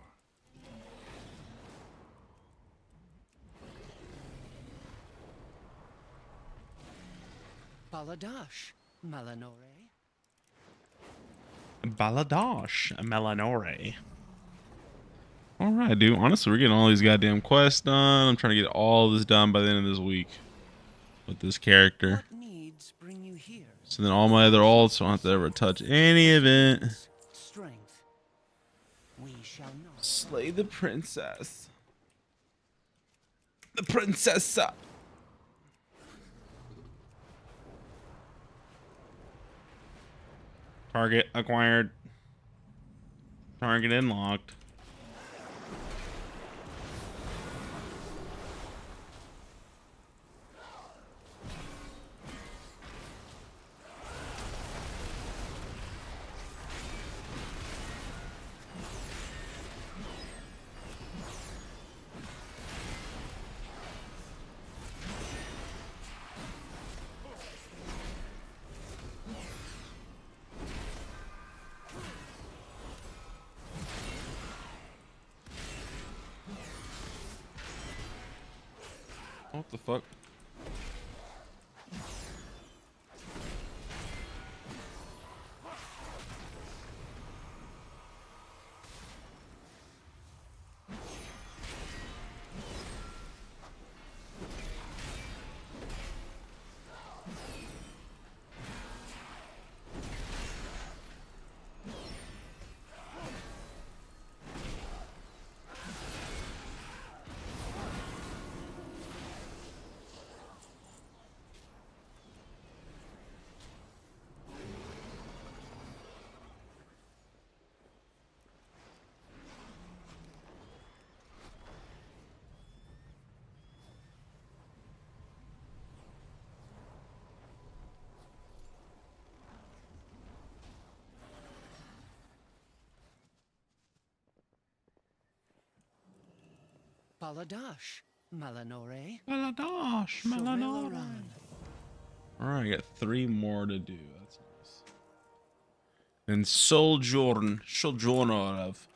Baladash, Melanore. Baladash Melanore. Alright, dude. Honestly, we're getting all these goddamn quests done. I'm trying to get all this done by the end of this week with this character. What needs bring you here? So then all my other alts don't have to ever touch any event. Strength. We shall not Slay the princess. The princessa. Target acquired. Target unlocked. What the fuck? Baladash, Melanore. Baladash Melanore. Alright, I got 3 more to do. That's nice. And Sojourner of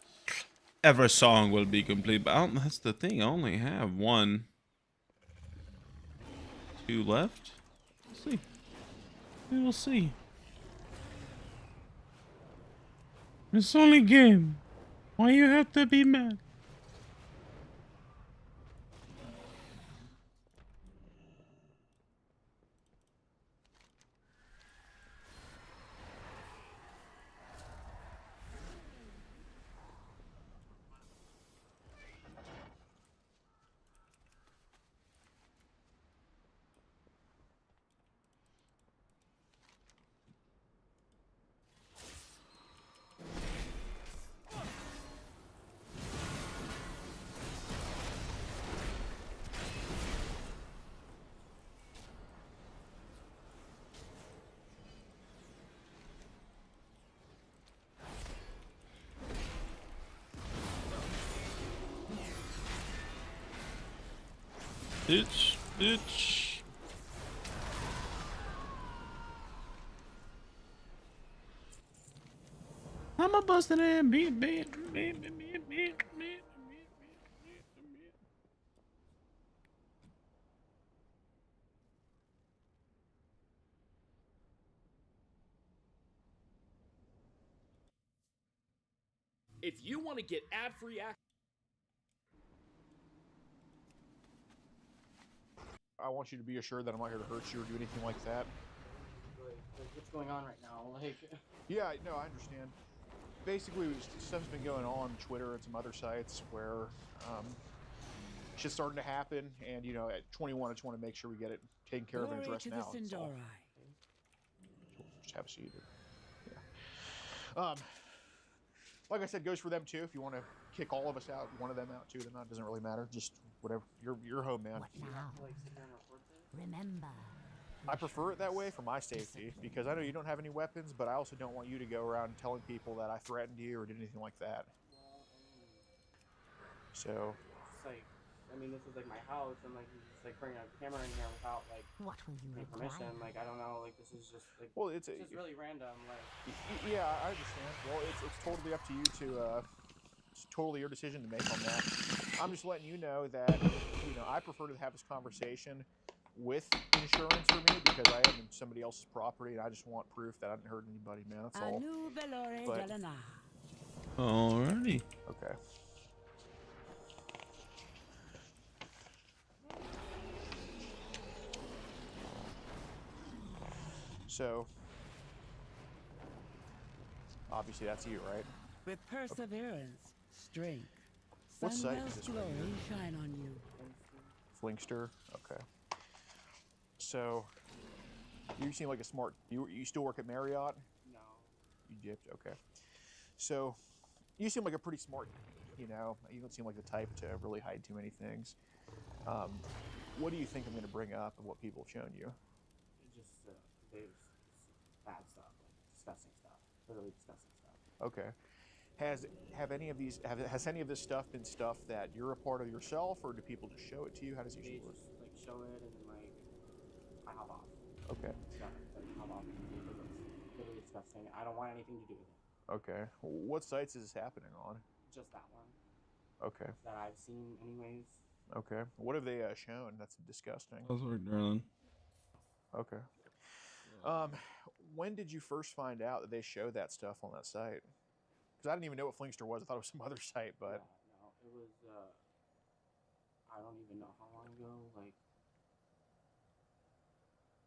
every song will be complete. But that's the thing. I only have 1, 2 left. We'll see. We will see. It's only game. Why you have to be mad? Bitch. I'm a busted in beat. If you want to get ad-free access, I want you to be assured that I'm not here to hurt you or do anything like that. What's going on right now? Like, yeah, no, I understand. Basically, stuff's been going on Twitter and some other sites where shit's starting to happen, and you know, at 21, I just want to make sure we get it taken care of and addressed now. Just have a seat. Yeah. Like I said, goes for them too. If you want to kick all of us out, one of them out too, then that doesn't really matter. Just whatever. You're home, man. Remember. I prefer it that way for my safety because I know you don't have any weapons, but I also don't want you to go around telling people that I threatened you or did anything like that. So. It's like, I mean, this is like my house, and like he's just like bringing a camera in here without like any permission. Like, I don't know. Like, this is just like. Well, it's just really random. Like. Yeah, I understand. Well, it's totally up to you to. It's totally your decision to make on that. I'm just letting you know that, you know, I prefer to have this conversation with insurance for me because I am in somebody else's property and I just want proof that I didn't hurt anybody, man. That's all. But, Alrighty. okay. So, obviously that's you, right? With perseverance, strength, What site is Sunwell's this glory right here? shine on you. Flinkster? Okay. So, you seem like a smart... You still work at Marriott? No. You dipped? Okay. So, you seem like a pretty smart... You know, you don't seem like the type to really hide too many things. What do you think I'm going to bring up of what people have shown you? Just there's bad stuff, like disgusting stuff, literally disgusting stuff. Okay. Has any of this stuff been stuff that you're a part of yourself, or do people just show it to you? How does it They usually work? just like show it and then like I hop off. Okay. Stuff, like hop off because it's literally disgusting. I don't want anything to do with it. Okay. What sites is this happening on? Just that one. Okay. That I've seen anyways. Okay. What have they shown that's disgusting? How's work, darling? Okay. When did you first find out that they showed that stuff on that site? Because I didn't even know what Flinkster was. I thought it was some other site, but... Yeah, no, it was, I don't even know how long ago, like,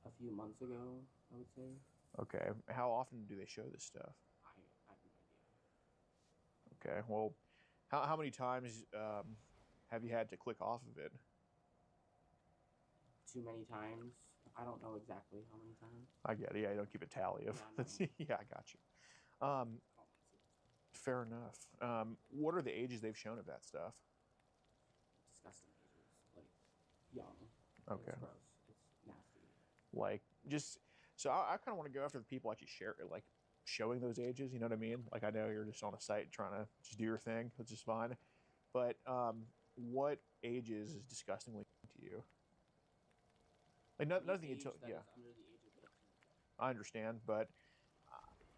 a few months ago, I would say. Okay. How often do they show this stuff? I have no idea. Okay. Well, how many times have you had to click off of it? Too many times. I don't know exactly how many times. I get it. Yeah, you don't keep a tally of... Yeah, I got you. Fair enough. What are the ages they've shown of that stuff? Disgusting ages. Like, young. Okay. It's gross. It's nasty. Like, just... So I kind of want to go after the people actually showing those ages, you know what I mean? Like, I know you're just on a site trying to just do your thing, which is fine. But what ages is disgustingly to you? Like, nothing until... Yeah. Under the age of 18. I understand, but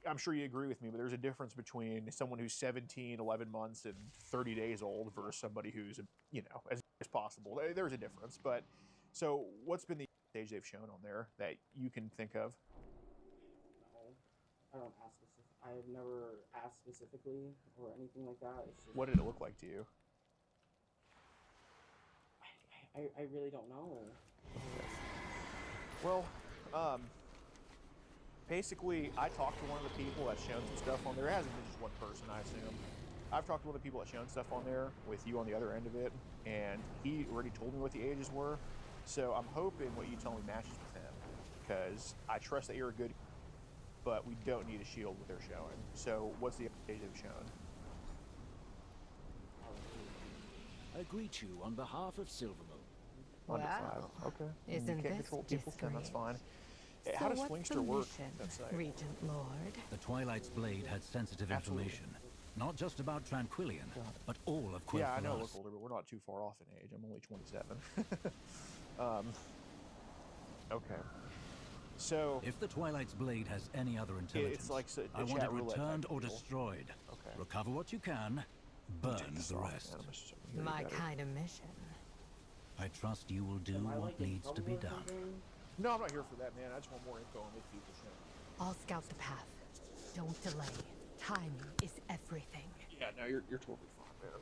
I'm sure you agree with me, but there's a difference between someone who's 17, 11 months, and 30 days old versus somebody who's, you know, as possible. There's a difference, but... So, what's been the age they've shown on there that you can think of? No. I don't ask specific. I have never asked specifically or anything like that. It's just... What did it look like to you? I really don't know. Well, basically, I talked to one of the people that's shown some stuff on there. It hasn't been just one person, I assume. I've talked to one of the people that's shown stuff on there with you on the other end of it, and he already told me what the ages were. So I'm hoping what you tell me matches with him, because I trust that you're a good, but we don't need a shield what they're showing. So what's the age they've shown? I greet you on behalf of Silvermoon. Under 5. Okay. Isn't you can't this control people, then that's fine. How does Flinkster work? That site? Regent Lord? The Twilight's Blade had sensitive information. Not just about Tranquillion, but all of Quel'Thalas. Yeah, I know I look older, but we're not too far off in age. I'm only 27. Okay. So... If the Twilight's Blade has any other intelligence, it's like I want it returned or deal. destroyed. Okay. Recover what you can, burn the rest. My kind of mission. I trust you will do what needs to be done. No, I'm not here for that, man. I just want more info on these people showing. I'll scout the path. Don't delay. Timing is everything. Yeah, no, you're totally fine, man.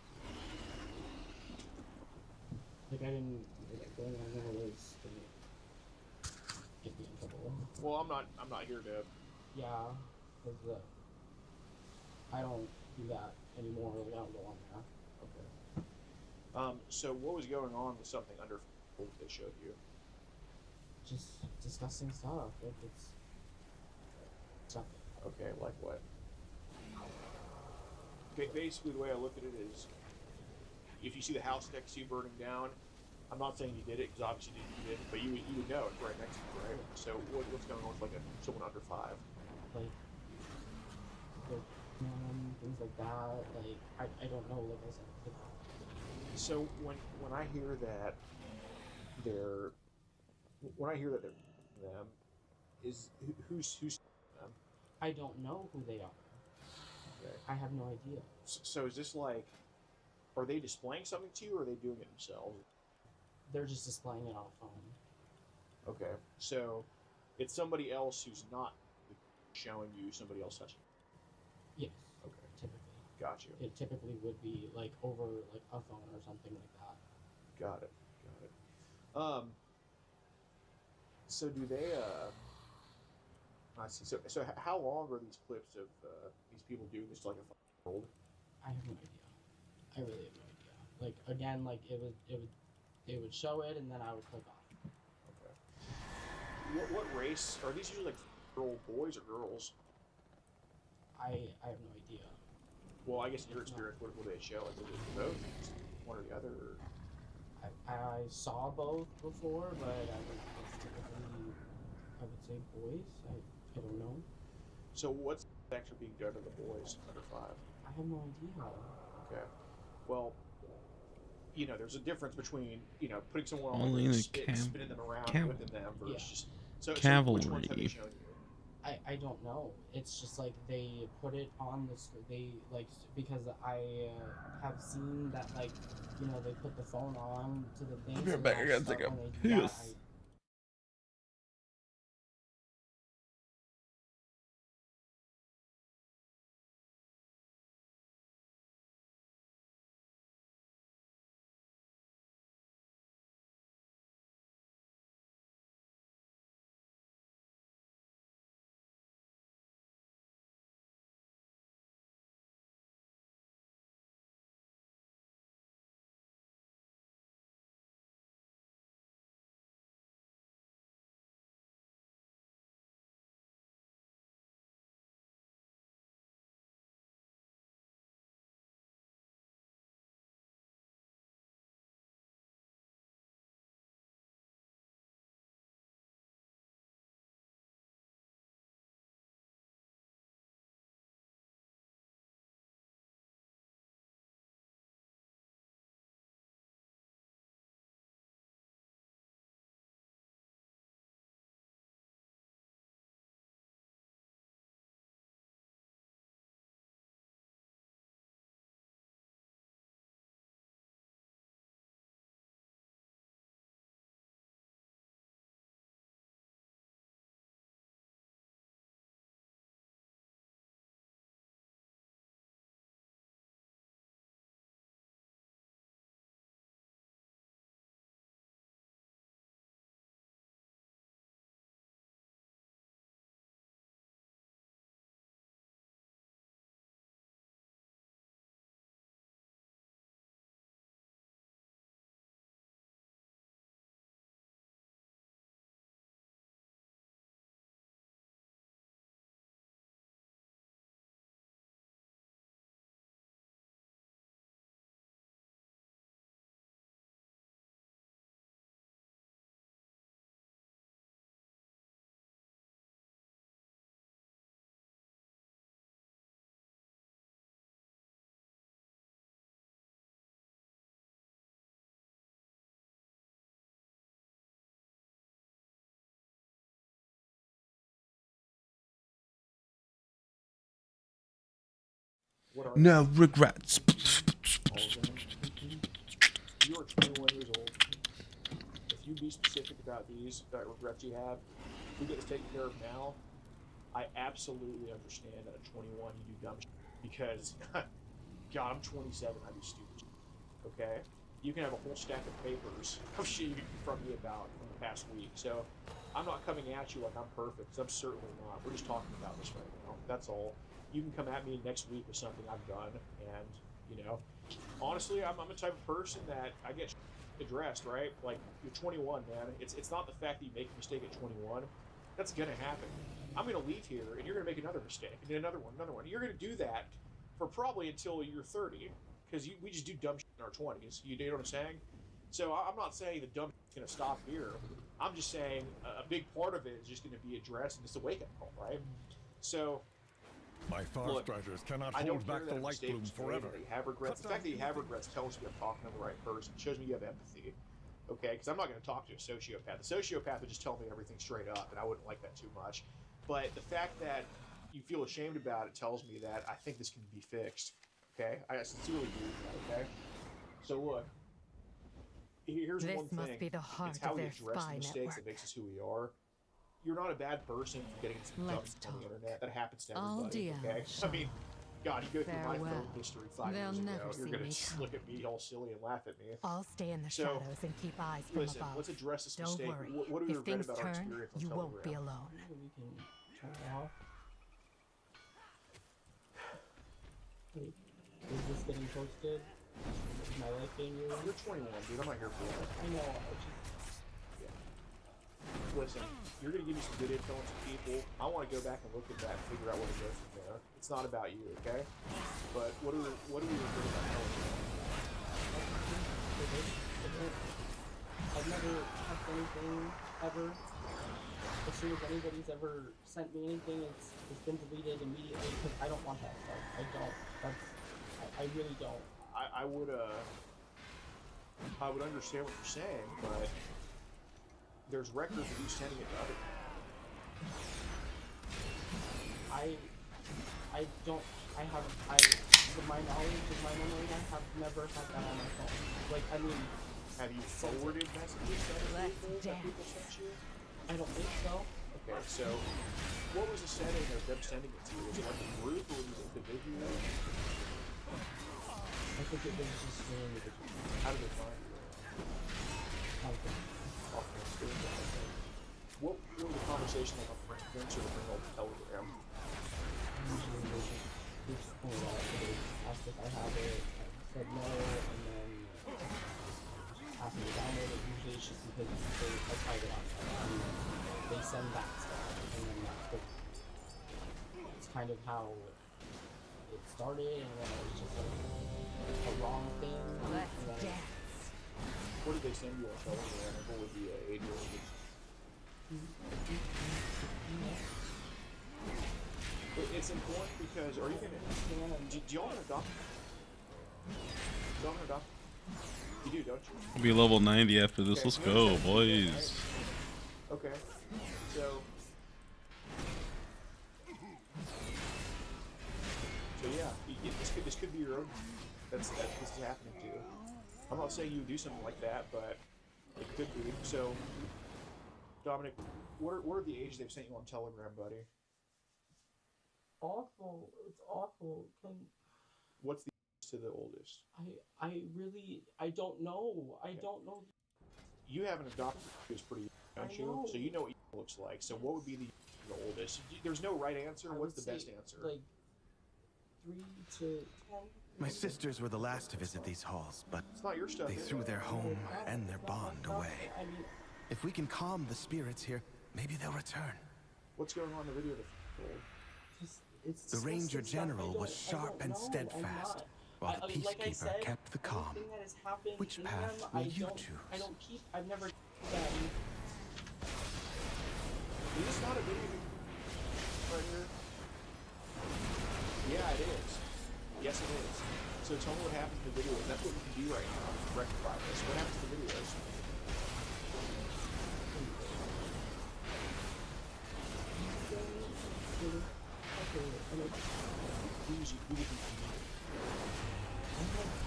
Like, I didn't... Like, going on there was... Get me in trouble. Well, I'm not here to... Yeah, because I don't do that anymore. Like, I don't go on there. Okay. So what was going on with something under they showed you? Just disgusting stuff. Like, it's something. Okay, like what? Okay, basically the way I look at it is, if you see the house next to you burning down, I'm not saying you did it, because obviously you didn't, but you would know it's right next to you, right? So what's going on with someone under 5? Like, things like that. Like, I don't know. Like I said. So when I hear that they're them, is who's them? I don't know who they are. Okay. I have no idea. So is this like, are they displaying something to you, or are they doing it themselves? They're just displaying it on a phone. Okay, so it's somebody else who's not showing you somebody else touching. Yes. Okay. Typically. Got you. It typically would be like over like a phone or something like that. Got it. Got it. So do they? I see. So how long are these clips of these people doing this to like a 5-year-old? I have no idea. I really have no idea. Like again, like they would show it and then I would click off. Okay. What race are these? Usually like 5-year-old boys or girls? I have no idea. Well, I guess in your experience, what they show? Like, is it both? One or the other? Or... I saw both before, but it's typically, I would say boys. I don't know. So what's actually being done to the boys under 5? I have no idea. Okay. Well, you know, there's a difference between, you know, putting someone on Only a the stick, spinning them around, whipping them versus just... So which ones have they shown you? I don't know. It's just like they put it on the they like because I have seen that like you know they put the phone on to the thing. I'll be right back. I gotta take a piss. No regrets. You are 21 years old. If you be specific about these regrets you have, we get this taken care of now. I absolutely understand that at 21 you do dumb shit because, God, I'm 27. I do stupid shit. Okay, you can have a whole stack of papers of shit you can confront me about from the past week. So I'm not coming at you like I'm perfect, because I'm certainly not. We're just talking about this right now. That's all. You can come at me next week with something I've done, and you know, honestly, I'm a type of person that I get addressed, right? Like, you're 21, man. It's not the fact that you make a mistake at 21. That's gonna happen. I'm gonna leave here, and you're gonna make another mistake, and then another one. You're gonna do that for probably until you're 30, because we just do dumb shit in our 20s. You know what I'm saying? So I'm not saying the dumb shit's gonna stop here. I'm just saying a big part of it is just gonna be addressed, and it's a wake-up call, right? So. My Farstriders cannot hold back the light bloom forever. You have regrets. The fact that you have regrets tells me I'm talking to the right person. It shows me you have empathy. Okay? Because I'm not going to talk to a sociopath. The sociopath would just tell me everything straight up, and I wouldn't like that too much. But the fact that you feel ashamed about it tells me that I think this can be fixed. Okay? I sincerely believe that, okay? So look, here's This one thing. must be the heart it's how of we their address spy the mistakes network. that makes us who we are. You're not a bad person for getting some dumb Let's on the internet. That happens to All everybody. dear, Okay. I mean, God, you go through my Farewell. phone history 5 They'll years ago. never You're see gonna me just look at me all silly and laugh at me. I'll stay in the So, shadows and keep eyes from Listen, above. let's address this Don't mistake. worry. What do we If regret things about our turn, experience on you Telegram? won't be alone. We can turn it off. Wait, is this getting posted? Is my life being ruined? You're 21, dude. I'm not here for that. I know. I just... Listen, you're gonna give me some good info on some people. I want to go back and look at that and figure out what it goes from there. It's not about you, okay? But what do we regret about Telegram? I've never had anything ever. As soon as anybody's ever sent me anything, it's been deleted immediately because I don't want that stuff. I don't. I really don't. I would understand what you're saying, but there's records of you sending it to other people. I don't. I haven't. To my knowledge, to my memory, I have never had that on my phone. Like, I mean, have you forwarded messages to other people that people sent you? I don't think so. Okay, so what was the setting of them sending it to you? Was it like a group or was it individual? I think it was just an individual. How did they find you? What were the conversations like on Friends or the Bring Old Telegram? Usually they just pointed out that they asked if I have it, I said no, and then asked me to download it. Usually it's just because I tried it outside. They send that stuff, and then it's kind of how it started, and then it was just like a wrong thing. Let's dance. What did they send you on Telegram? And what would the age range? It's important because are you gonna do y'all have a doctor? Do y'all have a doctor? You do, don't you? We'll be level 90 after this. Okay, Let's you go, understand boys. right? Okay. So yeah, this could be your own. This is happening to you. I'm not saying you would do something like that, but it could be. So, Dominic, what are the ages they've sent you on Telegram, buddy? Awful. It's awful. What's the age to the oldest? I really don't know. I don't know. You have an adopted who's pretty young, don't you? know. So you know what it looks like. So what would be the oldest? There's no right answer. I What's would the best say, answer? Like 3 to 10. My sisters were the last to visit these halls, but It's not your stuff, they is threw it? their home and their bond away. I mean, If we can calm the spirits here, maybe they'll return. What's going on in the video? The Ranger General was sharp and steadfast, while the like I Peacekeeper said, kept the calm. everything that has happened Which in path them, will I you don't, choose? I've never done. Is this not a video right here? Yeah, it is. Yes, it is. So tell me what happens in the videos. That's what we can do right now to rectify this. What happens in the videos?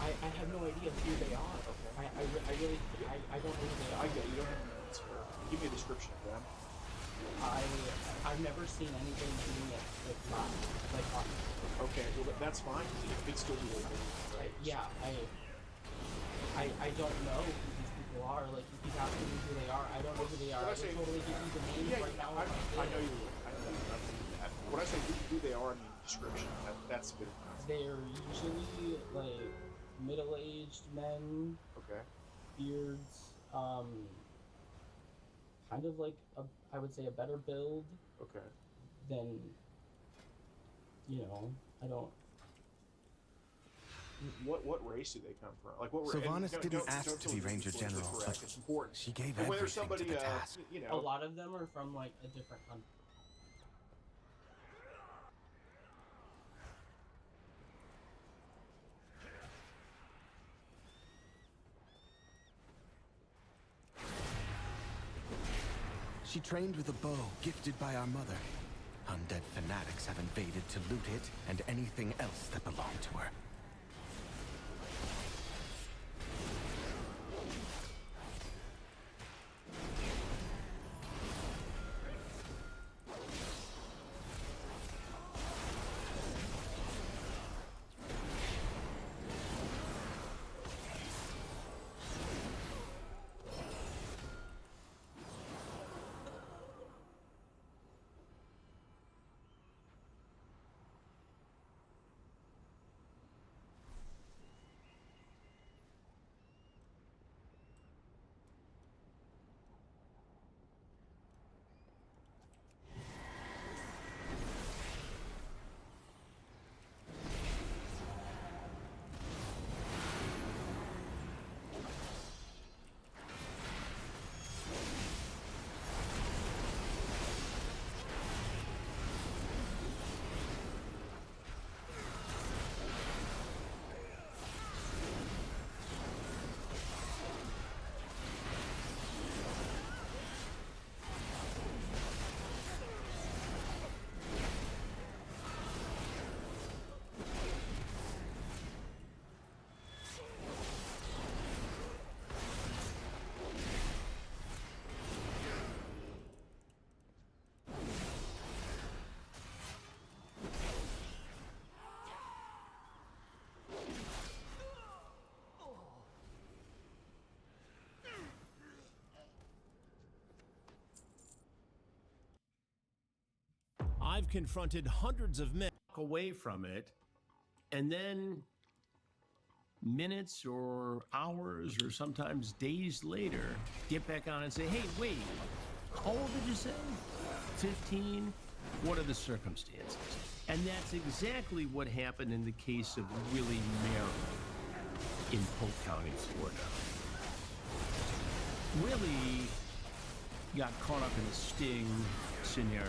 I have no idea who they are. Okay. I really don't know who they are. I get you. You don't have an answer. Give me a description of them. I've never seen anybody doing it like on. Okay, well that's fine. You could still do it. Right? Yeah, I don't know who these people are. Like if you ask me who they are, I don't know who they are. I can totally give you the names right now. I know you would. I know you would. When I say who they are, I mean description. That's a bit of They're usually like middle-aged men. Okay. Beards. Kind of like I would say a better build. Okay. Than. I don't. What race do they come from? Like what? Sylvanas didn't ask to be Ranger General, but it's important. she gave And when everything there's somebody, to the task. A lot of them are from like a different country. She trained with a bow gifted by our mother. Undead fanatics have invaded to loot it and anything else that belonged to her. confronted hundreds of men away from it, and then minutes or hours or sometimes days later, get back on and say, hey, wait, how old did you say? 15? What are the circumstances? And that's exactly what happened in the case of Willie Merrill in Polk County, Florida. Willie got caught up in a sting scenario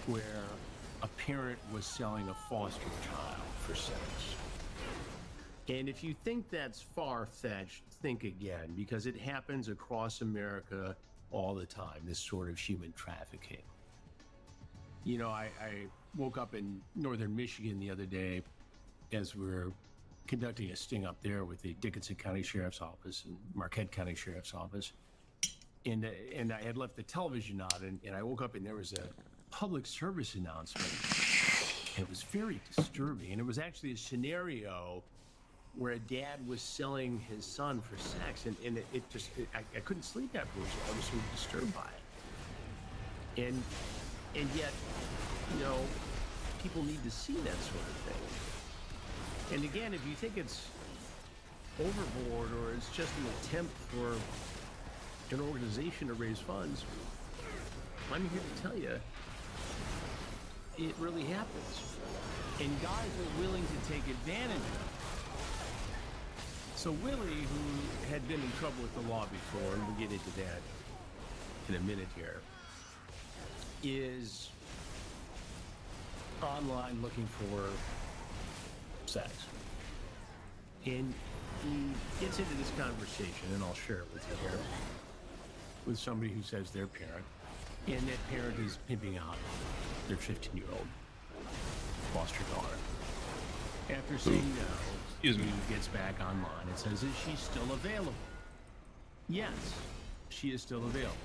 where a parent was selling a foster child for sex. And if you think that's far-fetched, think again, because it happens across America all the time, this sort of human trafficking. You know, I woke up in northern Michigan the other day as we were conducting a sting up there with the Dickinson County Sheriff's Office and Marquette County Sheriff's Office. And I had left the television on, and I woke up and there was a public service announcement. It was very disturbing, and it was actually a scenario where a dad was selling his son for sex, and I couldn't sleep afterwards. I was so disturbed by it. And yet, you know, people need to see that sort of thing. And again, if you think it's overboard or it's just an attempt for an organization to raise funds, I'm here to tell you, it really happens. And guys are willing to take advantage of it. So Willie, who had been in trouble with the law before, and we'll get into that in a minute here, is online looking for sex. And he gets into this conversation, and I'll share it with you here, with somebody who says they're parent, and that parent is pimping out their 15-year-old foster daughter. After saying no, he gets back online and says, is she still available? Yes, she is still available.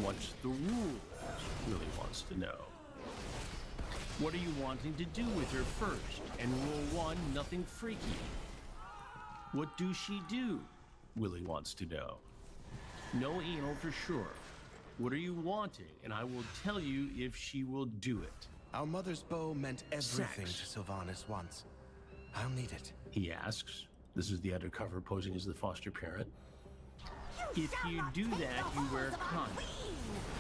What's the rule? Willie wants to know. What are you wanting to do with her first? And rule 1, nothing freaky. What do she do? Willie wants to know. No anal for sure. What are you wanting? And I will tell you if she will do it. Our mother's bow meant everything Sex. to Sylvanas once. I'll need it. He asks. This is the undercover posing as the foster parent. If you do that, you wear a condom.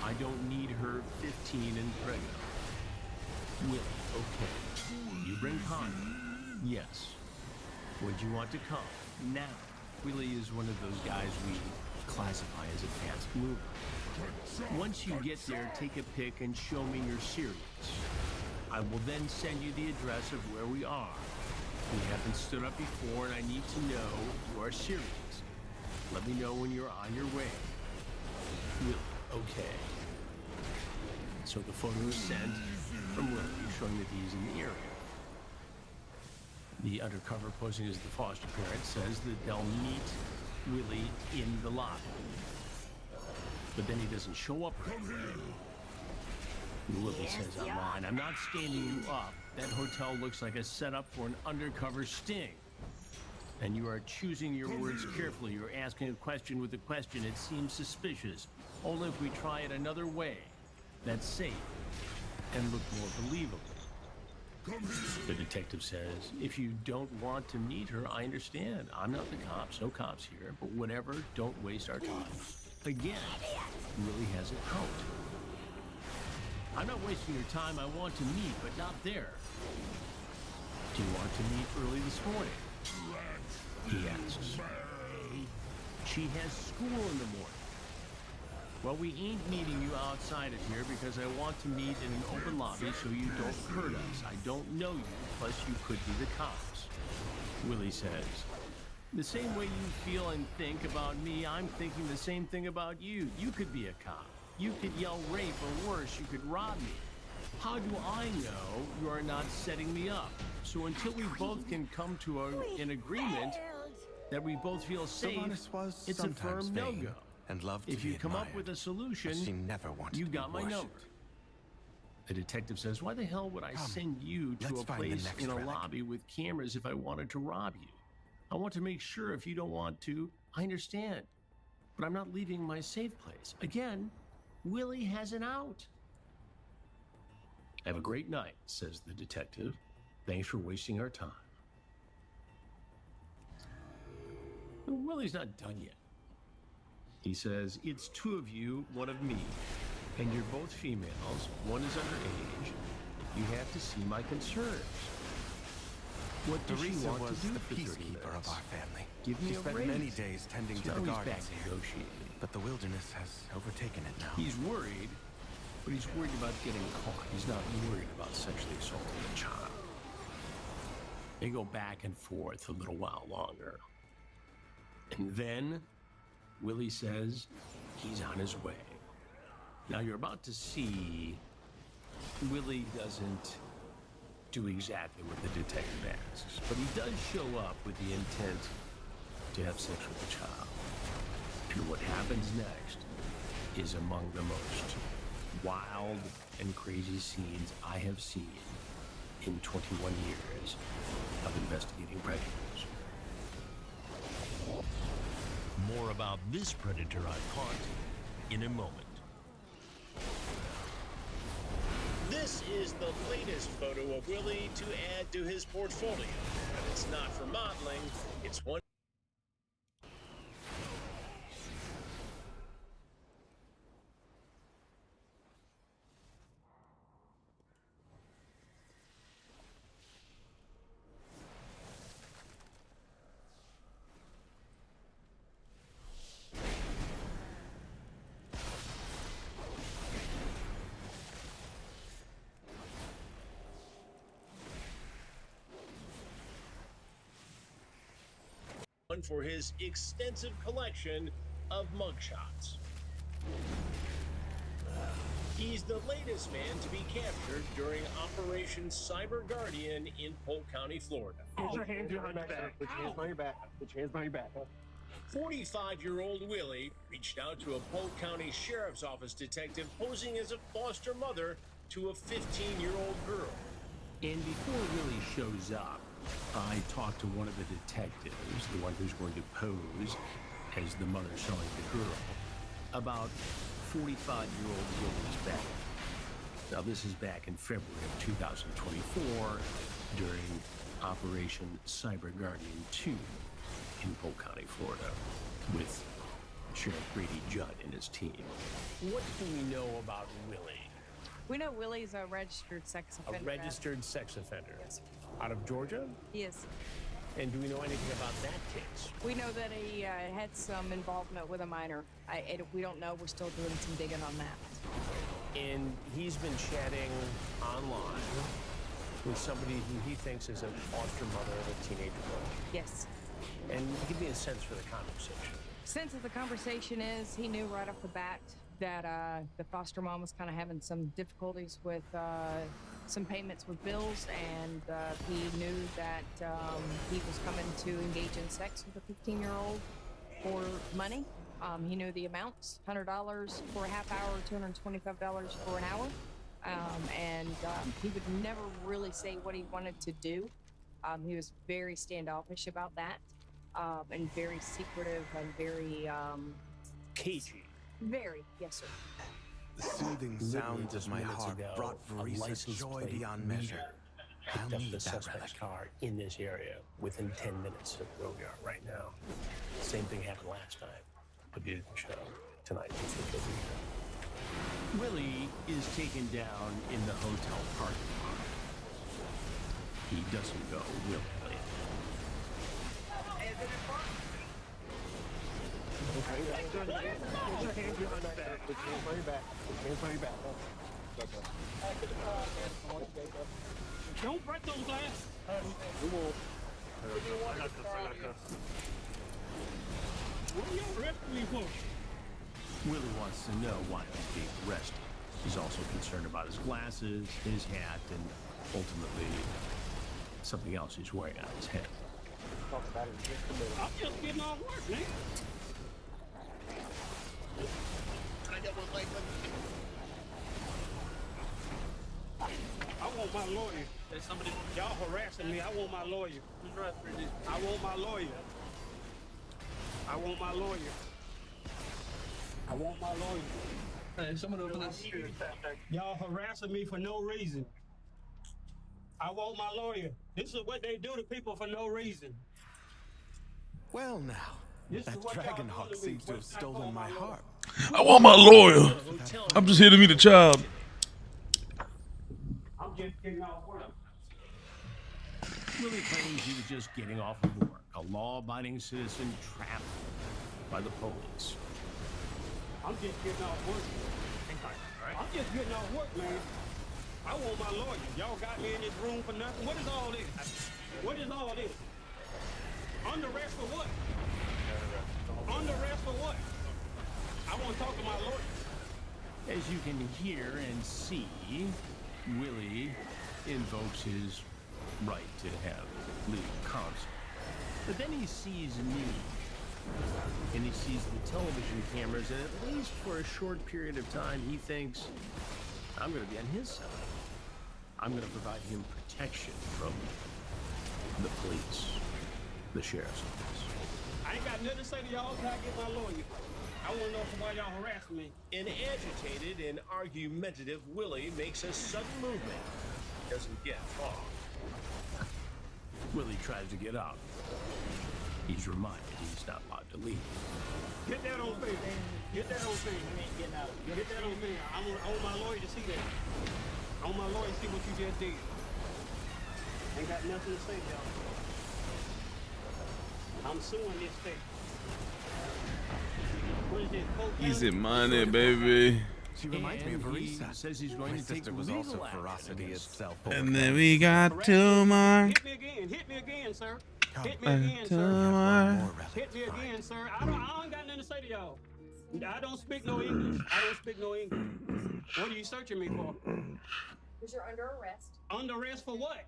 I don't need her 15 and pregnant. Willie, okay. You bring condom? Yes. When do you want to come? Now. Willie is one of those guys we classify as advanced mover. Once you get there, take a pic and show me you're serious. I will then send you the address of where we are. We haven't stood up before, and I need to know you are serious. Let me know when you're on your way. Willie, okay. So the photo is sent from Willie, showing that he's in the area. The undercover posing as the foster parent says that they'll meet Willie in the lobby. But then he doesn't show up right away. Willie says online, I'm not standing you up. That hotel looks like a setup for an undercover sting. And you are choosing your words carefully. You're asking a question with a question. It seems suspicious. Only if we try it another way. That's safe and look more believable. The detective says, if you don't want to meet her, I understand. I'm not the cops. No cops here. But whatever, don't waste our time. Again, Willie has it out. I'm not wasting your time. I want to meet, but not there. Do you want to meet early this morning? He asks. She has school in the morning. Well, we ain't meeting you outside of here because I want to meet in an open lobby so you don't hurt us. I don't know you, plus you could be the cops. Willie says, the same way you feel and think about me, I'm thinking the same thing about you. You could be a cop. You could yell rape, or worse, you could rob me. How do I know you are not setting me up? So until we both can come to an agreement that we both feel safe, it's a firm no-go. And loved if to you be come up admired, with a solution, she never wanted you to be got my worshipped. number. The detective says, why the hell would I send you to let's a find the place next in a relic. lobby with cameras if I wanted to rob you? I want to make sure if you don't want to, I understand. But I'm not leaving my safe place. Again, Willie has an out. Have a great night, says the detective. Thanks for wasting our time. Willie's not done yet. He says, it's two of you, one of me, and you're both females. One is underage. You have to see my concerns. What does she Teresa want was to do the for 30 peacekeeper of minutes? our family. Give me She a spent raise. many days tending So to the now he's gardens back here. negotiating. But the wilderness has overtaken it now. He's worried, but he's worried about getting caught. He's not worried about sexually assaulting a child. They go back and forth a little while longer. And then Willie says he's on his way. Now you're about to see Willie doesn't do exactly what the detective asks, but he does show up with the intent to have sex with the child. And what happens next is among the most wild and crazy scenes I have seen in 21 years of investigating predators. More about this predator I caught in a moment. This is the latest photo of Willie to add to his portfolio. But it's not for modeling, it's one. One for his extensive collection of mugshots. He's the latest man to be captured during Operation Cyber Guardian in Polk County, Florida. Put your hands behind your back. Put your hands behind your back. Put your hands behind your back. 45-year-old Willie reached out to a Polk County Sheriff's Office detective posing as a foster mother to a 15-year-old girl. And before Willie shows up, I talked to one of the detectives, the one who's going to pose as the mother showing the girl, about 45-year-old Willie's back. Now, this is back in February of 2024 during Operation Cyber Guardian 2 in Polk County, Florida, with Sheriff Grady Judd and his team. What do we know about Willie? We know Willie's a registered sex offender. A registered sex offender? Yes. Out of Georgia? He is. And do we know anything about that case? We know that he had some involvement with a minor. We don't know. We're still doing some digging on that. And he's been chatting online with somebody who he thinks is a foster mother of a teenage girl. Yes. And give me a sense for the conversation. Sense of the conversation is he knew right off the bat that the foster mom was kind of having some difficulties with some payments with bills, and he knew that he was coming to engage in sex with a 15-year-old for money. He knew the amounts, $100 for a half hour, $225 for an hour. And he would never really say what he wanted to do. He was very standoffish about that, and very secretive and very... cagey. Very, yes, sir. The soothing sounds of my heart brought Teresa joy beyond measure. Picked up the suspect's car in this area within 10 minutes of where we are right now. Same thing happened last time, but he didn't show. Tonight, we think he'll be here. Willie is taken down in the hotel parking lot. He doesn't go willingly. Put your hands behind your back. Put your hands behind your back. Put your hands behind your back. Don't break those glass. We won't. What are you arresting me for? Willie wants to know why he's being arrested. He's also concerned about his glasses, his hat, and ultimately something else he's wearing on his head. Talk about it in just a minute. I'm just getting off work, man. I want my lawyer. There's somebody. Y'all harassing me. I want my lawyer. I want my lawyer. I want my lawyer. I want my lawyer. Hey, some of those. Y'all harassing me for no reason. I want my lawyer. This is what they do to people for no reason. Well now, This that is what y'all Dragonhawk doing to me. seems to have stolen my heart. I want my lawyer. I'm just here to meet a child. I'm just getting off work. Willie claims he was just getting off of work, a law-abiding citizen trapped by the police. I'm just getting off work. I'm just getting off work, man. I want my lawyer. Y'all got me in this room for nothing. What is all this? What is all this? Under arrest for what? Under arrest for what? I want to talk to my lawyer. As you can hear and see, Willie invokes his right to have legal counsel. But then he sees me, and he sees the television cameras, and at least for a short period of time, he thinks, I'm going to be on his side. I'm going to provide him protection from the police, the sheriff's office. I ain't got nothing to say to y'all till I get my lawyer. I want to know why y'all harassing me. An agitated and argumentative Willie makes a sudden movement. Doesn't get far. Willie tries to get out. He's reminded he's not allowed to leave. Get that on film. Get that on film. Get that on film. I want my lawyer to see that. I want my lawyer to see what you just did. Ain't got nothing to say to y'all. I'm suing this state. What is this? Easy money, baby. She reminds me of Arisa. Says he's going My to take sister was legal also action ferocity against itself. And then we got two more. Hit me again, sir. Hit me again, sir. Hit me again, sir. I ain't got nothing to say to y'all. I don't speak no English. What are you searching me for? Because you're under arrest. Under arrest for what?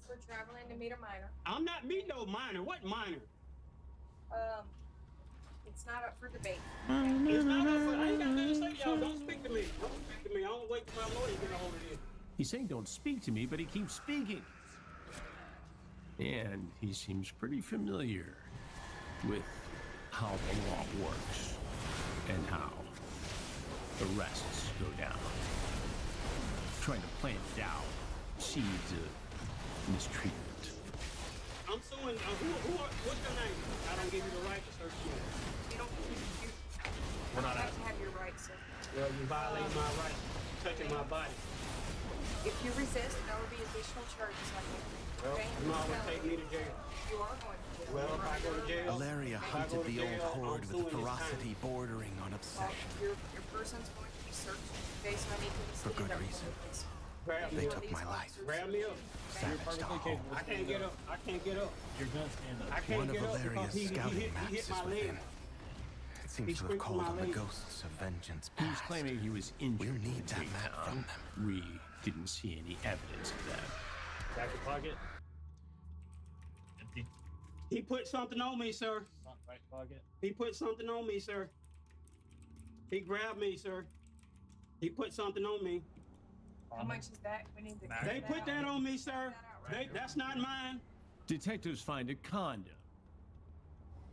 For traveling to meet a minor. I'm not meeting no minor. What minor? It's not up for debate. It's not up for. I ain't got nothing to say to y'all. Don't speak to me. Don't speak to me. I don't wait till my lawyer get a hold of this. He's saying don't speak to me, but he keeps speaking. And he seems pretty familiar with how the law works and how arrests go down. Trying to plant down seeds of mistreatment. I'm suing. What's your name? I don't give you the right to search you. You don't. We're not have to have your rights, sir. Well, you violate my right, touching my body. If you resist, there will be additional charges on you. Well, Okay? you might want to take me to jail. You are going to jail. Well, if I go to jail, Valeria hunted the old horde with ferocity bordering on obsession. Your person's going to be searched based on equal For good reason. They took my life. Grab me up. Savaged our home. I can't get up. I can't get up. You're gonna stand up. I can't One of get up because Valeria's he scouting hit maps is my leg. within. It seems to have called on the ghosts of vengeance He was past. claiming he was injured. We'll need that map from them. We didn't see any evidence of that. Back your pocket. Empty. He put something on me, sir. Front right pocket. He put something on me, sir. He grabbed me, sir. He put something on me. How much is that? We need to. They put that on me, sir. That's not mine. Detectives find a condom.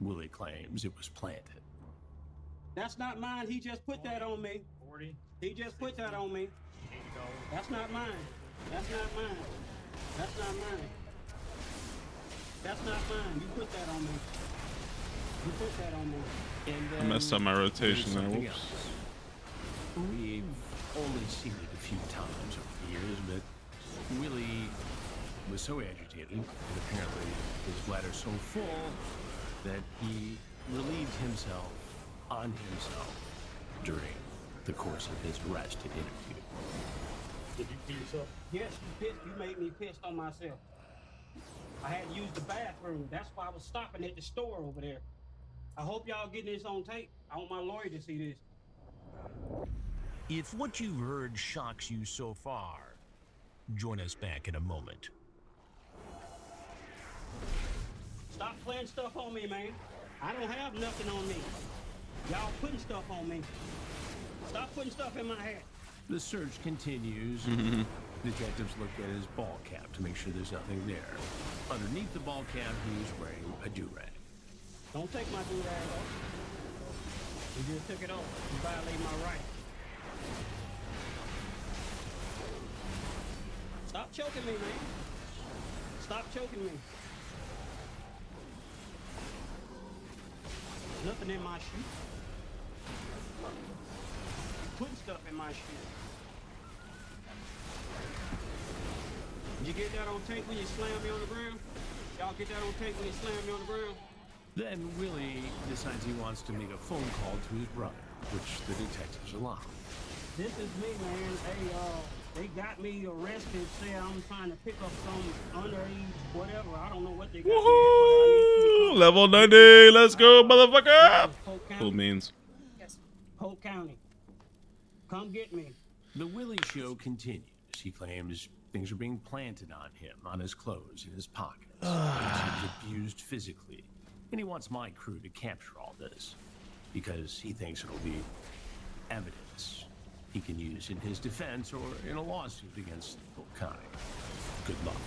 Willie claims it was planted. That's not mine. He just put that on me. 40. He just put that on me. $80. That's not mine. That's not mine. That's not mine. That's not mine. You put that on me. You put that on me. And I then messed up my rotation there. something Whoops. else. We've only seen it a few times over the years, but Willie was so agitated, and apparently his bladder so full, that he relieved himself on himself during the course of his arrest and interview. Did you pee yourself? Yes, you made me pissed on myself. I had to use the bathroom. That's why I was stopping at the store over there. I hope y'all getting this on tape. I want my lawyer to see this. If what you've heard shocks you so far, join us back in a moment. Stop playing stuff on me, man. I don't have nothing on me. Y'all putting stuff on me. Stop putting stuff in my hat. The search continues. Detectives look at his ball cap to make sure there's nothing there. Underneath the ball cap, he's wearing a do-rag. Don't take my do-rag off. You just took it off. You violated my right. Stop choking me, man. Stop choking me. There's nothing in my shoe. You're putting stuff in my shoe. Did you get that on tape when you slammed me on the ground? Y'all get that on tape when you slammed me on the ground? Then Willie decides he wants to make a phone call to his brother, which the detectives allow. This is me, man. They got me arrested, say I'm trying to pick up some underage, whatever. I don't know what they got Woohoo! Level 90, let's go, motherfucker! Cool means. Yes, Polk County. Come get me. The Willie show continues. He claims things are being planted on him, on his clothes, in his pockets. He's abused physically. And he wants my crew to capture all this, because he thinks it'll be evidence he can use in his defense or in a lawsuit against Polk County. Good luck.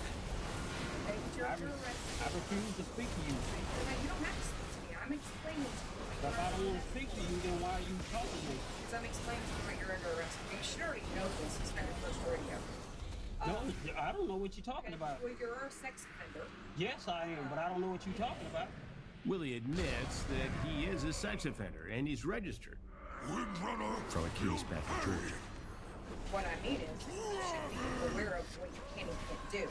I refuse to speak to you. You don't have to speak to me. I'm explaining to you. If I don't want to speak to you, then why are you talking to me? Because I'm explaining to you why you're under arrest. You should already know this. It's not your first rodeo. No, I don't know what you're talking about. Well, you're a sex offender. Yes, I am, but I don't know what you're talking about. Willie admits that he is a sex offender and he's registered from a case back in Georgia. What I mean is, you should be aware of what you can and can't do.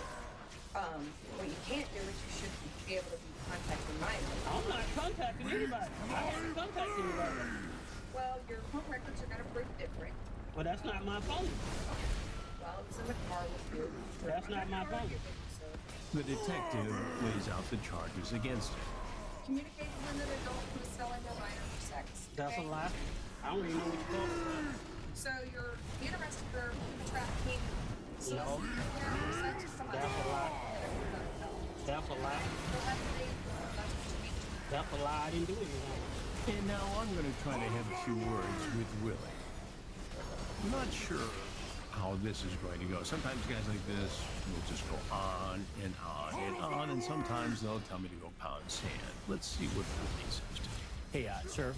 What you can't do is you should be able to be contacting minors. I'm not contacting anybody. I haven't contacted anybody. Well, your phone records are going to prove different. Well, that's not my phone. Well, it was in the car with you. That's not my phone. The detective lays out the charges against him. Communicate with an adult who is selling a minor for sex. That's a lie. I don't even know what you're talking about. So you're being arrested for trafficking. No. Sex with somebody. That's a lie. That's a lie. That's a lie. I didn't do anything. And now I'm going to try to have a few words with Willie. I'm not sure how this is going to go. Sometimes guys like this will just go on and on and on, and sometimes they'll tell me to go pound sand. Let's see what Willie says to me. Hey, sir.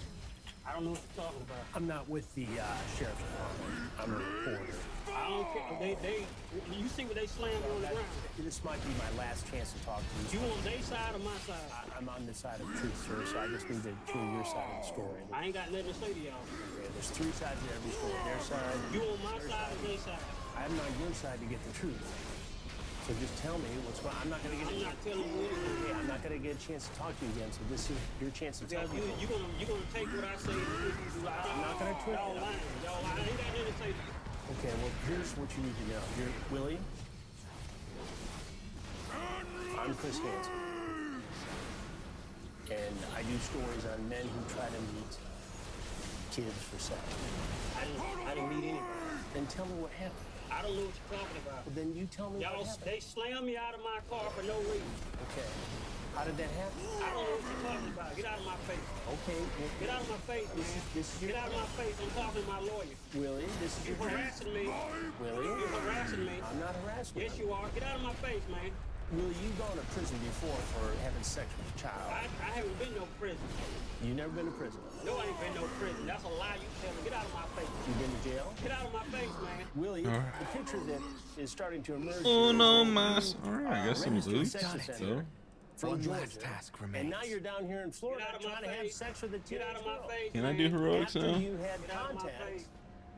I don't know what you're talking about. I'm not with the sheriff's department. I'm a reporter. I don't care. You see what they slammed on the ground? This might be my last chance to talk to you. You on their side or my side? I'm on the side of truth, sir, so I just need to hear your side of the story. I ain't got nothing to say to y'all. Okay, there's three sides to every story. Their side. You on my side or their side? I'm on your side to get the truth. So just tell me what's going on. I'm not going to get I'm not telling you anything. Okay, I'm not going to get a chance to talk to you again, so this is your chance to tell me. You're gonna take what I say and twist it. I'm not going to twist it. Y'all lying. Y'all lying. I ain't got nothing to say to you. Okay, well, here's what you need to know. You're Willie. I'm Chris Hansen. And I do stories on men who try to meet kids for sex. I didn't meet anybody. Then tell me what happened. I don't know what you're talking about. Well, then you tell me what happened. They slammed me out of my car for no reason. Okay. How did that happen? I don't know what you're talking about. Get out of my face. Okay. Well, get out of my face, man. Get out of my face. I'm talking to my lawyer. Willie, this is You're harassing me. Willie? You're harassing me. I'm not harassing you. Yes, you are. Get out of my face, man. Willie, you've gone to prison before for having sex with a child. I haven't been no prison. You never been to prison? No, I ain't been no prison. That's a lie you tell me. Get out of my face. You been to jail? Get out of my face, man. Willie, the picture that is starting to emerge. Oh no, mas. Alright, I got some loot. So. From One Georgia. last task remains. And now you're down here in Florida trying to have sex with a teenage girl. Can I do heroics now? You had contact.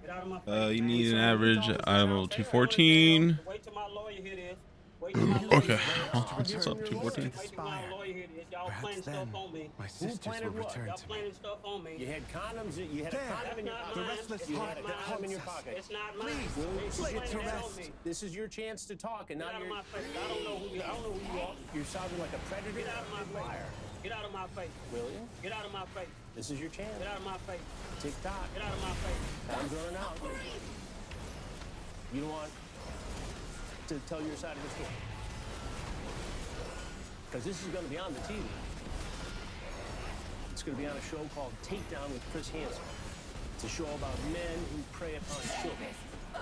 Get out of my face. You need an average, I don't know, 214. Wait till my lawyer hear this. Wait till my lawyer Okay. Oh, what's up, 214? Wait till my lawyer hear this. Y'all planning stuff on me. My sisters will return Y'all to me. planning stuff on me. You had condoms. You had a condom in your pocket. The restless You heart had a that condom in your haunts us. pocket. It's not mine. This is your chance to talk, and now Get out of you're. my face. I don't know who you are. You're sounding like a predator. Get out of my face. Get out of my face. William, Get out of my face. this is your chance. Get out of my face. Tick tock. Get out of my face. Time's running out. You don't want to tell your side of the story. Because this is going to be on the TV. It's going to be on a show called Takedown with Chris Hansen. It's a show about men who prey upon children.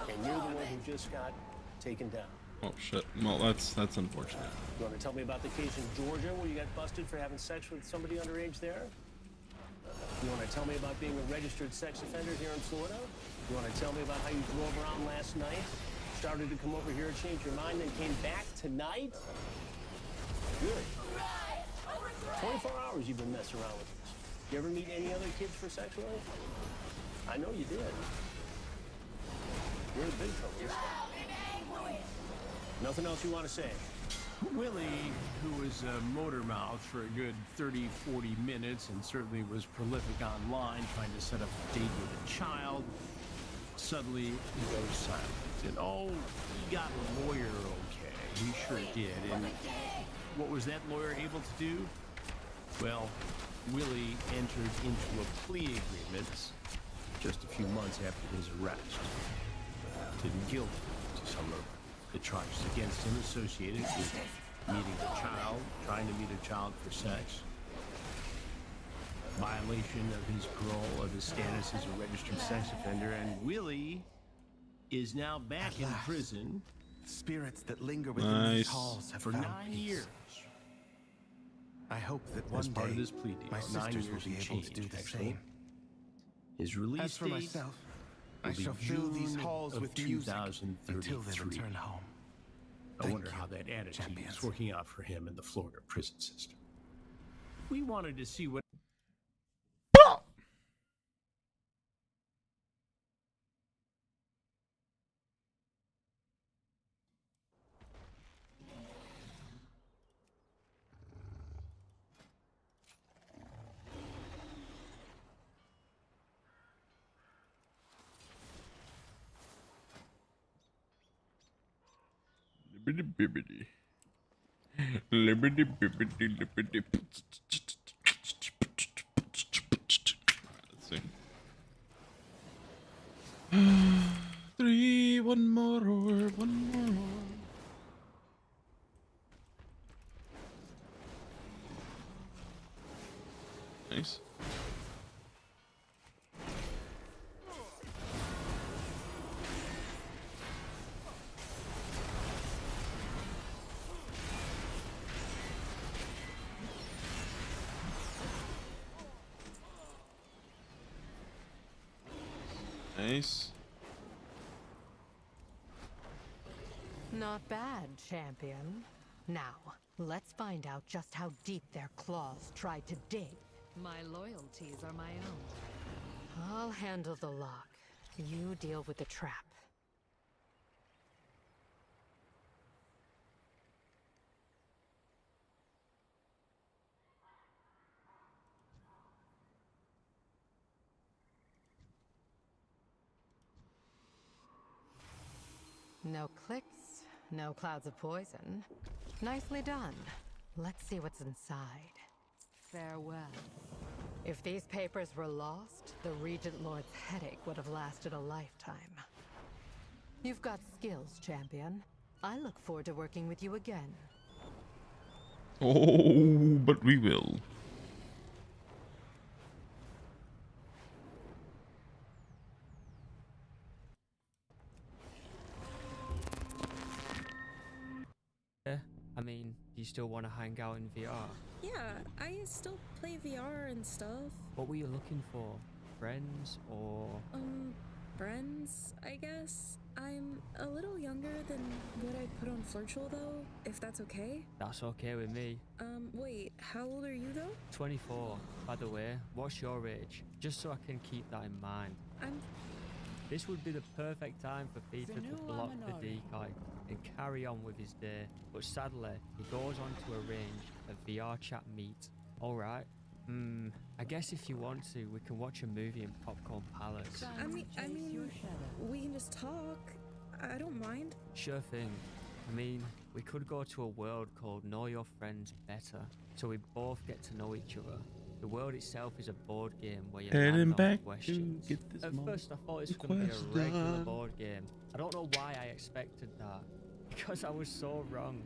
And you're the one who just got taken down. Oh shit. Well, that's unfortunate. You want to tell me about the case in Georgia where you got busted for having sex with somebody underage there? You want to tell me about being a registered sex offender here in Florida? You want to tell me about how you drove around last night, started to come over here and change your mind, then came back tonight? Good. 24 hours you've been messing around with this. You ever meet any other kids for sex life? I know you did. You're in big trouble this time. Nothing else you want to say? Willie, who was a motor mouth for a good 30, 40 minutes and certainly was prolific online trying to set up a date with a child, suddenly he goes silent. And oh, he got a lawyer okay. He sure did. And what was that lawyer able to do? Well, Willie entered into a plea agreement just a few months after his arrest, pleading guilty to some of the charges against him associated with meeting a child, trying to meet a child for sex, violation of his parole, of his status as a registered sex offender, and Willie is now back in prison. Spirits that linger within these halls have for found 9 peace. years. I hope that As one part day of this plea deal, my 9 sisters will years be and able to change, do the actually. same. His release As for date myself, I will be shall fill these June halls of with music 2033. until they return home. I Thank wonder you, how that attitude champions. is working out for him in the Florida prison system. We wanted to see what. Liberty bibbity. Liberty bibbity liberty. Let's see. 3, one more orb, one more orb. Nice. Nice. Not bad, champion. Now, let's find out just how deep their claws tried to dig. My loyalties are my own. I'll handle the lock. You deal with the trap. No clicks, no clouds of poison. Nicely done. Let's see what's inside. Farewell. If these papers were lost, the Regent Lord's headache would have lasted a lifetime. You've got skills, champion. I look forward to working with you again. Oh, but we will. Yeah, I mean, do you still want to hang out in VR? Yeah, I still play VR and stuff. What were you looking for? Friends or... Friends, I guess. I'm a little younger than what I put on Virtual though, if that's okay. That's okay with me. Wait, how old are you though? 24. By the way, what's your age? Just so I can keep that in mind. This would be the perfect time for Peter to block the decoy and carry on with his day. But sadly, he goes on to arrange a VR chat meet. Alright. I guess if you want to, we can watch a movie in Popcorn Palace. I mean, we can just talk. I don't mind. Sure thing. I mean, we could go to a world called Know Your Friends Better, so we both get to know each other. The world itself is a board game where you Heading land on back questions. to get this At first I thought this was going to be a quest regular done. board game. I don't know why I expected that, because I was so wrong.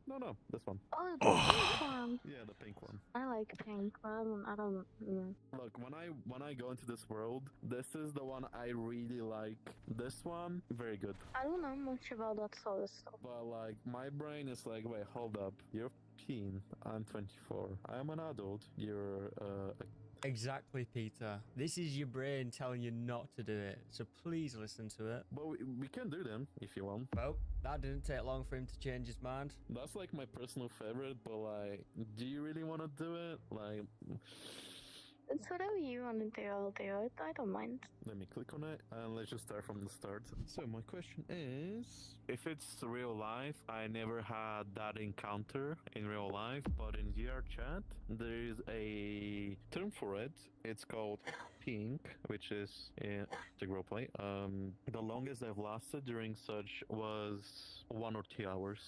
No, this one. Oh, the pink one. Yeah, the pink one. I like pink. I don't. Look, when I go into this world, this is the one I really like. This one, very good. I don't know much about that sort of stuff. But like, my brain is like, wait, hold up. You're 15. I'm 24. I am an adult. You're Exactly, Peter. This is your brain telling you not to do it, so please listen to it. But we can do them if you want. Well, that didn't take long for him to change his mind. That's like my personal favorite, but like, do you really want to do it? Like, It's whatever you want to do, I'll do it. I don't mind. let me click on it and let's just start from the start. So my question is, if it's real life, I never had that encounter in real life, but in VR chat, there is a term for it. It's called pink, which is the roleplay. The longest I've lasted during such was 1 or 2 hours.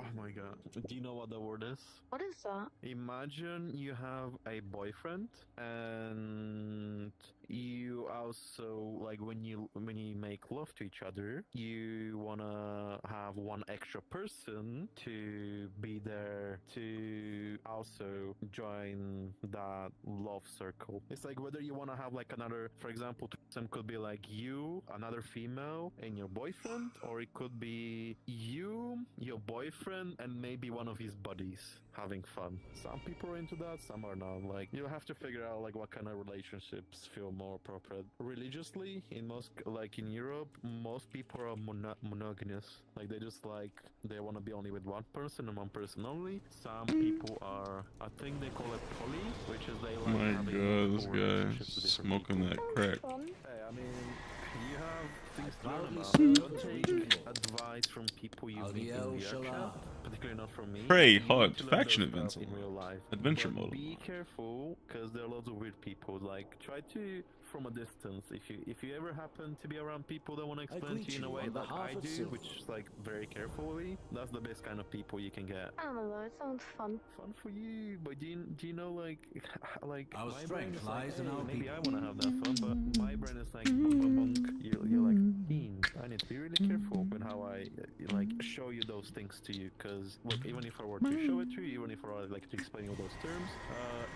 Oh my god. Do you know what the word is? What is that? Imagine you have a boyfriend and you also, like, when you make love to each other, you wanna have one extra person to be there to also join that love circle. It's like whether you wanna have like another, for example, some could be like you, another female, and your boyfriend, or it could be you, your boyfriend, and maybe one of his buddies having fun. Some people are into that, some are not. Like, you have to figure out like what kind of relationships feel more appropriate. Religiously, in most, like in Europe, most people are monogamous. Like, they just like, they want to be only with one person and one person only. Some people are, I think they call it poly, which is they like My having god, this multiple guy relationships with different smoking that crack. Hey, I mean, you have things to learn about. Don't take advice from people you meet in VR chat, particularly not from me. Pray, You hard, need to learn faction those events stuff in real life. adventure But mode. be careful, because there are lots of weird people. Like, try to, from a distance, if you ever happen to be around people that want to explain to you in a way like I do, which is like very carefully, that's the best kind of people you can get. I don't know, it sounds fun. Fun for you, but do you know, like Our my brain strength is like, lies hey, in our maybe people. I want to have that fun, but my brain is like, bunk. You're like, I need to be really careful with how I like show you those things to you, because look, even if I were to show it to you, even if I were like to explain you those terms,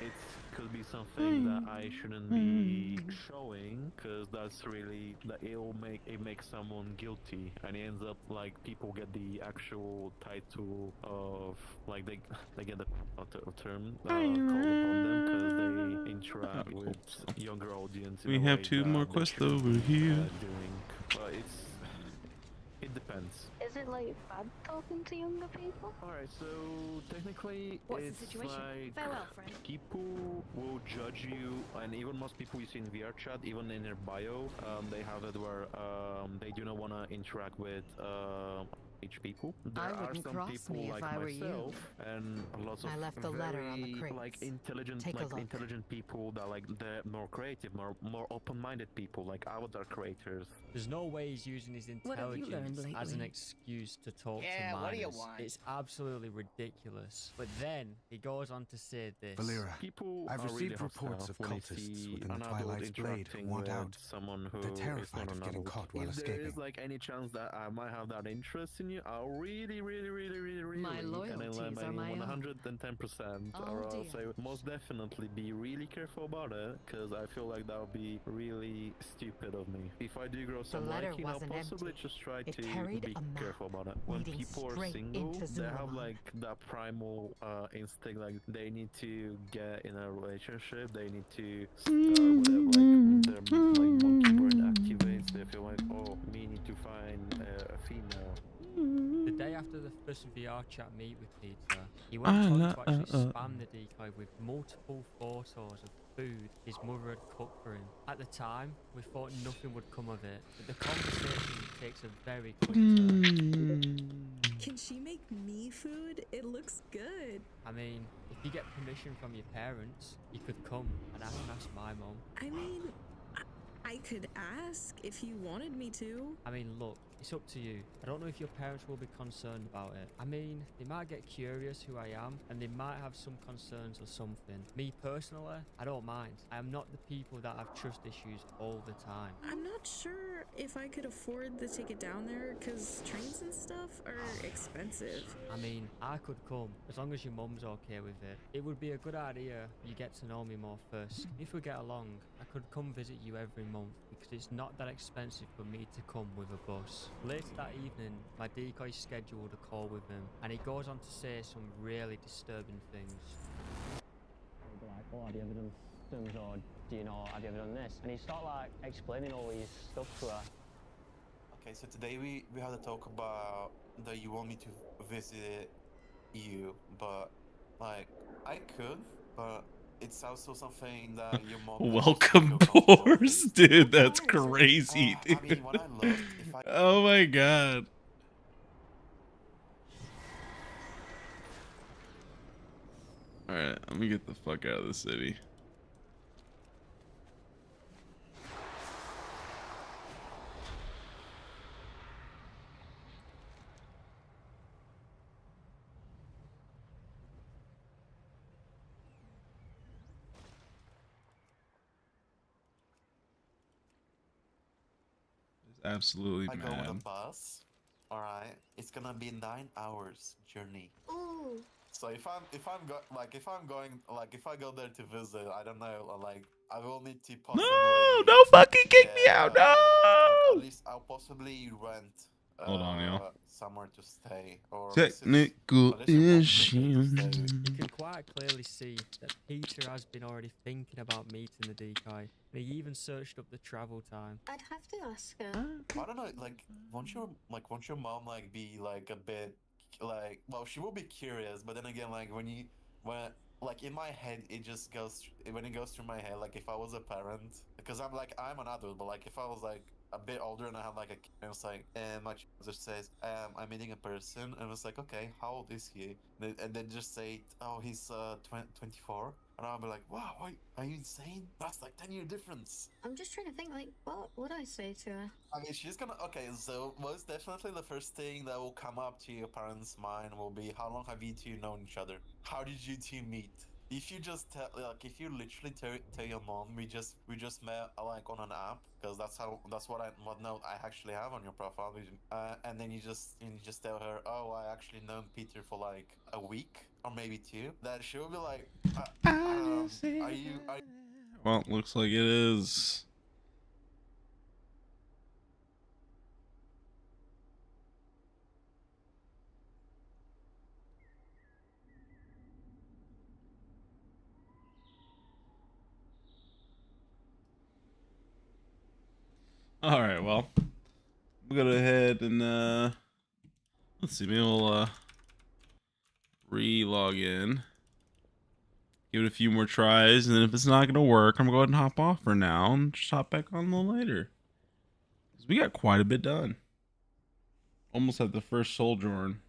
it could be something that I shouldn't be showing, because that's really that it makes someone guilty, and it ends up like people get the actual title of like they get the term called upon them because they interact with younger audience. We have 2 more quests over here. But it depends. Is it like bad talking to younger people? Alright, so technically What's the it's situation? like Farewell, friend. people will judge you, and even most people you see in VR chat, even in their bio, they have it where they do not want to interact with people. There are wouldn't some cross people me if like I were you. myself and lots of I left the letter on the very crates. like intelligent Take a look. intelligent people that like they're more creative, more open-minded people like avatar creators. There's no way he's using his What have you learned intelligence as an lately? excuse to talk Yeah, to minors. what do you want? It's absolutely ridiculous. But then he goes on to say this. Valera, People I've are received really hostile reports of when they cultists see within the an adult Twilight's Blade who interacting want with out. someone who They're is terrified not of an getting adult. caught while If there escaping. is like any chance that I might have that interest in you, I'll really My and loyalties I are my own. 110%, Oh, or I'll dear. say most definitely be really careful about it, because I feel like that would be really stupid of me. If I do grow some letter liking, I'll wasn't possibly empty. just try It to carried be a map careful about it. When leading people are straight single, into they have Zulaman. like that primal instinct, like they need to get in a relationship, they need to start with it, like their like monkey brain activates, they feel like, oh, me need to find a female. The day after the first VR chat meet with Peter, he went on to actually spam the decoy with multiple photos of food his mother had cooked for him. At the time, we thought nothing would come of it, but the conversation takes a very quick turn. Can she make me food? It looks good. I mean, if you get permission from your parents, you could come, and I can ask my mum. I mean, I could ask if you wanted me to. I mean, look, it's up to you. I don't know if your parents will be concerned about it. I mean, they might get curious who I am, and they might have some concerns or something. Me personally, I don't mind. I am not the people that have trust issues all the time. I'm not sure if I could afford the ticket down there, because trains and stuff are expensive. I mean, I could come, as long as your mum's okay with it. It would be a good idea you get to know me more first. If we get along, I could come visit you every month, because it's not that expensive for me to come with a bus. Later that evening, my decoy scheduled a call with him, and he goes on to say some really disturbing things. like, oh, have you ever done systems, or do you know, have you ever done this? And he started like explaining all his stuff to her. Okay, so today we had to talk about that you want me to visit you, but like I could, but it's also something that your mom doesn't Welcome feel comfortable doors, with. dude. That's crazy, dude. I mean, what I loved, if I Oh my god. Alright, let me get the fuck out of the city. It's absolutely go with a mad. bus, all right, it's gonna be 9 hours journey. Ooh. So if I go there to visit, I don't know, like I will need to No, possibly don't fucking kick me get out. like at No. least I'll possibly rent Hold on, y'all. somewhere to stay, or Technical this is one place to stay. You can quite clearly see that Peter has been already thinking about meeting the decoy, and he even searched up the travel time. I'd have to ask her. I don't know, like won't your mom like be like a bit like, well, she will be curious, but then again, like when like in my head it just goes when it goes through my head, like if I was a parent, because I'm an adult, but like if I was like a bit older and I had like a kid, and it's like, and my child just says, I'm meeting a person, and it's like, okay, how old is he? And then just say, oh, he's 24, and I'll be like, wow, are you insane? That's like 10-year difference. I'm just trying to think, like, what would I say to her? I mean, she's gonna. Okay, so most definitely the first thing that will come up to your parents' mind will be, how long have you two known each other? How did you two meet? If you just tell, like, if you literally tell your mom, we just met like on an app, because that's what note I actually have on your profile, and then you just tell her, oh, I actually known Peter for like a week or maybe two. Then she'll be like, are you? Well, looks like it is. All right, well, we'll go ahead and let's see, maybe we'll re-log in, give it a few more tries, and then if it's not gonna work, I'm gonna go ahead and hop off for now and just hop back on a little later. 'Cause we got quite a bit done. Almost at the first Sojourn.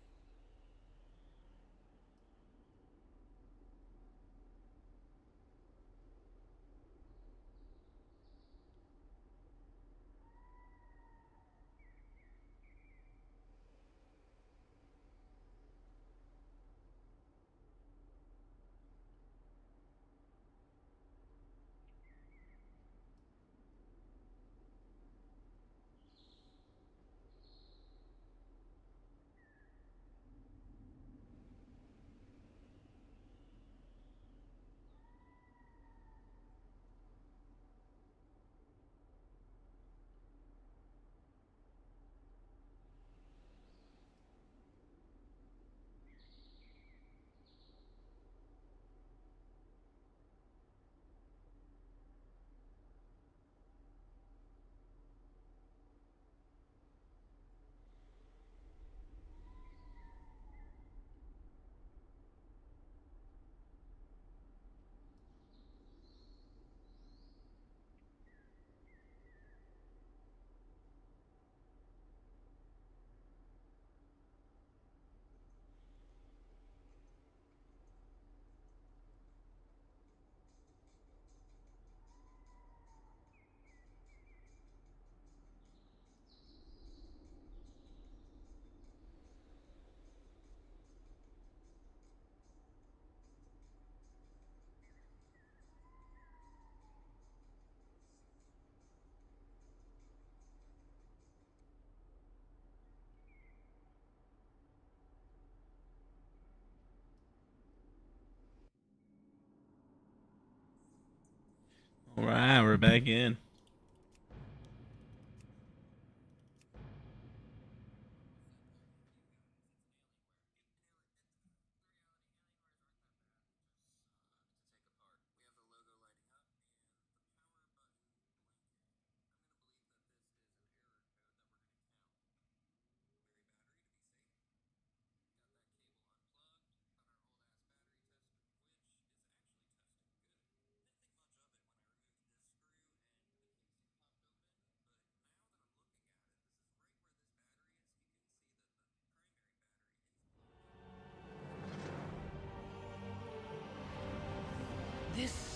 All right, we're back in.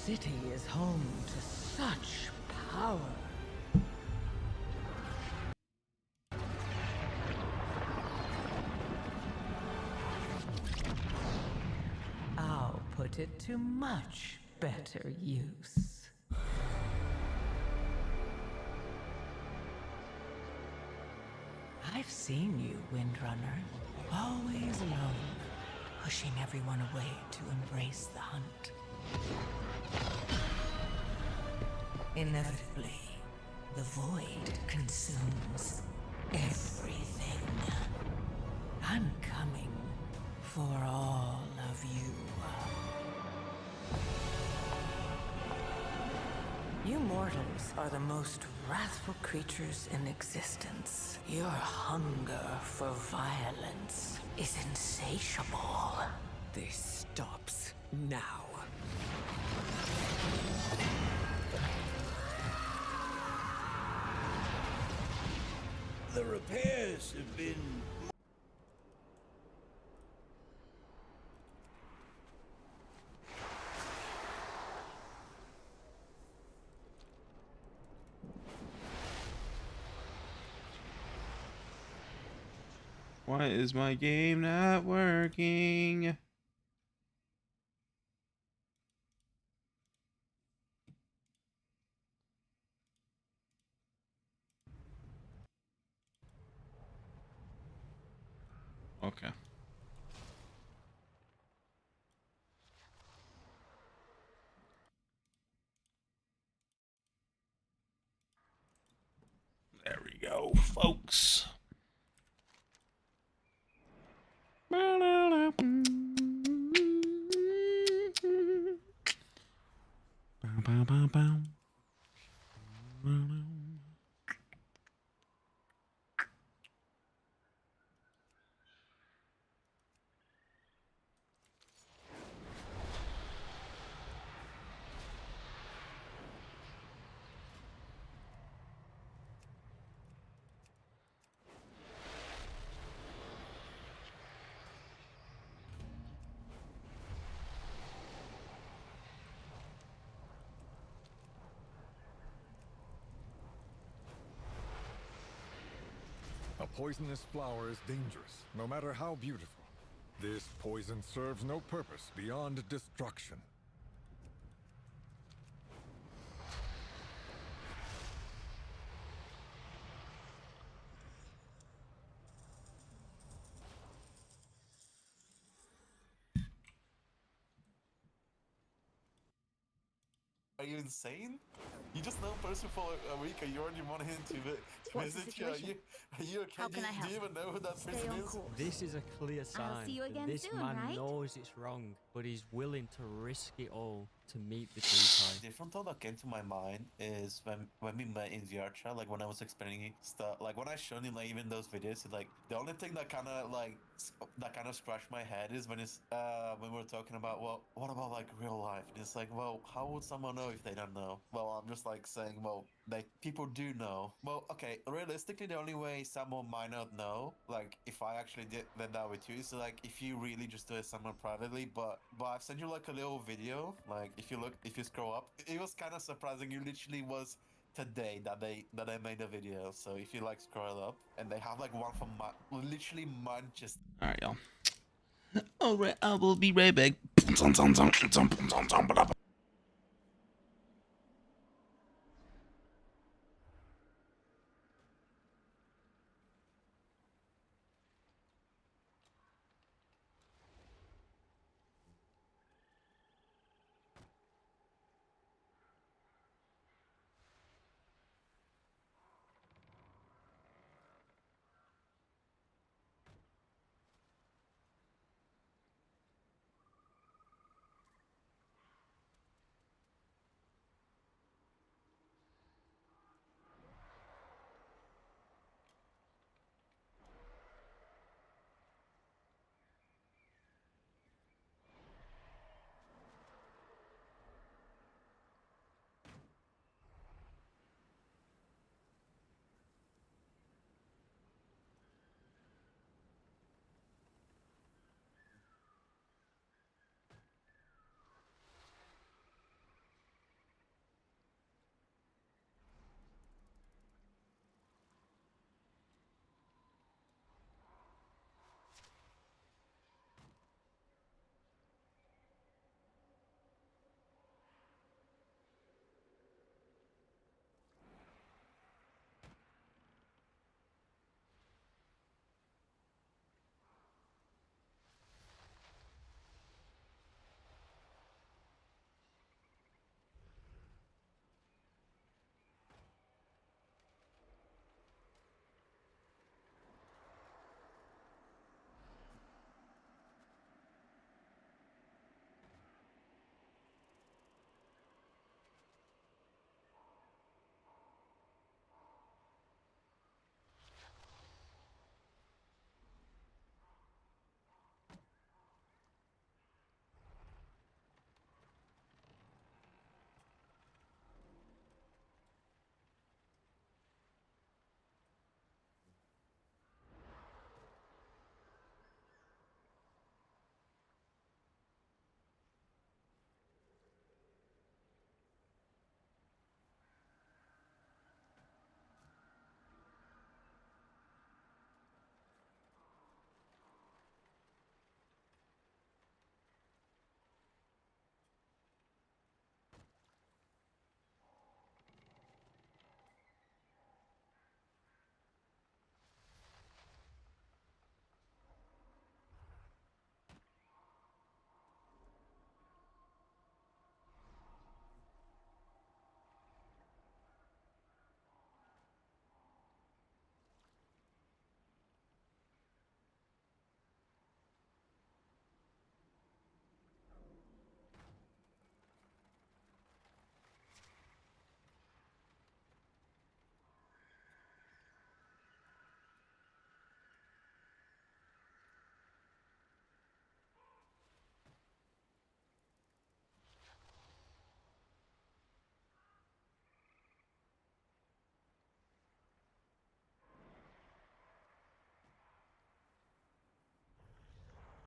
city is home to such power. I'll put it to much better use. I've seen you, Windrunner. Always alone, pushing everyone away to embrace the hunt. Inevitably, the void consumes everything. I'm coming for all of you. You mortals are the most wrathful creatures in existence. Your hunger for violence is insatiable. This stops now. The repairs have been... Why is my game not working? Okay. There we go, folks. A poisonous flower is dangerous, no matter how beautiful. This poison serves no purpose beyond destruction. Are you insane? You just know a person for a week and you already want him to visit you. Are you okay? How can I help? Do you even know who that Stay person on is? course. This is a clear sign. I'll see you that again this soon, man right? knows it's wrong, but he's willing to risk it all to meet the decoy. Different thought that came to my mind is when we met in VR chat, like when I was explaining stuff, like when I showed him like even those videos, it's like the only thing that kind of scratched my head is when when we're talking about, well, what about like real life? And it's like, well, how would someone know if they don't know? Well, I'm just like saying, well, people do know. Well, okay, realistically, the only way someone might not know, like if I actually did that with you, is like if you really just do it someone privately. But I've sent you like a little video, like if you scroll up, it was kind of surprising. It literally was today that they made a video. So if you like scroll up, and they have like one from literally Manchester. All right, y'all. All right, I will be right back.